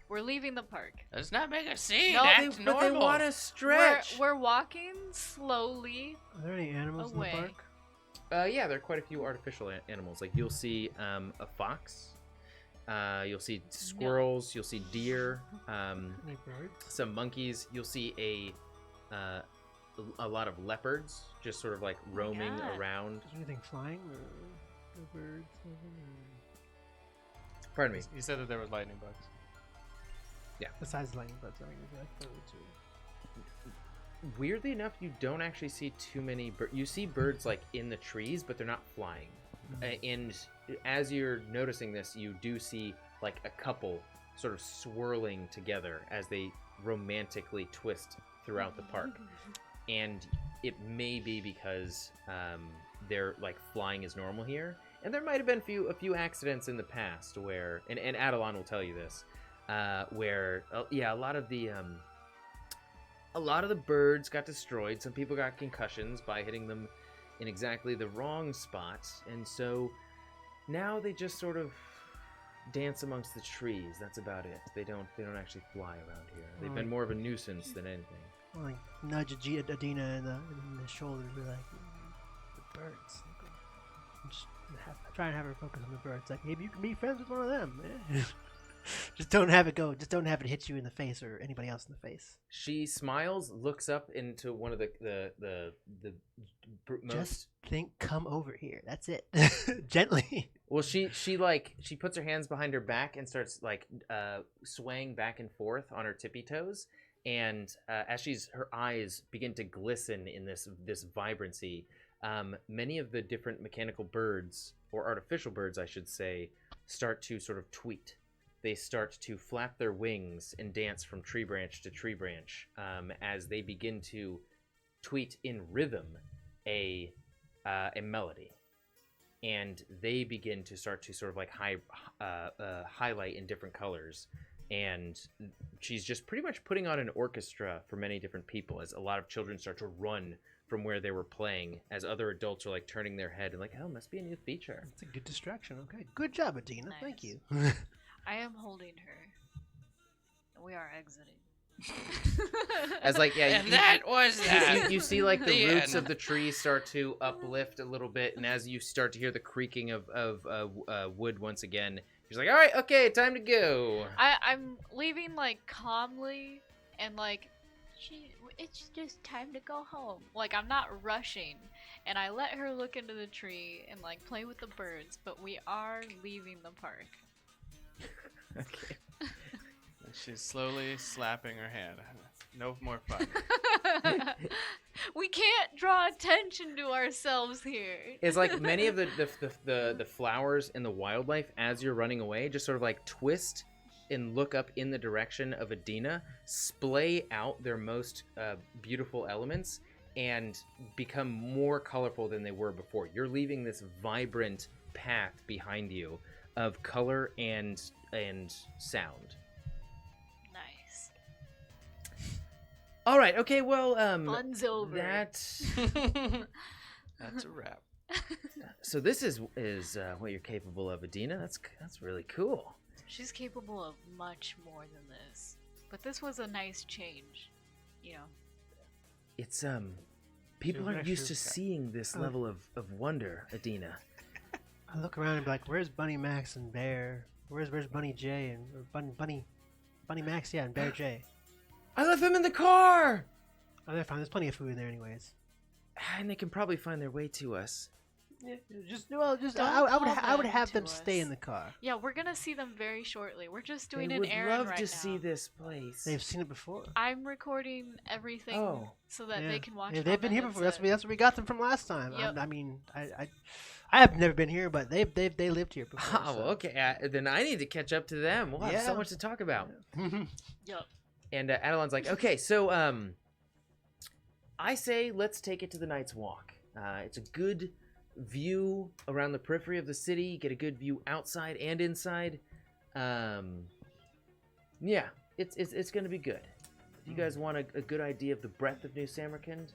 We're leaving the park. Let's not make a scene. No, Act But they normal. want to stretch. We're walking slowly. Are there any animals Away. in the park? Yeah, there are quite a few artificial animals. Like you'll see a fox, you'll see squirrels, you'll see deer, Any birds? some monkeys. You'll see a lot of leopards just sort of like roaming God. around. Is there anything flying or no birds? Pardon me. You said that there were lightning bugs. Besides lightning bugs, I mean, is there like birds or... Weirdly enough, you don't actually see too many birds. You see birds like in the trees, but they're not flying. And as you're noticing this, you do see like a couple sort of swirling together as they romantically twist throughout the park. And it may be because they're like flying is normal here, And there might have been a few accidents in the past where, and Adelon will tell you this, where a lot of the birds got destroyed. Some people got concussions by hitting them in exactly the wrong spots, and so now they just sort of dance amongst the trees. That's about it. They don't actually fly around here. They've been more of a nuisance than anything. Well, like nudge Edena in the shoulder and be like, the birds. Just try and have her focus on the birds. Like, maybe you can be friends with one of them. Just don't have it hit you in the face or anybody else in the face. She smiles, looks up into one of the most. Just think, come over here. That's it. Gently. Well, she puts her hands behind her back and starts like swaying back and forth on her tippy toes, and as her eyes begin to glisten in this vibrancy, many of the different mechanical birds, or artificial birds, I should say, start to sort of tweet. They start to flap their wings and dance from tree branch to tree branch as they begin to tweet in rhythm a melody. And they begin to start to sort of like highlight in different colors. And she's just pretty much putting on an orchestra for many different people as a lot of children start to run from where they were playing, as other adults are like turning their head and like, oh, must be a new feature. It's a good distraction. Okay, good job, Edena. Nice. Thank you. I am holding her. We are exiting. As like, yeah, And that was that. you see like the The roots end. of the trees start to uplift a little bit, and as you start to hear the creaking of wood once again, she's like, all right, okay, time to go. I'm leaving like calmly and like, it's just time to go home. Like, I'm not rushing, and I let her look into the tree and like play with the birds, but we are leaving the park. Okay. She's slowly slapping her hand. No more fun. We can't draw attention to ourselves here. It's like many of the flowers and the wildlife, as you're running away, just sort of like twist and look up in the direction of Edena, splay out their most beautiful elements, and become more colorful than they were before. You're leaving this vibrant path behind you of color and sound. Nice. All right. Okay. Well, Fun's over. That's a wrap. So this is what you're capable of, Edena. That's really cool. She's capable of much more than this. But this was a nice change, you know. It's people aren't used to seeing this level of wonder, Edena. I look around and be like, where's Bunny Max and Bear? Where's Bunny J and or Bunny Max? Yeah, and Bear J. I left them in the car. Oh, they're fine. There's plenty of food in there, anyways. And they can probably find their way to us. Yeah, Don't I would call have them them to stay us. in the car. Yeah, we're gonna see them very shortly. We're just doing They an would errand love right to now. see this place. They've seen it before. I'm recording everything so that Yeah. they can watch Yeah, it. they've on been the here before. headset. That's where we got them from last time. Yep. I mean, I have never been here, but they lived here before. Oh, so. okay. Then I need to catch up to them. We'll have so Yeah. much to talk about. Yep. And Adelon's like, okay, so I say let's take it to the Night's Walk. It's a good view around the periphery of the city. Get a good view outside and inside. Yeah, it's gonna be good. If you guys want a good idea of the breadth of New Samarkand,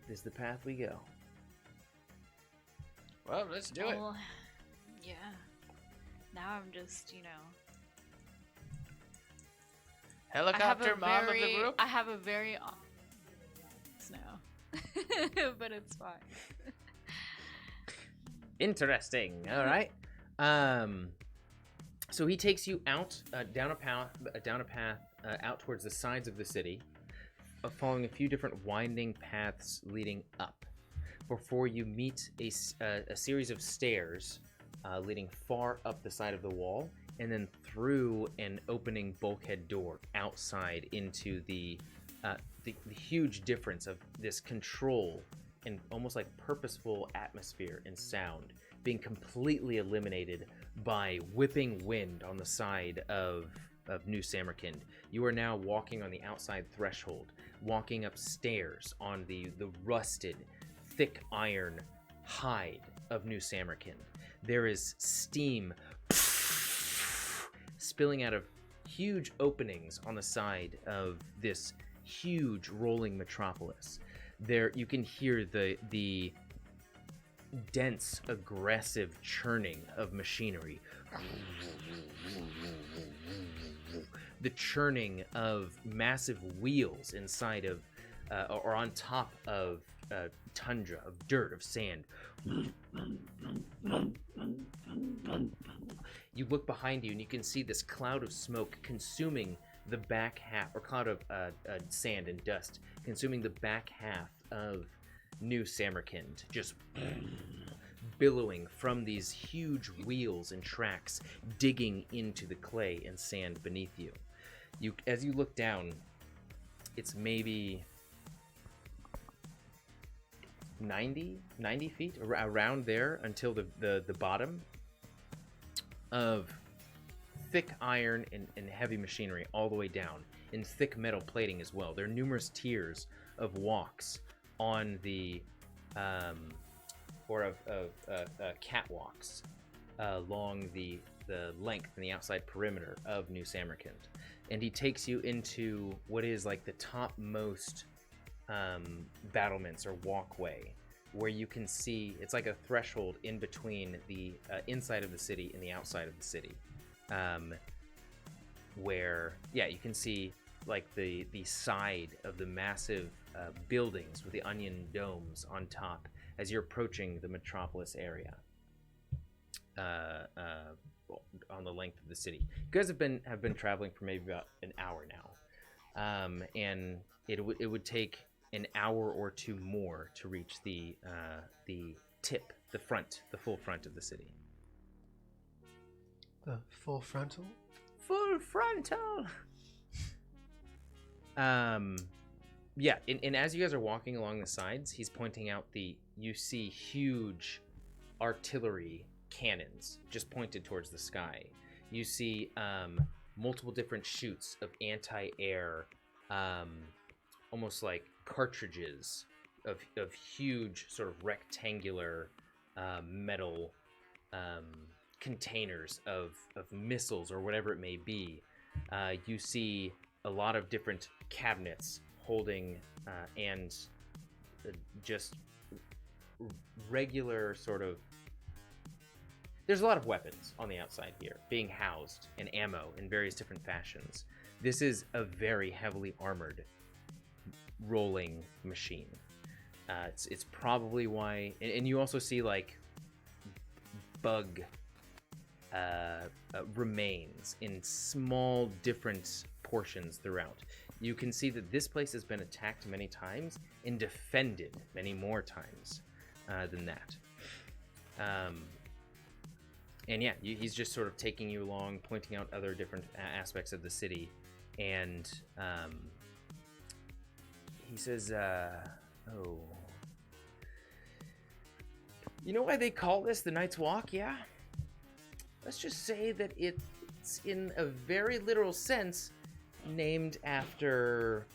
this is the path we go. Well, let's do it. Well, yeah. Now I'm just, Helicopter mom of the group. I have a very now, but it's fine. Interesting. All right. So he takes you out down a path out towards the sides of the city, following a few different winding paths leading up, before you meet a series of stairs leading far up the side of the wall, and then through an opening bulkhead door outside into the huge difference of this control and almost like purposeful atmosphere and sound being completely eliminated by whipping wind on the side of New Samarkand. You are now walking on the outside threshold, walking upstairs on the rusted, thick iron hide of New Samarkand. there is steam spilling out of huge openings on the side of this huge rolling metropolis. There you can hear the dense, aggressive churning of machinery. The churning of massive wheels inside of, or on top of tundra, of dirt, of sand. You look behind you and you can see this cloud of smoke consuming the back half, or cloud of sand and dust, consuming the back half of New Samarkand, just billowing from these huge wheels and tracks, digging into the clay and sand beneath you. As you look down, it's maybe 90 feet, around there, until the bottom of thick iron and heavy machinery all the way down, and thick metal plating as well. There are numerous tiers of walks on the catwalks along the length and the outside perimeter of New Samarkand, and he takes you into what is like the topmost battlements or walkway, where you can see it's like a threshold in between the inside of the city and the outside of the city, where you can see like the side of the massive buildings with the onion domes on top as you're approaching the metropolis area on the length of the city. You guys have been traveling for maybe about an hour now, and it would take an hour or two more to reach the tip, the full front of the city. The full frontal? Full frontal! Yeah, and as you guys are walking along the sides, he's pointing out you see huge artillery cannons just pointed towards the sky. You see multiple different shoots of anti-air, almost like cartridges of huge sort of rectangular metal containers of missiles or whatever it may be. You see a lot of different cabinets holding and just regular sort of... There's a lot of weapons on the outside here being housed, and ammo in various different fashions. This is a very heavily armored rolling machine. It's probably why... And you also see like bug remains in small different portions throughout. You can see that this place has been attacked many times and defended many more times than that. And yeah, he's just sort of taking you along, pointing out other different aspects of the city, and he says, oh, you know why they call this the Night's Walk, yeah? Let's just say that it's, in a very literal sense, named after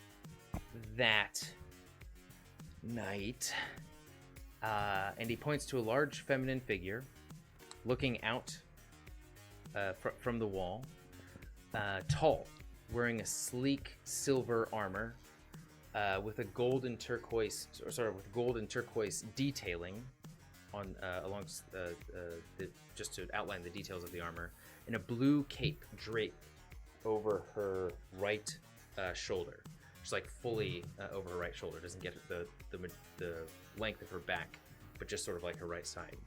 that night. And he points to a large feminine figure looking out from the wall, tall, wearing a sleek silver armor with a gold and turquoise, with gold and turquoise detailing on along just to outline the details of the armor, and a blue cape draped over her right shoulder, just like fully over her right shoulder. Doesn't get the length of her back, but just sort of like her right side.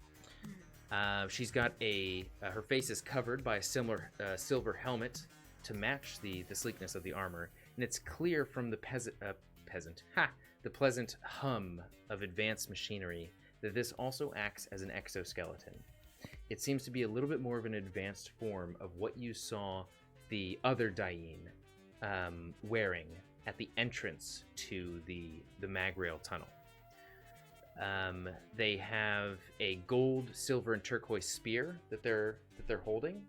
She's got her face is covered by a similar silver helmet to match the sleekness of the armor, and it's clear from the the pleasant hum of advanced machinery that this also acts as an exoskeleton. It seems to be a little bit more of an advanced form of what you saw the other Dain wearing at the entrance to the Magrail tunnel. They have a gold, silver, and turquoise spear that they're holding,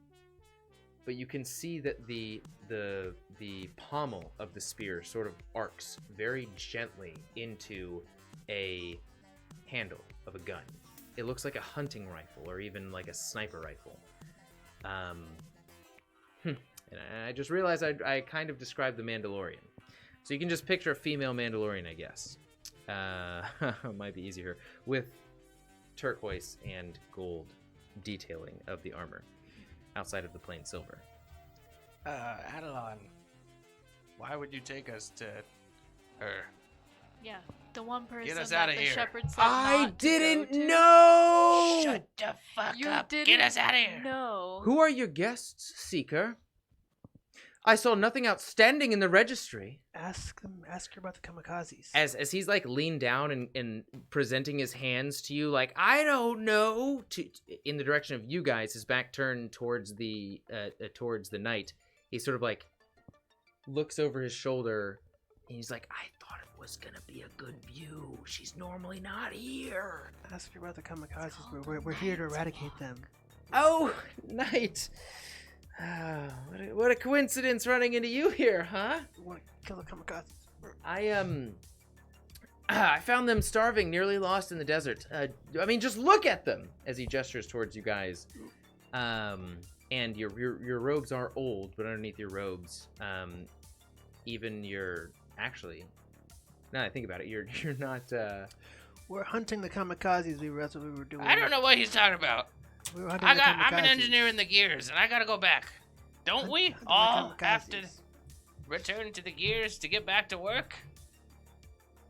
but you can see that the pommel of the spear sort of arcs very gently into a handle of a gun. it looks like a hunting rifle or even like a sniper rifle. And I just realized I kind of described the Mandalorian. So you can just picture a female Mandalorian, I guess. Might be easier with turquoise and gold detailing of the armor outside of the plain silver. Adelon, why would you take us to her? Yeah, the one person Get us that outta the here. shepherd said I not to go didn't to. know! Shut the fuck You up. didn't Get us out of here. know. Who are your guests, Seeker? I saw nothing outstanding in the registry. Ask her about the kamikazes. As he's like leaned down and presenting his hands to you, like, I don't know, in the direction of you guys, his back turned towards the knight. He sort of like looks over his shoulder and he's like, I thought it was gonna be a good view. She's normally not here. Ask her about the kamikazes. We're here to eradicate them. Oh, knight. What a coincidence running into you here, huh? We want to kill the kamikazes. I found them starving, nearly lost in the desert. I mean, just look at them, as he gestures towards you guys. And your robes are old, but underneath your robes, even your actually, now that I think about it, you're not. We're hunting the kamikazes. That's what we were doing. I don't know what he's talking about. We were hunting I'm the an kamikazes. engineer in the gears, and I gotta go back. Don't we Hunting the all have to kamikazes. return to the gears to get back to work?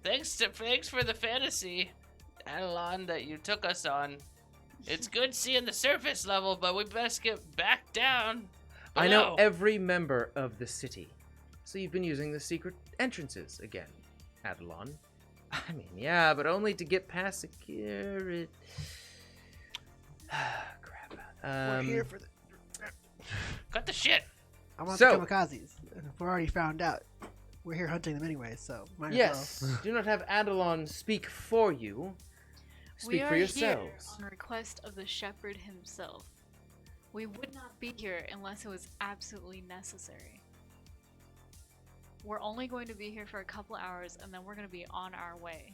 Thanks for the fantasy, Adelon, that you took us on. It's good seeing the surface level, but we best get back down I know below. every member of the city, so you've been using the secret entrances again, Adelon. I mean, yeah, but only to get past security. Crap. We're here for the. Cut the shit. I want So- the kamikazes. And if we're already found out, we're here hunting them anyway, so might as Yes, well. do not have Adelon speak for you. We Speak are for yourselves. here on request of the shepherd himself. We would not be here unless it was absolutely necessary. We're only going to be here for a couple hours and then we're going to be on our way.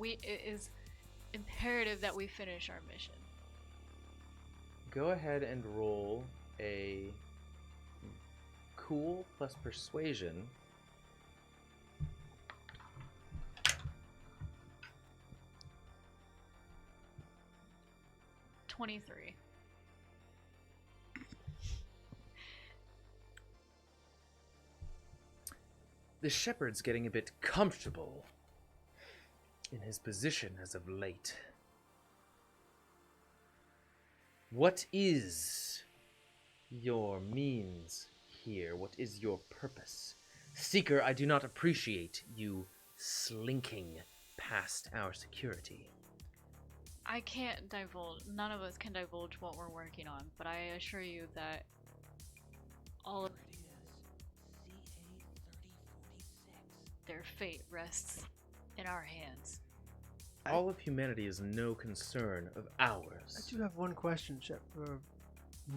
It is imperative that we finish our mission. Go ahead and roll a cool plus persuasion. $23. The shepherd's getting a bit comfortable in his position as of late. What is your means here? What is your purpose? Seeker, I do not appreciate you slinking past our security. I can't divulge, none of us can divulge what we're working on, but I assure you that all of their fate rests in our hands. All of humanity is no concern of I ours. do have one question, or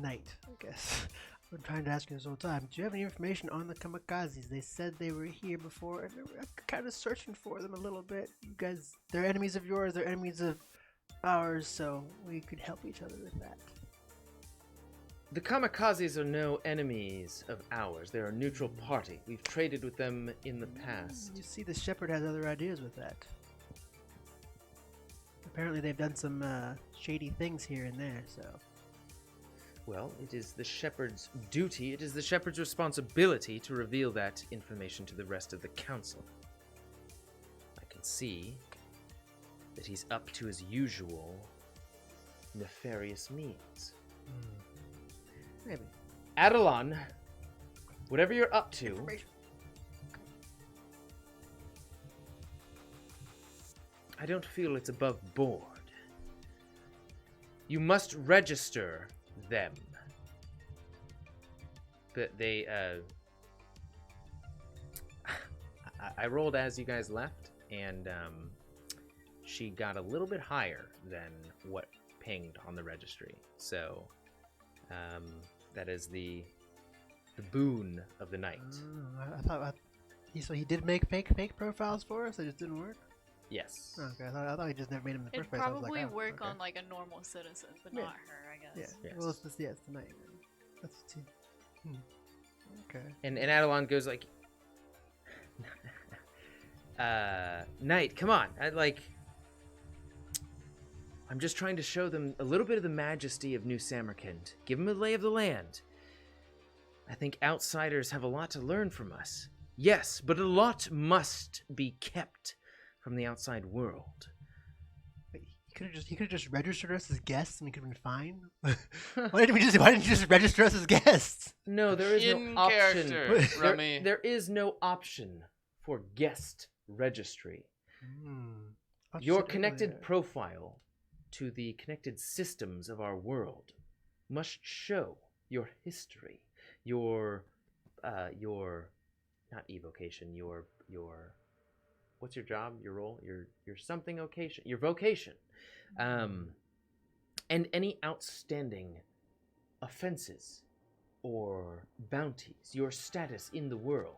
Knight, I guess. I've been trying to ask you this whole time. Do you have any information on the kamikazes? They said they were here before, and I'm kind of searching for them a little bit. You guys, they're enemies of yours, they're enemies of ours, so we could help each other with that. The kamikazes are no enemies of ours. They're a neutral party. We've traded with them in the past. You see, the shepherd has other ideas with that. Apparently they've done some shady things here and there, so... Well, it is the shepherd's duty, it is the shepherd's responsibility to reveal that information to the rest of the council. I can see that he's up to his usual nefarious means. Maybe. Adelon, whatever you're up to, I don't feel it's above board. You must register them. But they, I rolled as you guys left, and she got a little bit higher than what pinged on the registry. So, that is the boon of the night. I thought so he did make fake profiles for us. It just didn't work. Yes. Okay, I thought you just never made him in the It'd first place. I was probably like, oh, work okay. on like a normal citizen, but Yeah. not her, I guess. Yeah. Yes. Well, it's tonight. That's Okay. And Adelon goes like, Knight, come on. I'm just trying to show them a little bit of the majesty of New Samarkand. Give them a lay of the land. I think outsiders have a lot to learn from us. Yes, but a lot must be kept from the outside world. Wait, he could have just registered us as guests and we could have been fine. Why didn't you just register us as guests? No, there is In no character, option. Rummy. There is no option for guest registry. Your connected profile to the connected systems of our world must show your history, your not evocation, your what's your job, your role, your something vocation, your vocation, and any outstanding offenses or bounties, your status in the world.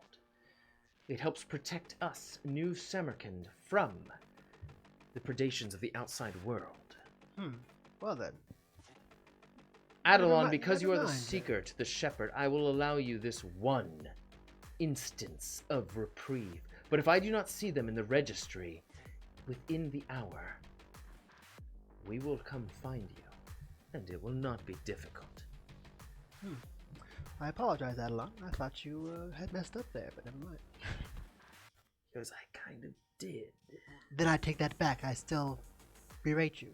It helps protect us, New Samarkand, from the predations of the outside world. Well then. Adelon, because you are the never mind. seeker to the shepherd, I will allow you this one instance of reprieve. But if I do not see them in the registry within the hour, we will come find you, and it will not be difficult. I apologize, Adelon. I thought you had messed up there, but never mind. Because I kind of did. Then I take that back. I still berate you.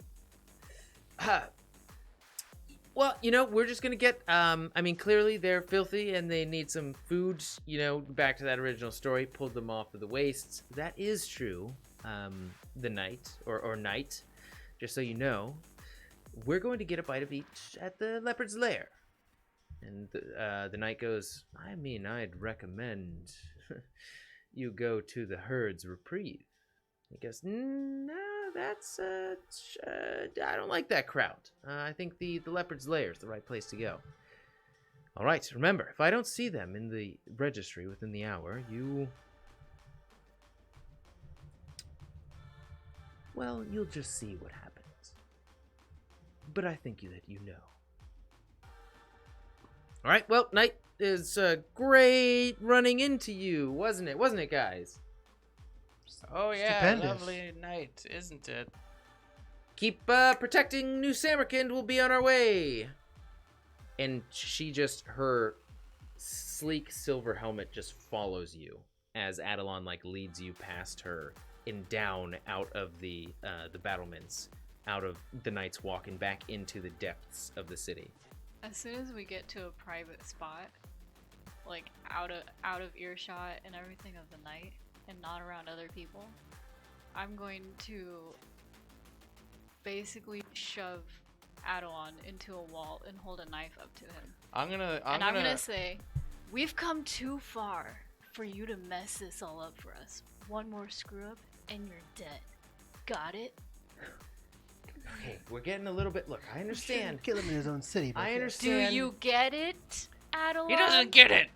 Well, we're just gonna get, clearly they're filthy and they need some food, back to that original story, pulled them off of the wastes. That is true, the knight, or knight, just so you know. We're going to get a bite of each at the leopard's lair. And the knight goes, I'd recommend you go to the herd's reprieve. He goes, no, that's, I don't like that crowd. I think the leopard's lair is the right place to go. All right, remember, if I don't see them in the registry within the hour, you'll just see what happens. But I think that you know. All right, well, Knight, is great running into you, wasn't it, guys? Oh yeah, Stupendous. lovely night, isn't it? Keep protecting New Samarkand. We'll be on our way. And her sleek silver helmet just follows you as Adelon leads you past her and down out of the battlements, out of the Knights walking back into the depths of the city. As soon as we get to a private spot, out of earshot and everything of the night, and not around other people, I'm going to basically shove Adelon into a wall and hold a knife up to him. I'm I'm gonna say, we've come too far for you to mess this all up for us. One more screw up and you're dead. Got it? Okay, we're getting a little bit. Look, I understand. Kill him in his own city. But I Do understand. you get it, Adelon? He doesn't get it.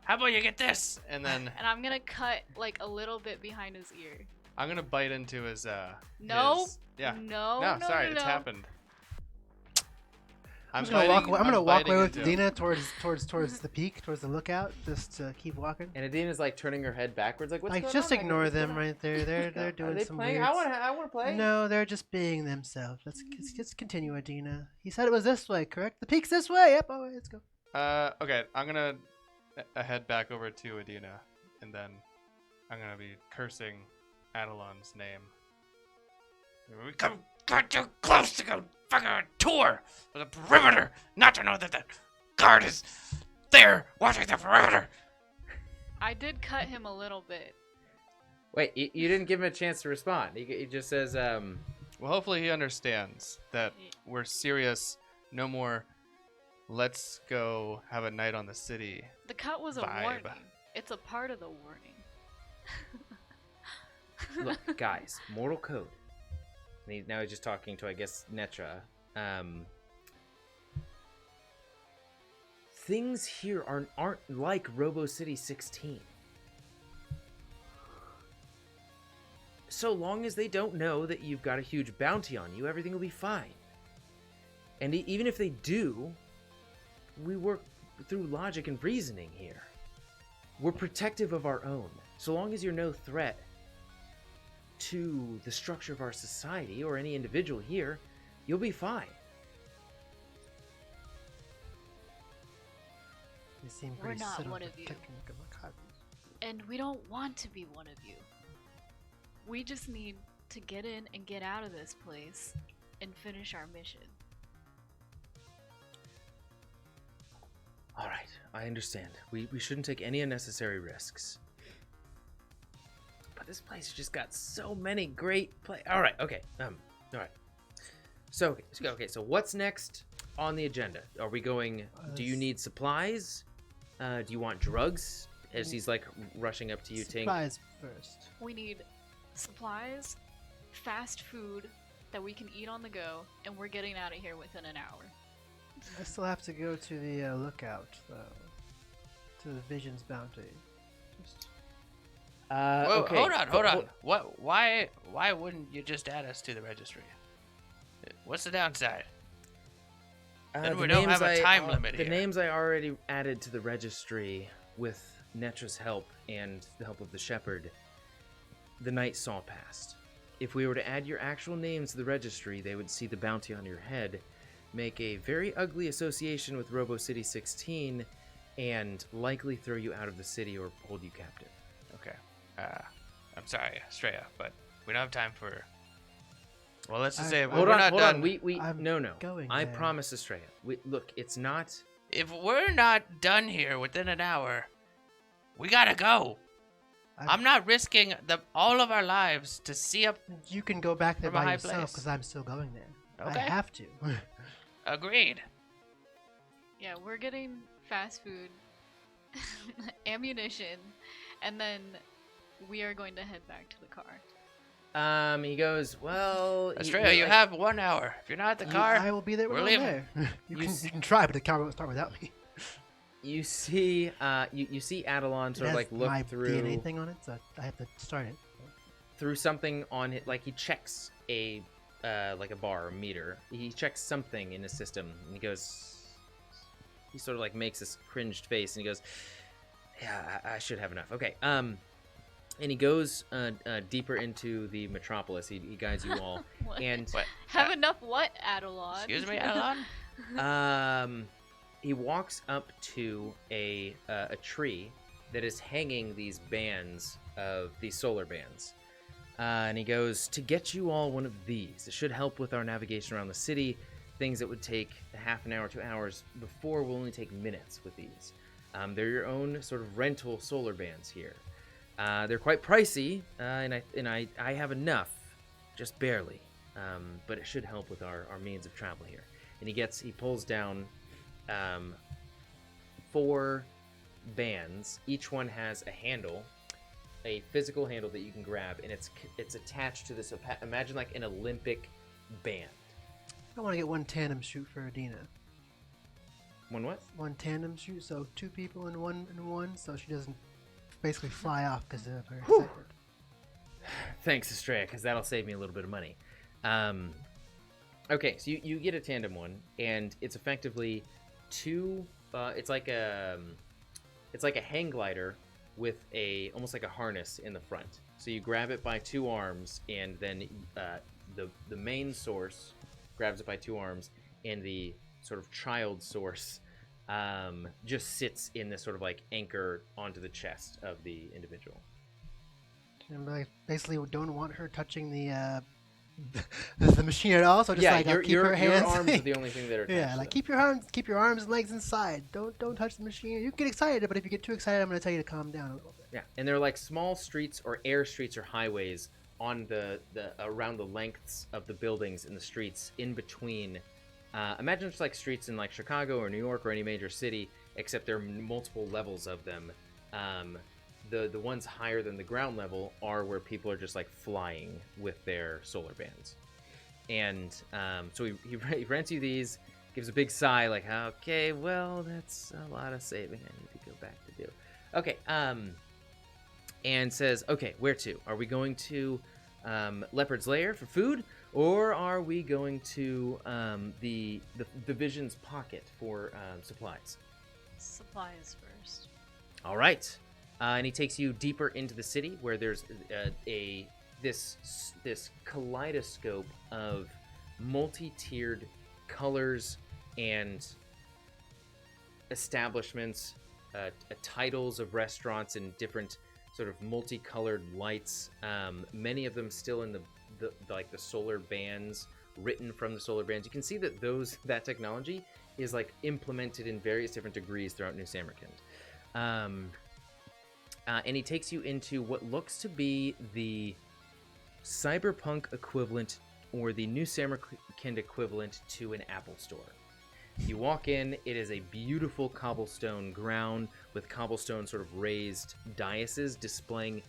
How about you get this? and then And I'm gonna cut a little bit behind his ear. I'm gonna bite into his No. yeah. No, sorry, no, it's no. happened. I'm gonna walk away with Edena. Edena towards the peak, towards the lookout, just to keep walking. And Adena's turning her head backwards, what's going Just on? ignore them right there. They're Are doing they some playing? weird. I want to play. No, they're just being themselves. Let's continue, Edena. He said it was this way, correct? The peak's this way. Yep. Oh, let's go. Okay, I'm gonna head back over to Edena, and then I'm gonna be cursing Adelon's name. We come too close to go fucking tour of the perimeter, not to know that the guard is there watching the perimeter. I did cut him a little bit. Wait, you didn't give him a chance to respond. He just says, Well, hopefully he understands that we're serious. No more. Let's go have a night on the city. The cut was a Vibe. warning. It's a part of the warning. look, guys, mortal code. And now he's just talking to, I guess, Netra. Things here aren't like Robo City 16. so long as they don't know that you've got a huge bounty on you, everything will be fine. And even if they do, we work through logic and reasoning here. We're protective of our own. So long as you're no threat to the structure of our society or any individual here, you'll be fine. They seem We're pretty not set on one of you. protecting the Makadis. And we don't want to be one of you. We just need to get in and get out of this place and finish our mission. All right, I understand. We shouldn't take any unnecessary risks. But this place just got so many great All right, okay. All right. So what's next on the agenda? Are we going? Do you need supplies? Do you want drugs? As he's like rushing up to you, Tink. Supplies first. We need supplies, fast food that we can eat on the go, and we're getting out of here within an hour. I still have to go to the lookout, though. To the Vision's bounty. Just... Whoa, Okay. hold on. What? Why wouldn't you just add us to the registry? What's the downside? Then we don't have a time limit here. The names I already added to the registry with Netra's help and the help of the shepherd, the night saw past. If we were to add your actual names to the registry, they would see the bounty on your head, make a very ugly association with Robo City 16, and likely throw you out of the city or hold you captive. Okay. I'm sorry, Astraea, but we don't have time for... Well, let's just say Hold we're on, not hold done. on. No. going I there. promise, Astraea. Look, it's not... If we're not done here within an hour, we gotta go. I'm not risking all of our lives to see up. You can go back there From a by high yourself, place. because I'm still going there. Okay. I have to. Agreed. Yeah, we're getting fast food, ammunition, and then we are going to head back to the car. He goes, well... Astraea, you have 1 hour. If you're not at the car, I will be there when we're I'm leaving. there. you can try, but the car won't start without me. You see, you see Adelon It sort of has like look my through DNA thing on it, so I have to start it. through something on it. Like he checks a like a bar or meter. He checks something in his system, and he goes. He sort of like makes this cringed face, and he goes, "Yeah, I should have enough." Okay. And he goes deeper into the metropolis. He guides you all, What? and What? Have enough what, Adelon? Excuse me, Adelon? he walks up to a tree that is hanging these bands of these solar bands. And he goes, to get you all one of these. It should help with our navigation around the city. Things that would take a half an hour, 2 hours before will only take minutes with these. They're your own sort of rental solar bands here. They're quite pricey, and I have enough, just barely. But it should help with our means of travel here. And he pulls down 4 bands. Each one has a handle, a physical handle that you can grab, and it's attached to this. Imagine like an Olympic band. I want to get one tandem shoot for Edena. One what? One tandem shoot, so 2 people in one, so she doesn't basically fly off because of her excitement. Thanks, Astraea, because that'll save me a little bit of money. Okay, so you get a tandem one, and it's effectively 2. It's like a hang glider with almost like a harness in the front. So you grab it by 2 arms, and then the main source grabs it by 2 arms, and the sort of child source just sits in this sort of like anchor onto the chest of the individual. And I basically don't want her touching the machine at all. So just like I'll keep her hands. Your arms are the only thing that are attached. Yeah, like keep your arms and legs inside. Don't touch the machine. You can get excited, but if you get too excited, I'm going to tell you to calm down a little bit. Yeah, and they're like small streets or air streets or highways on the around the lengths of the buildings and the streets in between. Imagine it's like streets in like Chicago or New York or any major city, except there are multiple levels of them. The ones higher than the ground level are where people are just like flying with their solar bands. And so he rents you these, gives a big sigh like, okay, well, that's a lot of saving I need to go back to do. Okay, and says, okay, where to? Are we going to Leopard's Lair for food, or are we going to the Vision's Pocket for supplies? Supplies first. All right, and he takes you deeper into the city where there's this kaleidoscope of multi-tiered colors and establishments, titles of restaurants and different sort of multicolored lights. Many of them still in the solar bands, written from the solar bands. You can see that that technology is like implemented in various different degrees throughout New Samarkand. And he takes you into what looks to be the Cyberpunk equivalent or the New Samarkand equivalent to an Apple store. You walk in, it is a beautiful cobblestone ground with cobblestone sort of raised daises displaying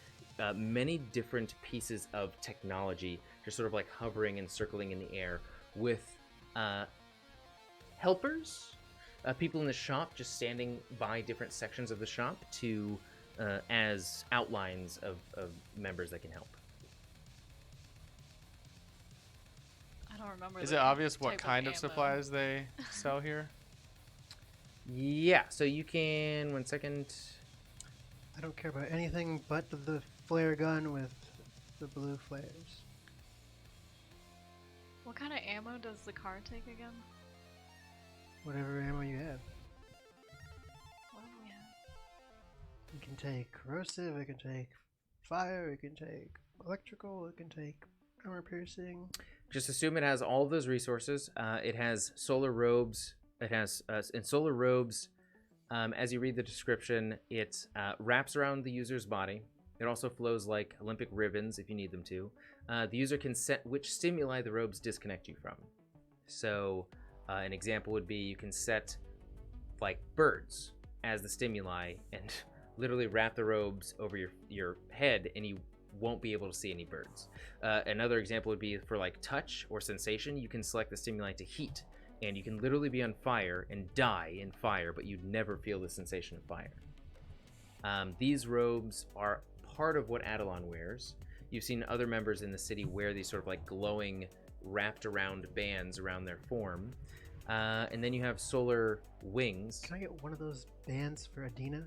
many different pieces of technology, just sort of like hovering and circling in the air with helpers, people in the shop just standing by different sections of the shop to as outlines of members that can help. I don't remember. Is the it obvious what type kind of ammo. supplies they sell here? Yeah, so you can, 1 second. I don't care about anything but the flare gun with the blue flares. What kind of ammo does the car take again? Whatever ammo you have. What do we have? It can take corrosive, it can take fire, it can take electrical, it can take armor piercing. Just assume it has all of those resources. It has solar robes. It has in solar robes. As you read the description, it wraps around the user's body. It also flows like Olympic ribbons if you need them to. The user can set which stimuli the robes disconnect you from. So an example would be you can set like birds as the stimuli and literally wrap the robes over your head and you won't be able to see any birds. Another example would be for like touch or sensation. You can select the stimuli to heat, and you can literally be on fire and die in fire, but you'd never feel the sensation of fire. These robes are part of what Adelon wears. You've seen other members in the city wear these sort of like glowing, wrapped around bands around their form. And then you have solar wings. Can I get one of those bands for Edena?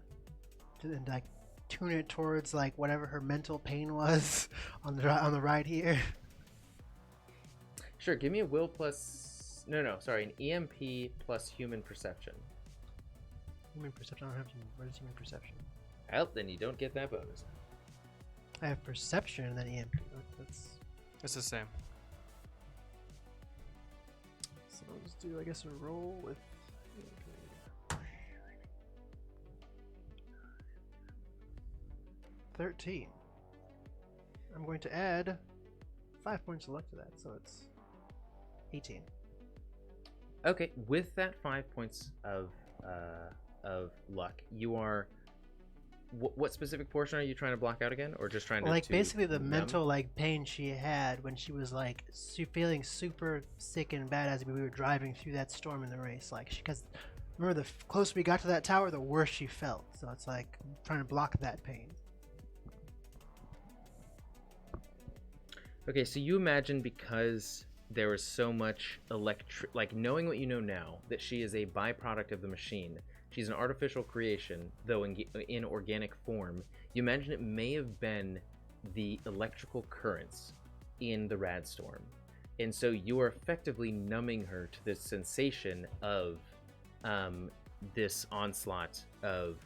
And like tune it towards like whatever her mental pain was on the ride here. Sure, give me a will plus... No, sorry, an EMP plus human perception. Human perception, I don't have human. What is human perception? Well, then you don't get that bonus. I have perception and then EMP. That's... It's the same. So I'll just do, I guess, a roll with... 13. I'm going to add 5 points of luck to that, so it's 18. Okay, with that 5 points of luck, you are... What specific portion are you trying to block out again, or just trying to... Like, to basically the numb? mental, like, pain she had when she was, like, feeling super sick and bad as we were driving through that storm in the race. Like, because remember, the closer we got to that tower, the worse she felt. So it's like, I'm trying to block that pain. Okay, so you imagine because there was so much like knowing what you know now, that she is a byproduct of the machine. She's an artificial creation, though in organic form. You imagine it may have been the electrical currents in the rad storm. And so you are effectively numbing her to the sensation of this onslaught of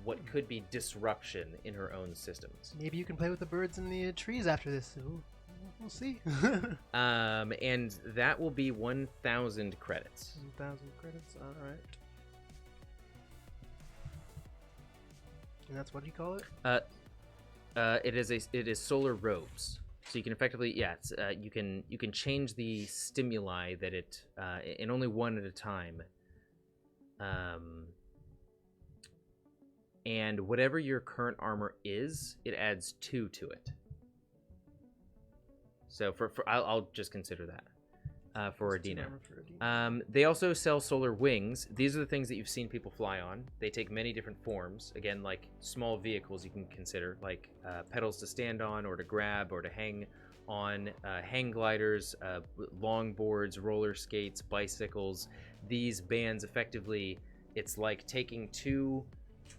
what could be disruption in her own systems. Maybe you can play with the birds in the trees after this. We'll see. And that will be 1,000 credits. 1,000 credits, alright. And that's what do you call it? It is solar robes. So you can effectively, you can change the stimuli that it, and only one at a time. And whatever your current armor is, it adds 2 to it. So I'll just consider that. for It's 2 Edena. armor for Edena. They also sell solar wings. These are the things that you've seen people fly on. They take many different forms. Again, like small vehicles you can consider, like pedals to stand on or to grab or to hang on, hang gliders, longboards, roller skates, bicycles. These bands effectively, it's like taking 2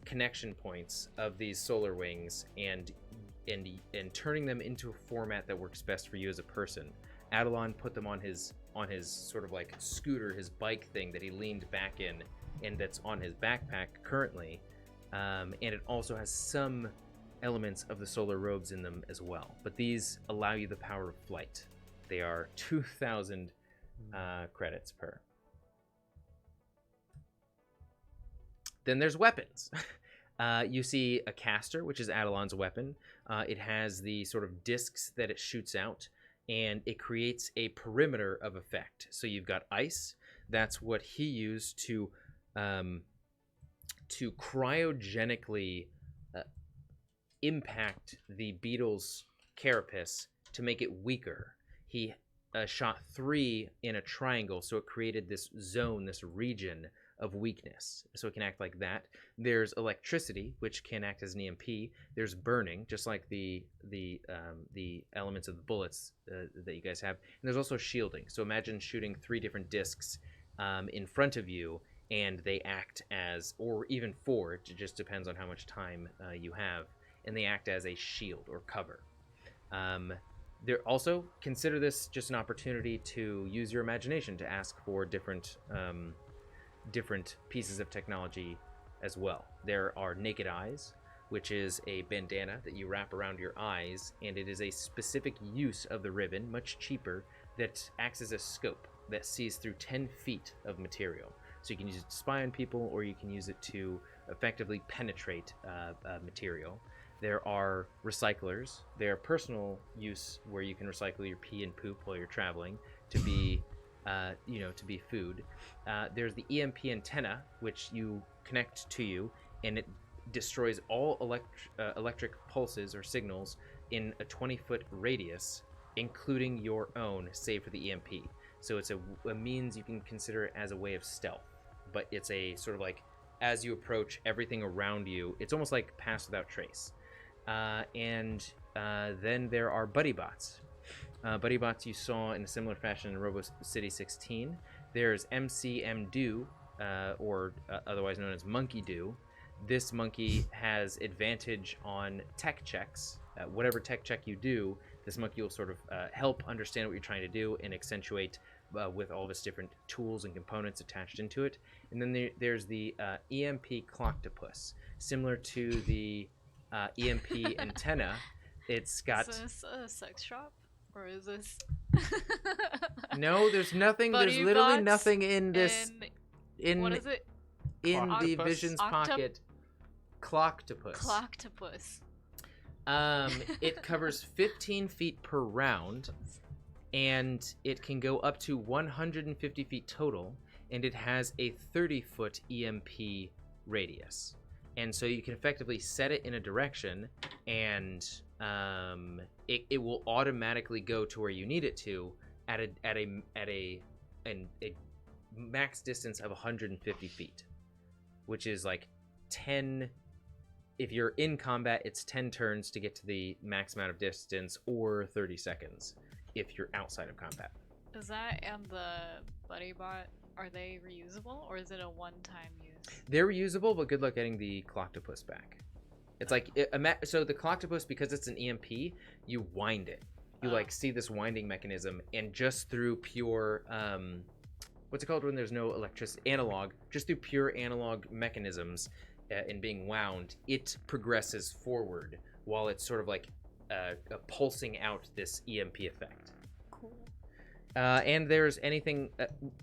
connection points of these solar wings and turning them into a format that works best for you as a person. Adelon put them on his sort of like scooter, his bike thing that he leaned back in, and that's on his backpack currently. And it also has some elements of the solar robes in them as well. But these allow you the power of flight. They are 2,000 credits per. Then there's weapons. You see a caster, which is Adelon's weapon. It has the sort of discs that it shoots out, and it creates a perimeter of effect. So you've got ice. That's what he used to cryogenically impact the beetle's carapace to make it weaker. He shot 3 in a triangle, so it created this zone, this region of weakness, so it can act like that. There's electricity, which can act as an EMP. There's burning, just like the elements of the bullets that you guys have. And there's also shielding. So imagine shooting 3 different discs in front of you, and they act as, or even 4. It just depends on how much time you have, and they act as a shield or cover. There also consider this just an opportunity to use your imagination to ask for different pieces of technology as well. There are naked eyes, which is a bandana that you wrap around your eyes, and it is a specific use of the ribbon, much cheaper, that acts as a scope that sees through 10 feet of material. So you can use it to spy on people, or you can use it to effectively penetrate material. There are recyclers. They're personal use where you can recycle your pee and poop while you're traveling to be to be food. There's the EMP antenna, which you connect to you, and it destroys all electric pulses or signals in a 20-foot radius, including your own, save for the EMP. So it's a means you can consider it as a way of stealth, but it's a sort of like, as you approach everything around you, it's almost like pass without trace. And then there are buddy bots. Buddy bots you saw in a similar fashion in Robo City 16. There's MCMDo, or otherwise known as Monkey Do. This monkey has advantage on tech checks. Whatever tech check you do, this monkey will sort of help understand what you're trying to do and accentuate with all of its different tools and components attached into it. And then there's the EMP Cloctopus. Similar to the EMP antenna, it's got... Is this a sex shop? Or is this... No, there's nothing. There's literally nothing in this... What is it? In the Cloctopus? Vision's pocket. Cloctopus. Cloctopus. It covers 15 feet per round, and it can go up to 150 feet total, and it has a 30-foot EMP radius. And so you can effectively set it in a direction, and it will automatically go to where you need it to at a max distance of 150 feet, which is like 10. If you're in combat, it's 10 turns to get to the max amount of distance, or 30 seconds if you're outside of combat. Is that and the buddy bot, are they reusable, or is it a one-time use? They're reusable, but good luck getting the Cloctopus back. It's like, so the Cloctopus, because it's an EMP, you wind it. You like see this winding mechanism, and just through pure, what's it called when there's no electricity? Analog. Just through pure analog mechanisms and being wound, it progresses forward while it's sort of like pulsing out this EMP effect. Cool. And there's anything,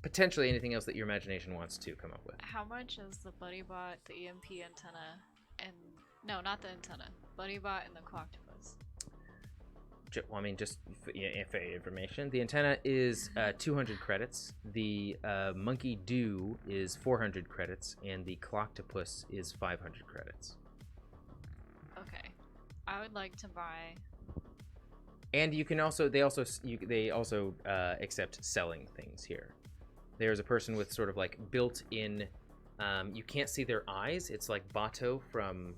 potentially anything else that your imagination wants to come up with. How much is the buddy bot, the EMP antenna, and no, not the antenna, buddy bot and the Cloctopus? Well, I mean, just for information, the antenna is 200 credits, the Monkey Do is 400 credits, and the Cloctopus is 500 credits. Okay. I would like to buy... And you can also they also accept selling things here. There's a person with sort of like built-in. You can't see their eyes. It's like Bato from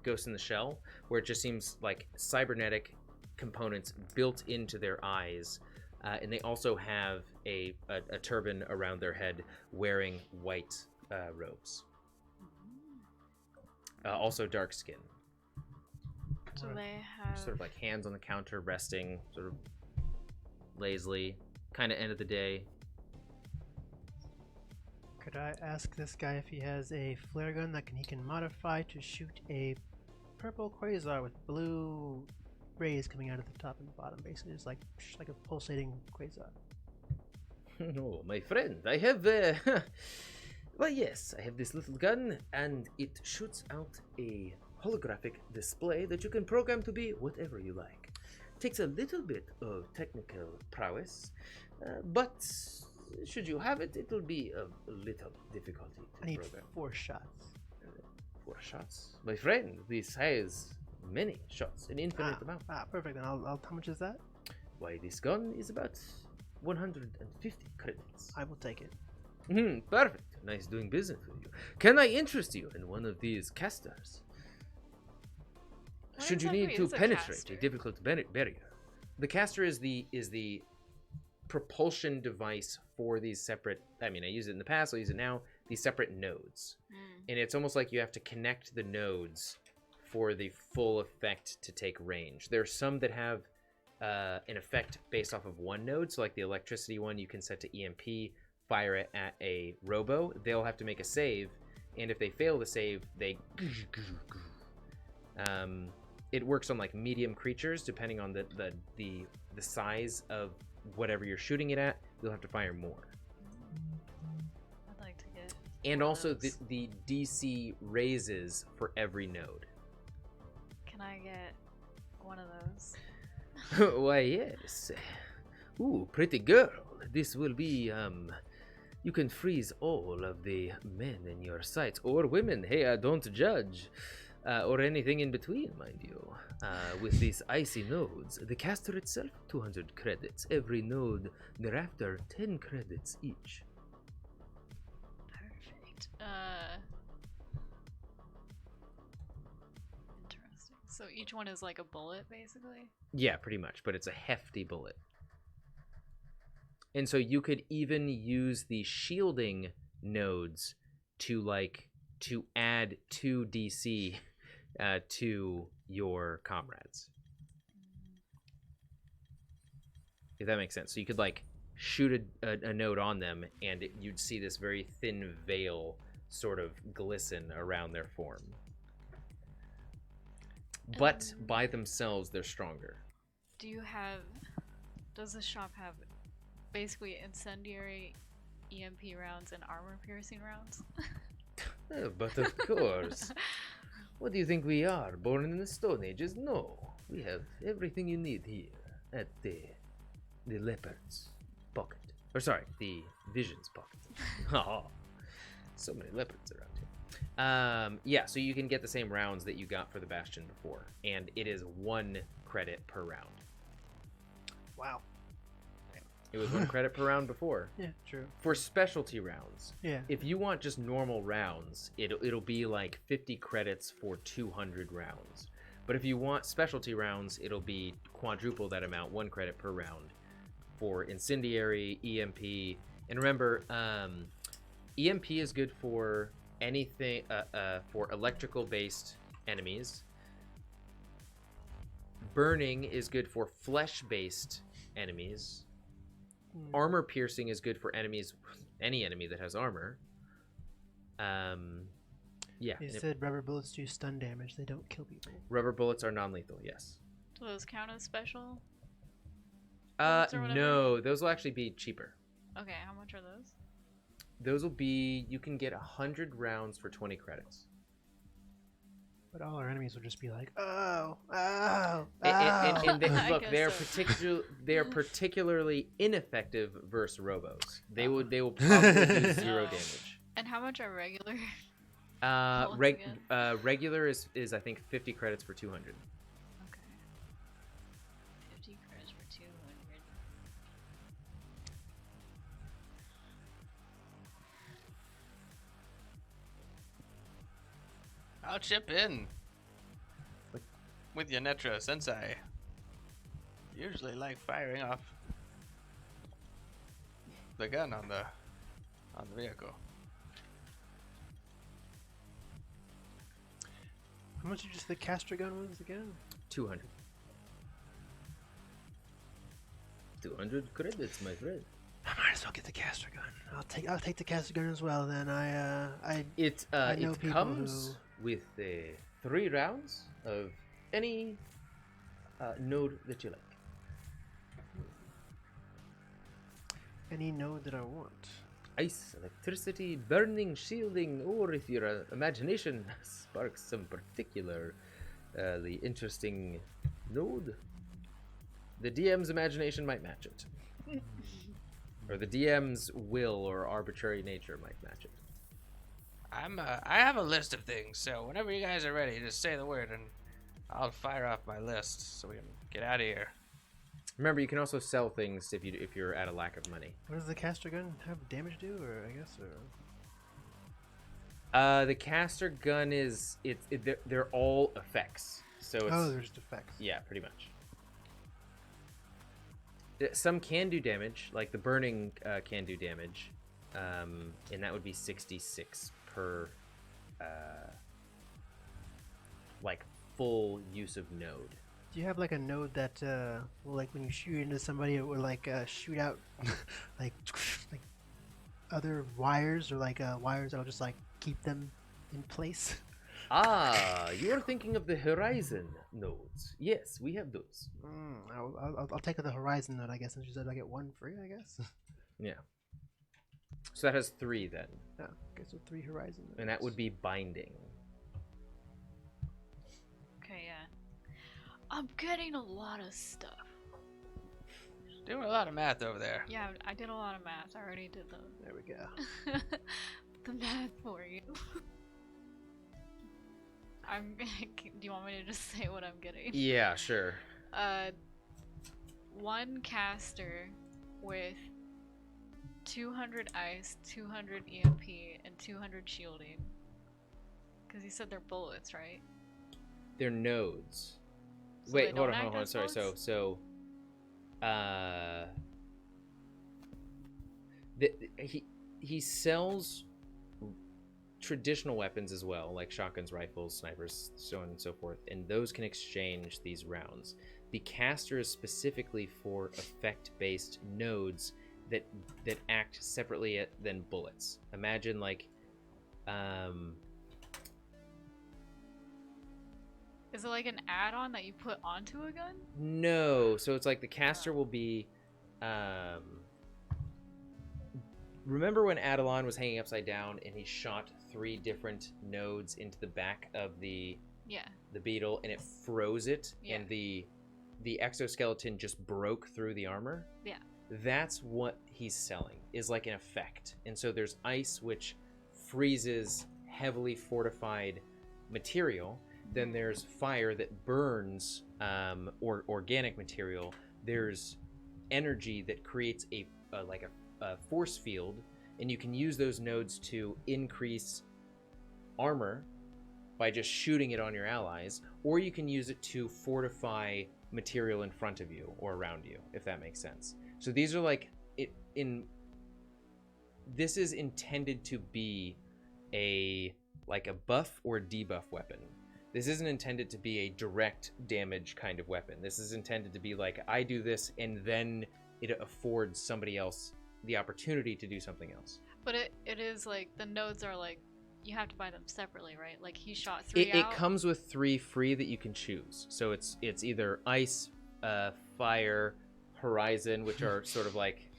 Ghost in the Shell, where it just seems like cybernetic components built into their eyes, and they also have a turban around their head, wearing white robes. Also dark skin. Do they have Sort of like hands on the counter, resting, sort of lazily, kind of end of the day. Could I ask this guy if he has a flare gun that he can modify to shoot a purple quasar with blue rays coming out of the top and the bottom, basically just like a pulsating quasar? Oh, my friend, I have well, yes, I have this little gun, and it shoots out a holographic display that you can program to be whatever you like. Takes a little bit of technical prowess, but should you have it, it will be a little difficulty I to need program. 4 shots. 4 shots, my friend. This has many shots, an infinite amount. Perfect. Then how much is that? Why, this gun is about 150 credits. I will take it. Perfect. Nice doing business with you. Can I interest you in one of these casters? What Should you exactly need to is a penetrate caster? a difficult barrier? The caster is the propulsion device for these separate. I mean, I use it in the past. I'll use it now. These separate nodes, and it's almost like you have to connect the nodes for the full effect to take range. There are some that have an effect based off of one node. So like the electricity one, you can set to EMP, fire it at a robo. They'll have to make a save, and if they fail the save, they. It works on like medium creatures, depending on the size of whatever you're shooting it at. You'll have to fire more. I'd like to get. And one of also those. the DC raises for every node. Can I get one of those? Why, yes. Ooh, pretty girl. This will be, you can freeze all of the men in your sights, or women. Hey, I don't judge. Or anything in between, mind you. With these icy nodes, the caster itself, 200 credits. Every node thereafter, 10 credits each. Perfect. Interesting. So each one is like a bullet, basically? Yeah, pretty much, but it's a hefty bullet. And so you could even use the shielding nodes to add 2 DC to your comrades. If that makes sense. So you could like shoot a node on them, and you'd see this very thin veil sort of glisten around their form. But by themselves, they're stronger. Does the shop have basically incendiary EMP rounds and armor piercing rounds? Oh, but of course. What do you think we are? Born in the Stone Ages? No. We have everything you need here at the leopard's pocket. Or sorry, the vision's pocket. Oh, so many leopards around here. Yeah, so you can get the same rounds that you got for the Bastion before, and it is 1 credit per round. Wow. It was 1 credit per round before. Yeah, true. For specialty rounds, Yeah. if you want just normal rounds, it'll be like 50 credits for 200 rounds. But if you want specialty rounds, it'll be quadruple that amount, 1 credit per round for incendiary, EMP. And remember, EMP is good for anything, for electrical-based enemies. Burning is good for flesh-based enemies. Armor piercing is good for enemies, any enemy that has armor. Yeah. You said rubber bullets do stun damage. They don't kill people. Rubber bullets are non-lethal, yes. Do those count as special? bullets or whatever? No, those will actually be cheaper. Okay, how much are those? Those will be, you can get 100 rounds for 20 credits. But all our enemies will just be like, oh, oh, oh. And they, I look, guess they're particularly ineffective versus robos. They will probably do 0 damage. And how much are regular? Once again. Regular is I think 50 credits for 200. Okay. I'll chip in with you, Netra, since I usually like firing off the gun on the vehicle. How much did you say the caster gun was again? 200. 200 credits, my friend. I might as well get the caster gun. I'll take the caster gun as well. Then It know it people comes with 3 rounds of any node that you like. any node that I want. Ice, electricity, burning, shielding, or if your imagination sparks some particularly interesting node, the DM's imagination might match it. Or the DM's will or arbitrary nature might match it. I have a list of things, so whenever you guys are ready, just say the word and I'll fire off my list so we can get out of here. Remember, you can also sell things if you're at a lack of money. What does the caster gun have damage do, or I guess, or? The caster gun is they're all effects. So it's, Oh, there's effects. yeah, pretty much. Some can do damage, like the burning can do damage, and that would be 66 per like full use of node. Do you have like a node that will, like, when you shoot into somebody, it will like shoot out like other wires, or like wires that'll just like keep them in place? Ah, you're thinking of the Horizon nodes. Yes, we have those. I'll take the Horizon node, I guess, since you said I get one free, I guess. Yeah. So that has 3 then. Yeah, okay, so 3 Horizon nodes. And that would be binding. Okay, yeah. I'm getting a lot of stuff. Doing a lot of math over there. Yeah, I did a lot of math. I already did There we go. the math for you. Do you want me to just say what I'm getting? Yeah, sure. 1 caster with 200 ice, 200 EMP, and 200 shielding. Because you said they're bullets, right? They're nodes. So Wait, they hold don't on. act as Sorry. bullets? He sells traditional weapons as well, like shotguns, rifles, snipers, so on and so forth, and those can exchange these rounds. The caster is specifically for effect-based nodes that act separately than bullets. Imagine like Is it like an add-on that you put onto a gun? No, so it's like the caster will be remember when Adelon was hanging upside down and he shot 3 different nodes into the back of the beetle and it froze it, and the exoskeleton just broke through the armor? Yeah. That's what he's selling, is like an effect. And so there's ice, which freezes heavily fortified material. Then there's fire that burns or organic material. There's energy that creates a force field, and you can use those nodes to increase armor by just shooting it on your allies, or you can use it to fortify material in front of you or around you, if that makes sense. So these are like this is intended to be a buff or debuff weapon. This isn't intended to be a direct damage kind of weapon. This is intended to be like, I do this and then it affords somebody else the opportunity to do something else. But it is like, the nodes are like, you have to buy them separately, right? Like he shot 3 out. It comes with 3 free that you can choose. So it's either ice, fire, horizon, which are sort of like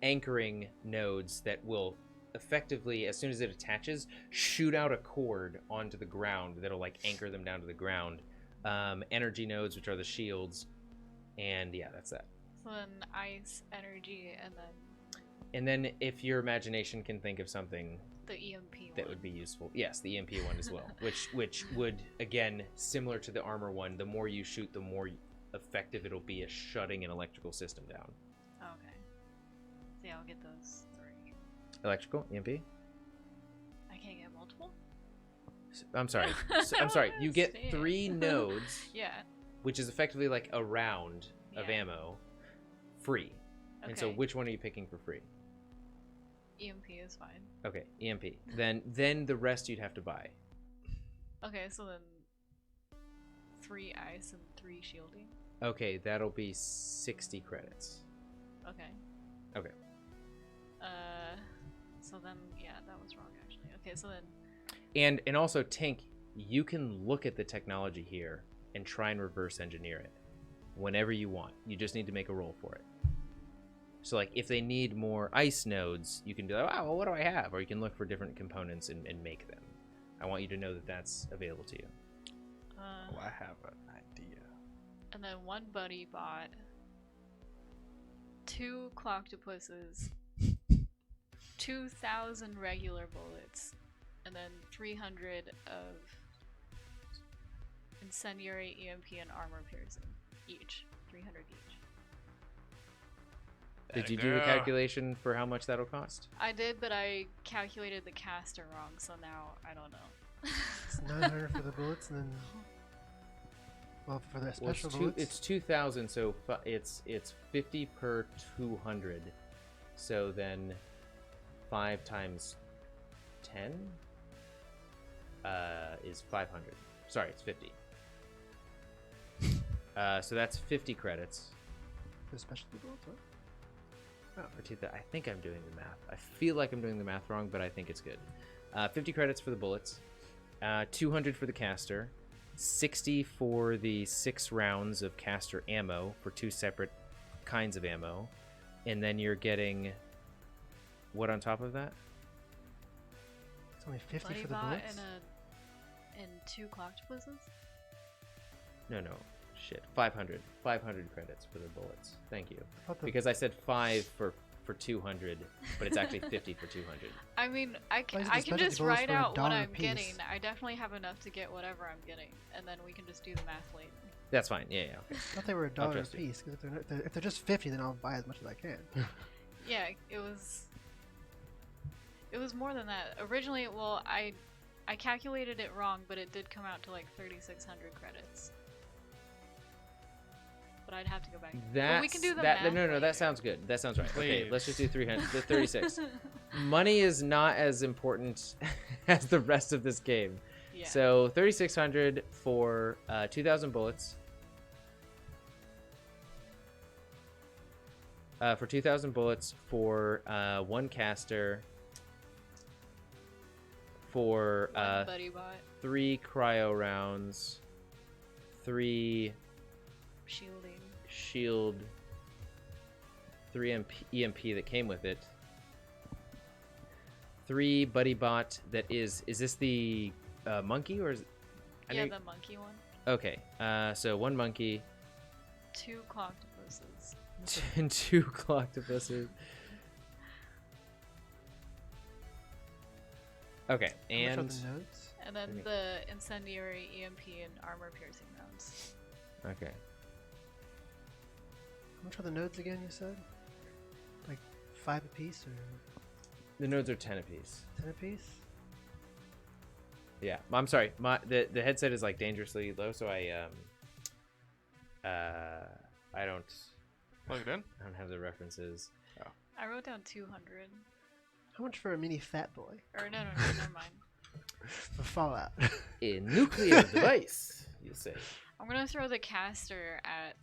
anchoring nodes that will effectively, as soon as it attaches, shoot out a cord onto the ground that'll like anchor them down to the ground. Energy nodes, which are the shields, and yeah, that's that. So then ice, energy, and then if your imagination can think of something the EMP that one. would be useful, yes, the EMP one as well, which would, again, similar to the armor one, the more you shoot, the more effective it'll be at shutting an electrical system down. Okay. So yeah, I'll get those 3. Electrical, EMP? I can't get multiple? I'm sorry. You get 3 nodes, Yeah. which is effectively like a round of ammo, free. Okay. And so, which one are you picking for free? EMP is fine. Okay, EMP. Then the rest you'd have to buy. Okay, so then 3 ice and 3 shielding. Okay, that'll be 60 credits. Okay. Okay. So then, yeah, that was wrong actually. Okay, so then. And also, Tink, you can look at the technology here and try and reverse engineer it whenever you want. You just need to make a roll for it. So, like, if they need more ice nodes, you can be like, oh, well, what do I have? Or you can look for different components and make them. I want you to know that that's available to you. Oh, I have an idea. And then one buddy bought 2 cloctopuses, 2,000 regular bullets, and then 300 of incendiary, EMP, and armor piercing each. 300 each. Did you do the calculation for how much that'll cost? I did, but I calculated the caster wrong, so now I don't know. It's 900 for the bullets, and then well, for the special bullets. It's 2,000, so it's 50 per 200. So then 5 times 10 is 500. Sorry, it's 50. So that's 50 credits. For specialty bullets, what? I think I'm doing the math. I feel like I'm doing the math wrong, but I think it's good. 50 credits for the bullets, 200 for the caster, 60 for the 6 rounds of caster ammo for 2 separate kinds of ammo, and then you're getting what on top of that? It's only 50 Buddy for the bought bullets. and 2 cloctopuses? No, shit. 500 credits for the bullets. Thank you. Because I said 5 for 200, but it's actually 50 for 200. I mean, I can just write out what I'm getting. I definitely have enough to get whatever I'm getting, and then we can just do the math later. That's fine. Yeah. Okay. I thought they were $1 a piece. Because if they're just 50, then I'll buy as much as I can. Yeah, it was more than that. Originally, well, I calculated it wrong, but it did come out to like 3,600 credits. But I'd have to go back. But we can do the math No, later. that sounds good. That sounds right. Okay, Please. let's just do 36. Money is not as important as the rest of this game. Yeah. So 3,600 for 2,000 bullets. For 2,000 bullets, for 1 caster, for One buddy bought 3 cryo rounds, 3 shielding. shield, 3 EMP that came with it, 3 buddy bot that is this the monkey or is Yeah, the monkey one. Okay, so 1 monkey 2 cloctopuses. and 2 cloctopuses. Okay, How much are and the nodes? And then the incendiary, EMP, and armor piercing rounds. okay, How much are the nodes again, you said? Like 5 apiece or the nodes are 10 apiece. 10 apiece? Yeah, I'm sorry. The headset is like dangerously low, so I don't Plug it in. I don't have the references. I wrote down 200. How much for a mini fat boy? Or no, never mind. For Fallout. A nuclear device, you say? I'm gonna throw the caster at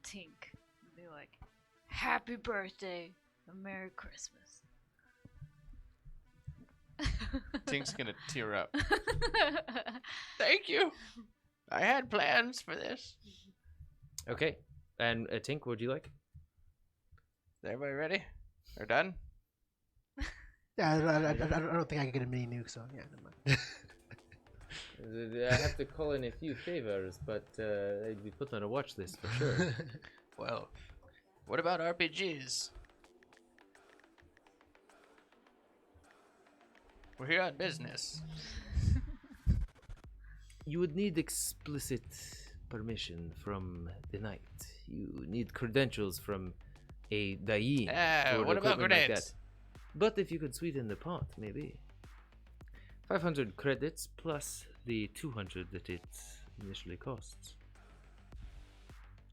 Tink and be like, "Happy birthday, and Merry Christmas." Tink's gonna tear up. Thank you. I had plans for this. Okay, and Tink, what would you like? Is everybody ready? Or done? Yeah, I don't think I can get a mini nuke, so yeah, never mind. I have to call in a few favors, but I'd be put on a watch list for sure. Well, what about RPGs? We're here on business. You would need explicit permission from the knight. You need credentials from a Dayin. or What about equipment like grenades? that. But if you could sweeten the pot, maybe. 500 credits plus the 200 that it initially costs.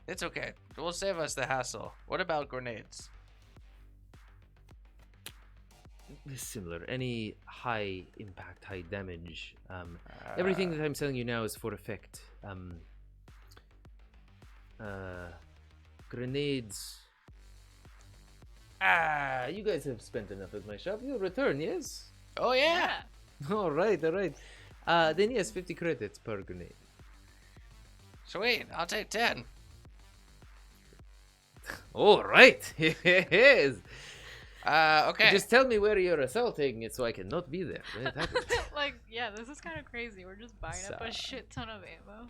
It's okay. It will save us the hassle. What about grenades? Similar. Any high impact, high damage. Everything that I'm selling you now is for effect. Grenades. You guys have spent enough at my shop. You'll return, yes? Oh yeah. All right. Then yes, 50 credits per grenade. Sweet. I'll take 10. All right. Yes. Okay. Just tell me where you're assaulting it so I can not be there when it happens. Like, yeah, this is kind of crazy. We're just buying up a So- shit ton of ammo.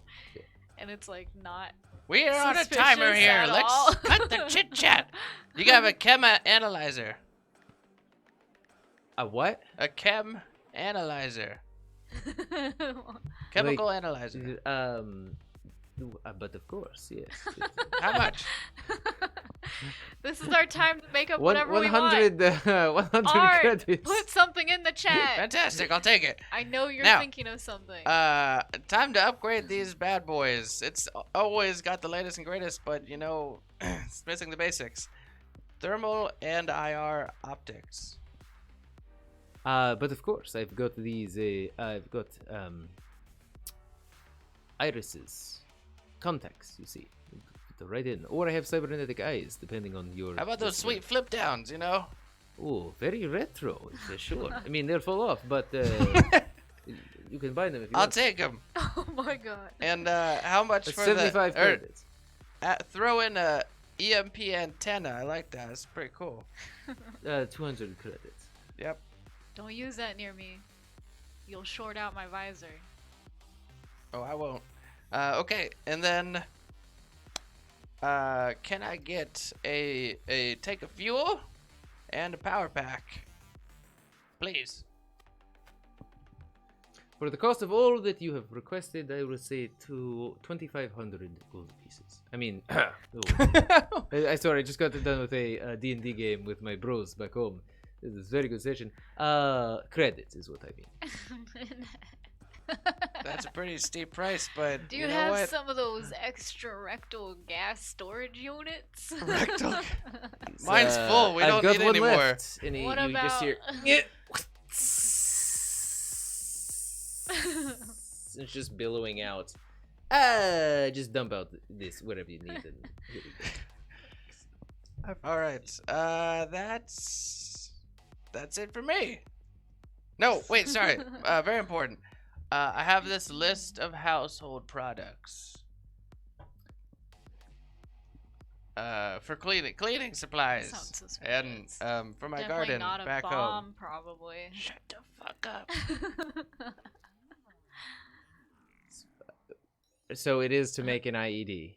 And it's like not We are on a suspicious timer here. at Let's all. cut the chit chat. You got a chem analyzer. A what? A chem analyzer. Chemical analyzer. But of course, yes. How much? This is our time to make up One- whatever we 100, want. 100 Art, credits. put something in the chat. Fantastic. I'll take it. I know you're Now, thinking of something. Time to upgrade these bad boys. It's always got the latest and greatest, but you know, it's missing the basics. Thermal and IR optics. But of course, I've got these. I've got irises, contacts. You see, put them right in. Or I have cybernetic eyes, depending on your. How about those sweet flip downs? You know. Oh, very retro, for sure. I mean, they'll fall off, but you can buy them if you I'll want. take them. Oh my god. And how much That's for 75 the? credits. Throw in a EMP antenna. I like that. It's pretty cool. 200 credits. Yep. Don't use that near me. You'll short out my visor. Oh, I won't. Okay, and then can I get a tank of fuel and a power pack, please? For the cost of all that you have requested, I will say 2,500 gold pieces. I mean, sorry, I just got done with a D&D game with my bros back home. This is a very good session. Credits is what I mean. That's a pretty steep price, but Do you know have what? some of those extra rectal gas storage units? Rectal. Mine's full. We I've don't got need one any more. left. And What you just hear. about- It's just billowing out. Just dump out this whatever you need. And here we go. All right. That's it for me. No, wait, sorry. Very important. I have this list of household products. For cleaning supplies. Sounds suspicious. And for my Definitely garden not a back bomb, home. probably. Shut the fuck up. So it is to make an IED.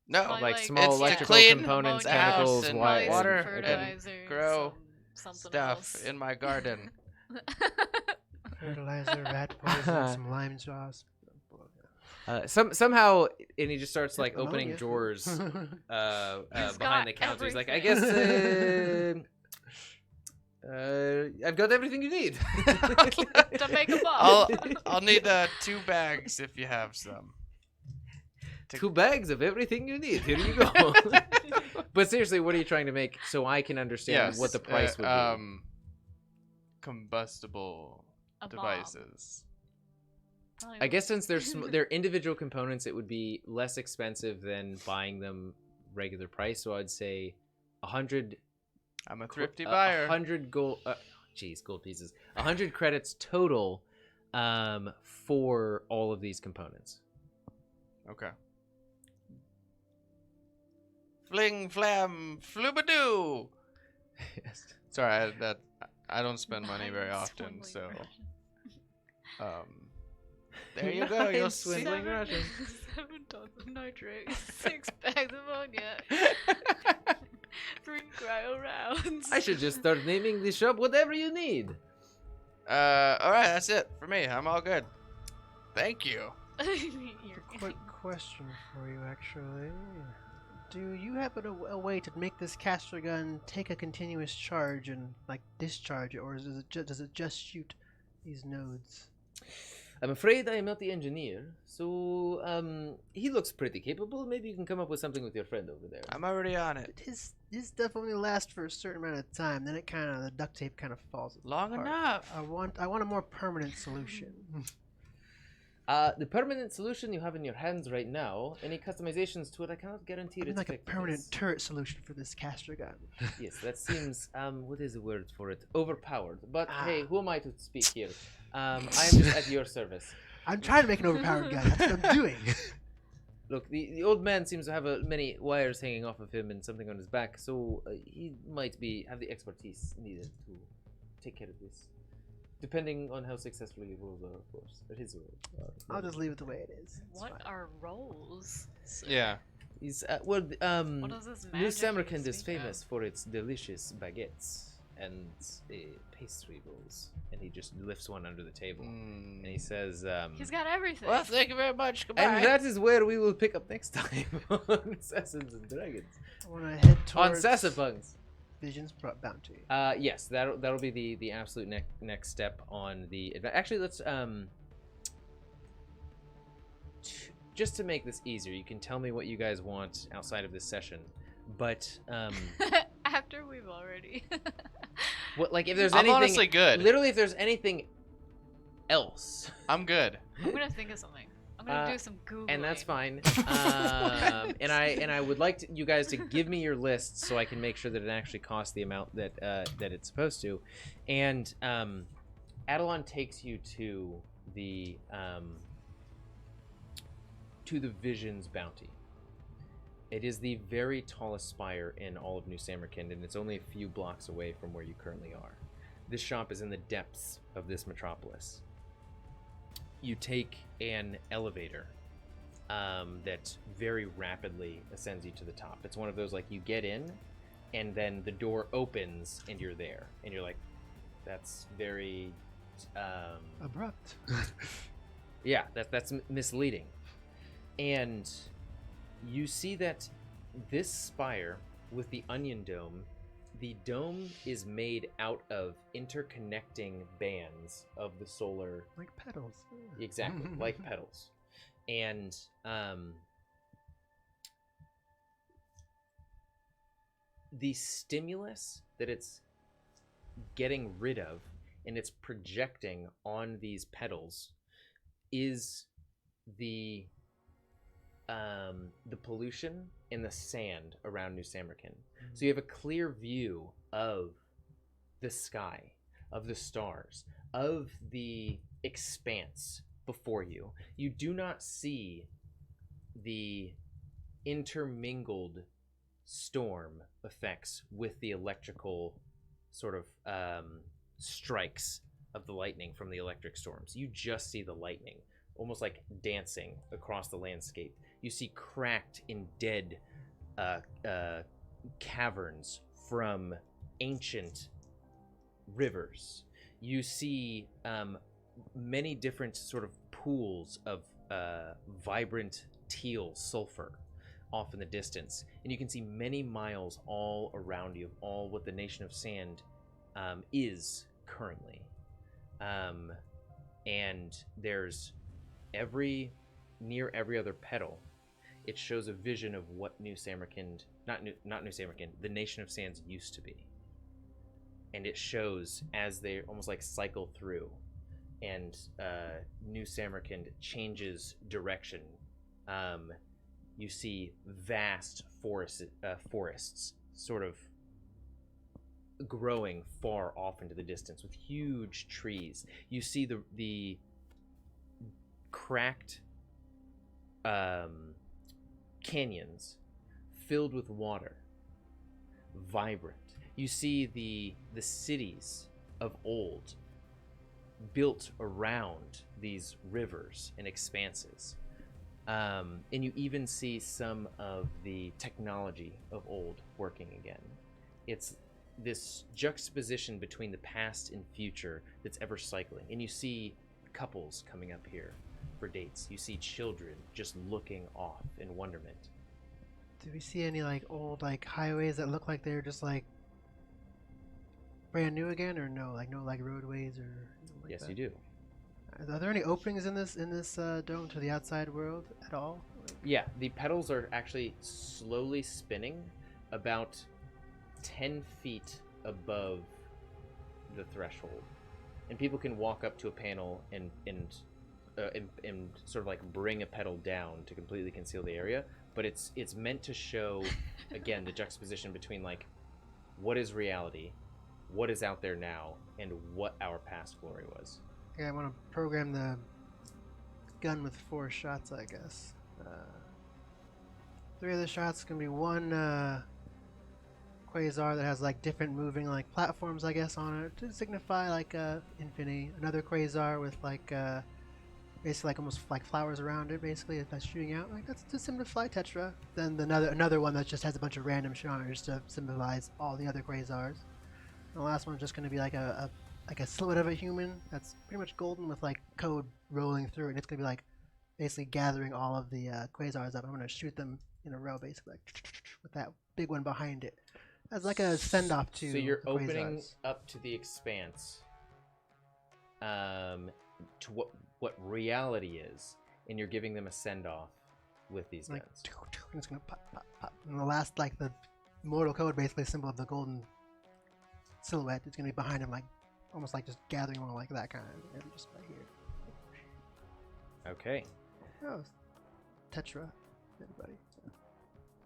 No, Probably Like like small it's to electrical clean components, the house chemicals, and wires, water and fertilizer, grow something stuff else. in my garden. Fertilizer, rat poison, some lime sauce. Somehow, and he just starts like opening Ammonia. drawers He's behind got the counter. He's like, I everything. guess I've got everything you need. To make a bomb. I'll need 2 bags if you have some. 2 bags of everything you need. Here you go. But seriously, what are you trying to make so I can understand what the price would be? Combustible A bomb. devices. Probably I guess since they're individual components, it would be less expensive than buying them regular price. So I'd say 100. I'm a thrifty buyer. 100 gold. Gold pieces. 100 credits total, for all of these components. Okay. Fling flam flubadoo. Yes. Sorry, I don't spend money very often, Swindling so Um, there you go. You'll Nice see. swindling Russian. 7 tons of nitrate, 6 bags of ammonia, 3 cryo rounds. I should just start naming the shop whatever you need. All right, that's it for me. I'm all good. Thank you. Quick question for you, actually. Do you happen a way to make this caster gun take a continuous charge and like discharge it, or does it just shoot these nodes? I'm afraid I am not the engineer, so he looks pretty capable. Maybe you can come up with something with your friend over there. I'm already on it. But his stuff only lasts for a certain amount of time. Then it the duct tape kind of falls Long apart. enough. I want a more permanent solution. The permanent solution you have in your hands right now, any customizations to it, I cannot guarantee I mean, its like a permanent effectiveness. turret solution for this caster gun. Yes, that seems, what is the word for it? Overpowered. But hey, Ah. who am I to speak here? I am just at your service. I'm trying to make an overpowered gun. That's what I'm doing. Look, the old man seems to have many wires hanging off of him and something on his back, so he might have the expertise needed to take care of this. Depending on how successful your roles are, of course. But his roles are. I'll just leave it the way it is. It's What fine. are roles? Yeah. He's, What is this New magic Samarkand you is speak of? famous for its delicious baguettes and pastry rolls. And he just lifts one under the table. And he says, He's got everything. Well, thank you very much. Goodbye. and that is where we will pick up next time on Assassins and Dragons. I want to head On towards Sasapunks. Vision's Bounty. Yes, that'll be the absolute next step on the actually let's just to make this easier, you can tell me what you guys want outside of this session, but After we've already. what, like, if there's I'm anything honestly good. literally if there's anything else, I'm good. I'm gonna think of something. I'm gonna do some Googling. and that's fine. And I would like you guys to give me your lists so I can make sure that it actually costs the amount that that it's supposed to. And Adelon takes you to the Vision's Bounty. It is the very tallest spire in all of New Samarkand, and it's only a few blocks away from where you currently are. This shop is in the depths of this metropolis. You take an elevator that very rapidly ascends you to the top. It's one of those, like, you get in and then the door opens and you're there, and you're like, that's very Abrupt. yeah, that's misleading. And you see that this spire with the onion dome, the dome is made out of interconnecting bands of the solar. Like petals. Exactly, like petals. And the stimulus that it's getting rid of and it's projecting on these petals is the pollution in the sand around New Samarkand. So you have a clear view of the sky, of the stars, of the expanse before you. You do not see the intermingled storm effects with the electrical sort of strikes of the lightning from the electric storms. You just see the lightning almost like dancing across the landscape. You see cracked and dead caverns from ancient rivers. You see many different sort of pools of vibrant teal sulfur off in the distance, and you can see many miles all around you of all what the Nation of Sand is currently. And there's near every other petal, it shows a vision of what New Samarkand, not New Samarkand, the Nation of Sands used to be. And it shows as they almost like cycle through, and New Samarkand changes direction. You see vast forests sort of growing far off into the distance with huge trees. You see the cracked canyons filled with water, vibrant. You see the cities of old built around these rivers and expanses. And you even see some of the technology of old working again. It's this juxtaposition between the past and future that's ever cycling. And you see couples coming up here for dates. You see children just looking off in wonderment. Do we see any like old like highways that look like they're just like brand new again, or no? Like no like roadways or anything like Yes, that? you do. Are there any openings in this dome to the outside world at all? Yeah, the pedals are actually slowly spinning about 10 feet above the threshold. And people can walk up to a panel and sort of like bring a pedal down to completely conceal the area. But it's meant to show, again, the juxtaposition between like what is reality, what is out there now, and what our past glory was. Yeah, I want to program the gun with 4 shots, I guess. 3 of the shots can be one quasar that has like different moving like platforms, I guess, on it to signify like infinity. Another quasar with like basically like almost like flowers around it, basically that's shooting out. Like that's to symbolize Tetra. Then another one that just has a bunch of random shit on it just to symbolize all the other quasars. And the last one's just going to be like a silhouette of a human that's pretty much golden with like code rolling through it. And it's going to be like basically gathering all of the quasars up. I'm going to shoot them in a row, basically, like, with that big one behind it. As like a send off to. So you're the opening quasars. up to the expanse, to what reality is, and you're giving them a send off with these Like, guns. and it's going to pop, pop, pop. And the last, like the mortal code, basically, symbol of the golden silhouette, it's going to be behind him, like almost like just gathering one like that kind of. And just right here. Okay. Oh, Tetra, everybody.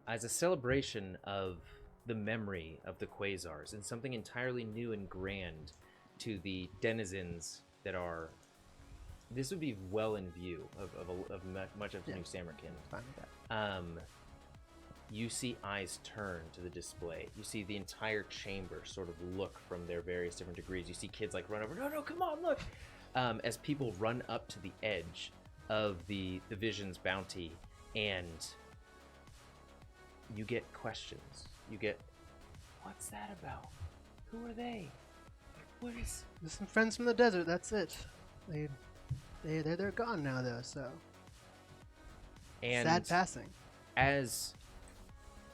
As a celebration of the memory of the quasars and something entirely new and grand to the denizens that are, this would be well in view of much of Yeah. New Samarkand. Fine with that. You see eyes turn to the display. You see the entire chamber sort of look from their various different degrees. You see kids like run over, no, come on, look! As people run up to the edge of the Vision's bounty, and you get questions. You get, what's that about? Who are they? What is... There's some friends from the desert, that's it. They're gone now, though, so. And Sad passing. as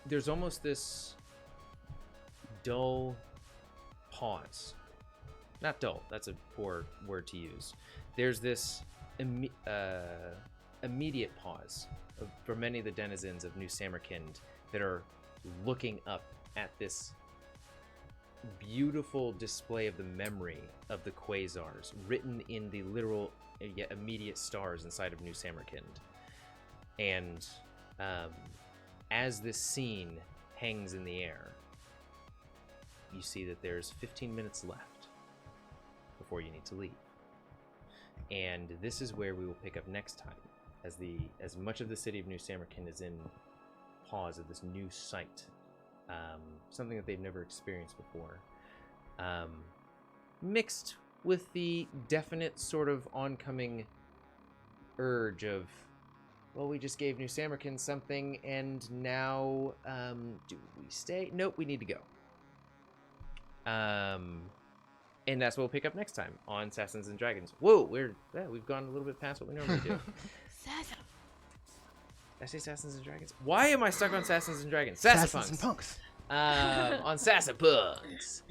there's almost this dull pause. Not dull, that's a poor word to use. There's this immediate pause for many of the denizens of New Samarkand that are looking up at this beautiful display of the memory of the quasars written in the literal yet immediate stars inside of New Samarkand. And as this scene hangs in the air, you see that there's 15 minutes left before you need to leave. And this is where we will pick up next time, as much of the city of New Samarkand is in pause of this new sight, something that they've never experienced before, mixed with the definite sort of oncoming urge of, well, we just gave New Samarkand something, and now, do we stay? Nope, we need to go. And that's what we'll pick up next time on Assassins and Dragons. Whoa, we've gone a little bit past what we normally do. Sasa. Did I say Assassins and Dragons? Why am I stuck on Assassins and Dragons? Assassins and Sasapunks. punks. On Sasapunks.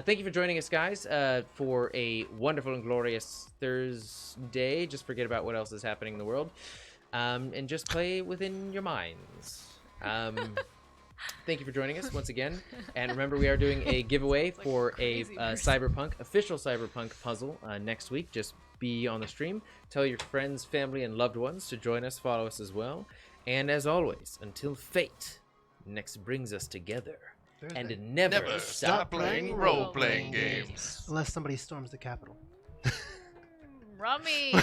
Thank you for joining us, guys, for a wonderful and glorious Thursday. Just forget about what else is happening in the world, and just play within your minds. Thank you for joining us once again. And remember, we are doing a giveaway like for a a crazy person. official Cyberpunk puzzle next week. Just be on the stream. Tell your friends, family, and loved ones to join us, follow us as well. And as always, until fate next brings us together, and never Stop playing role-playing games. Unless somebody storms the Capitol. Rummy.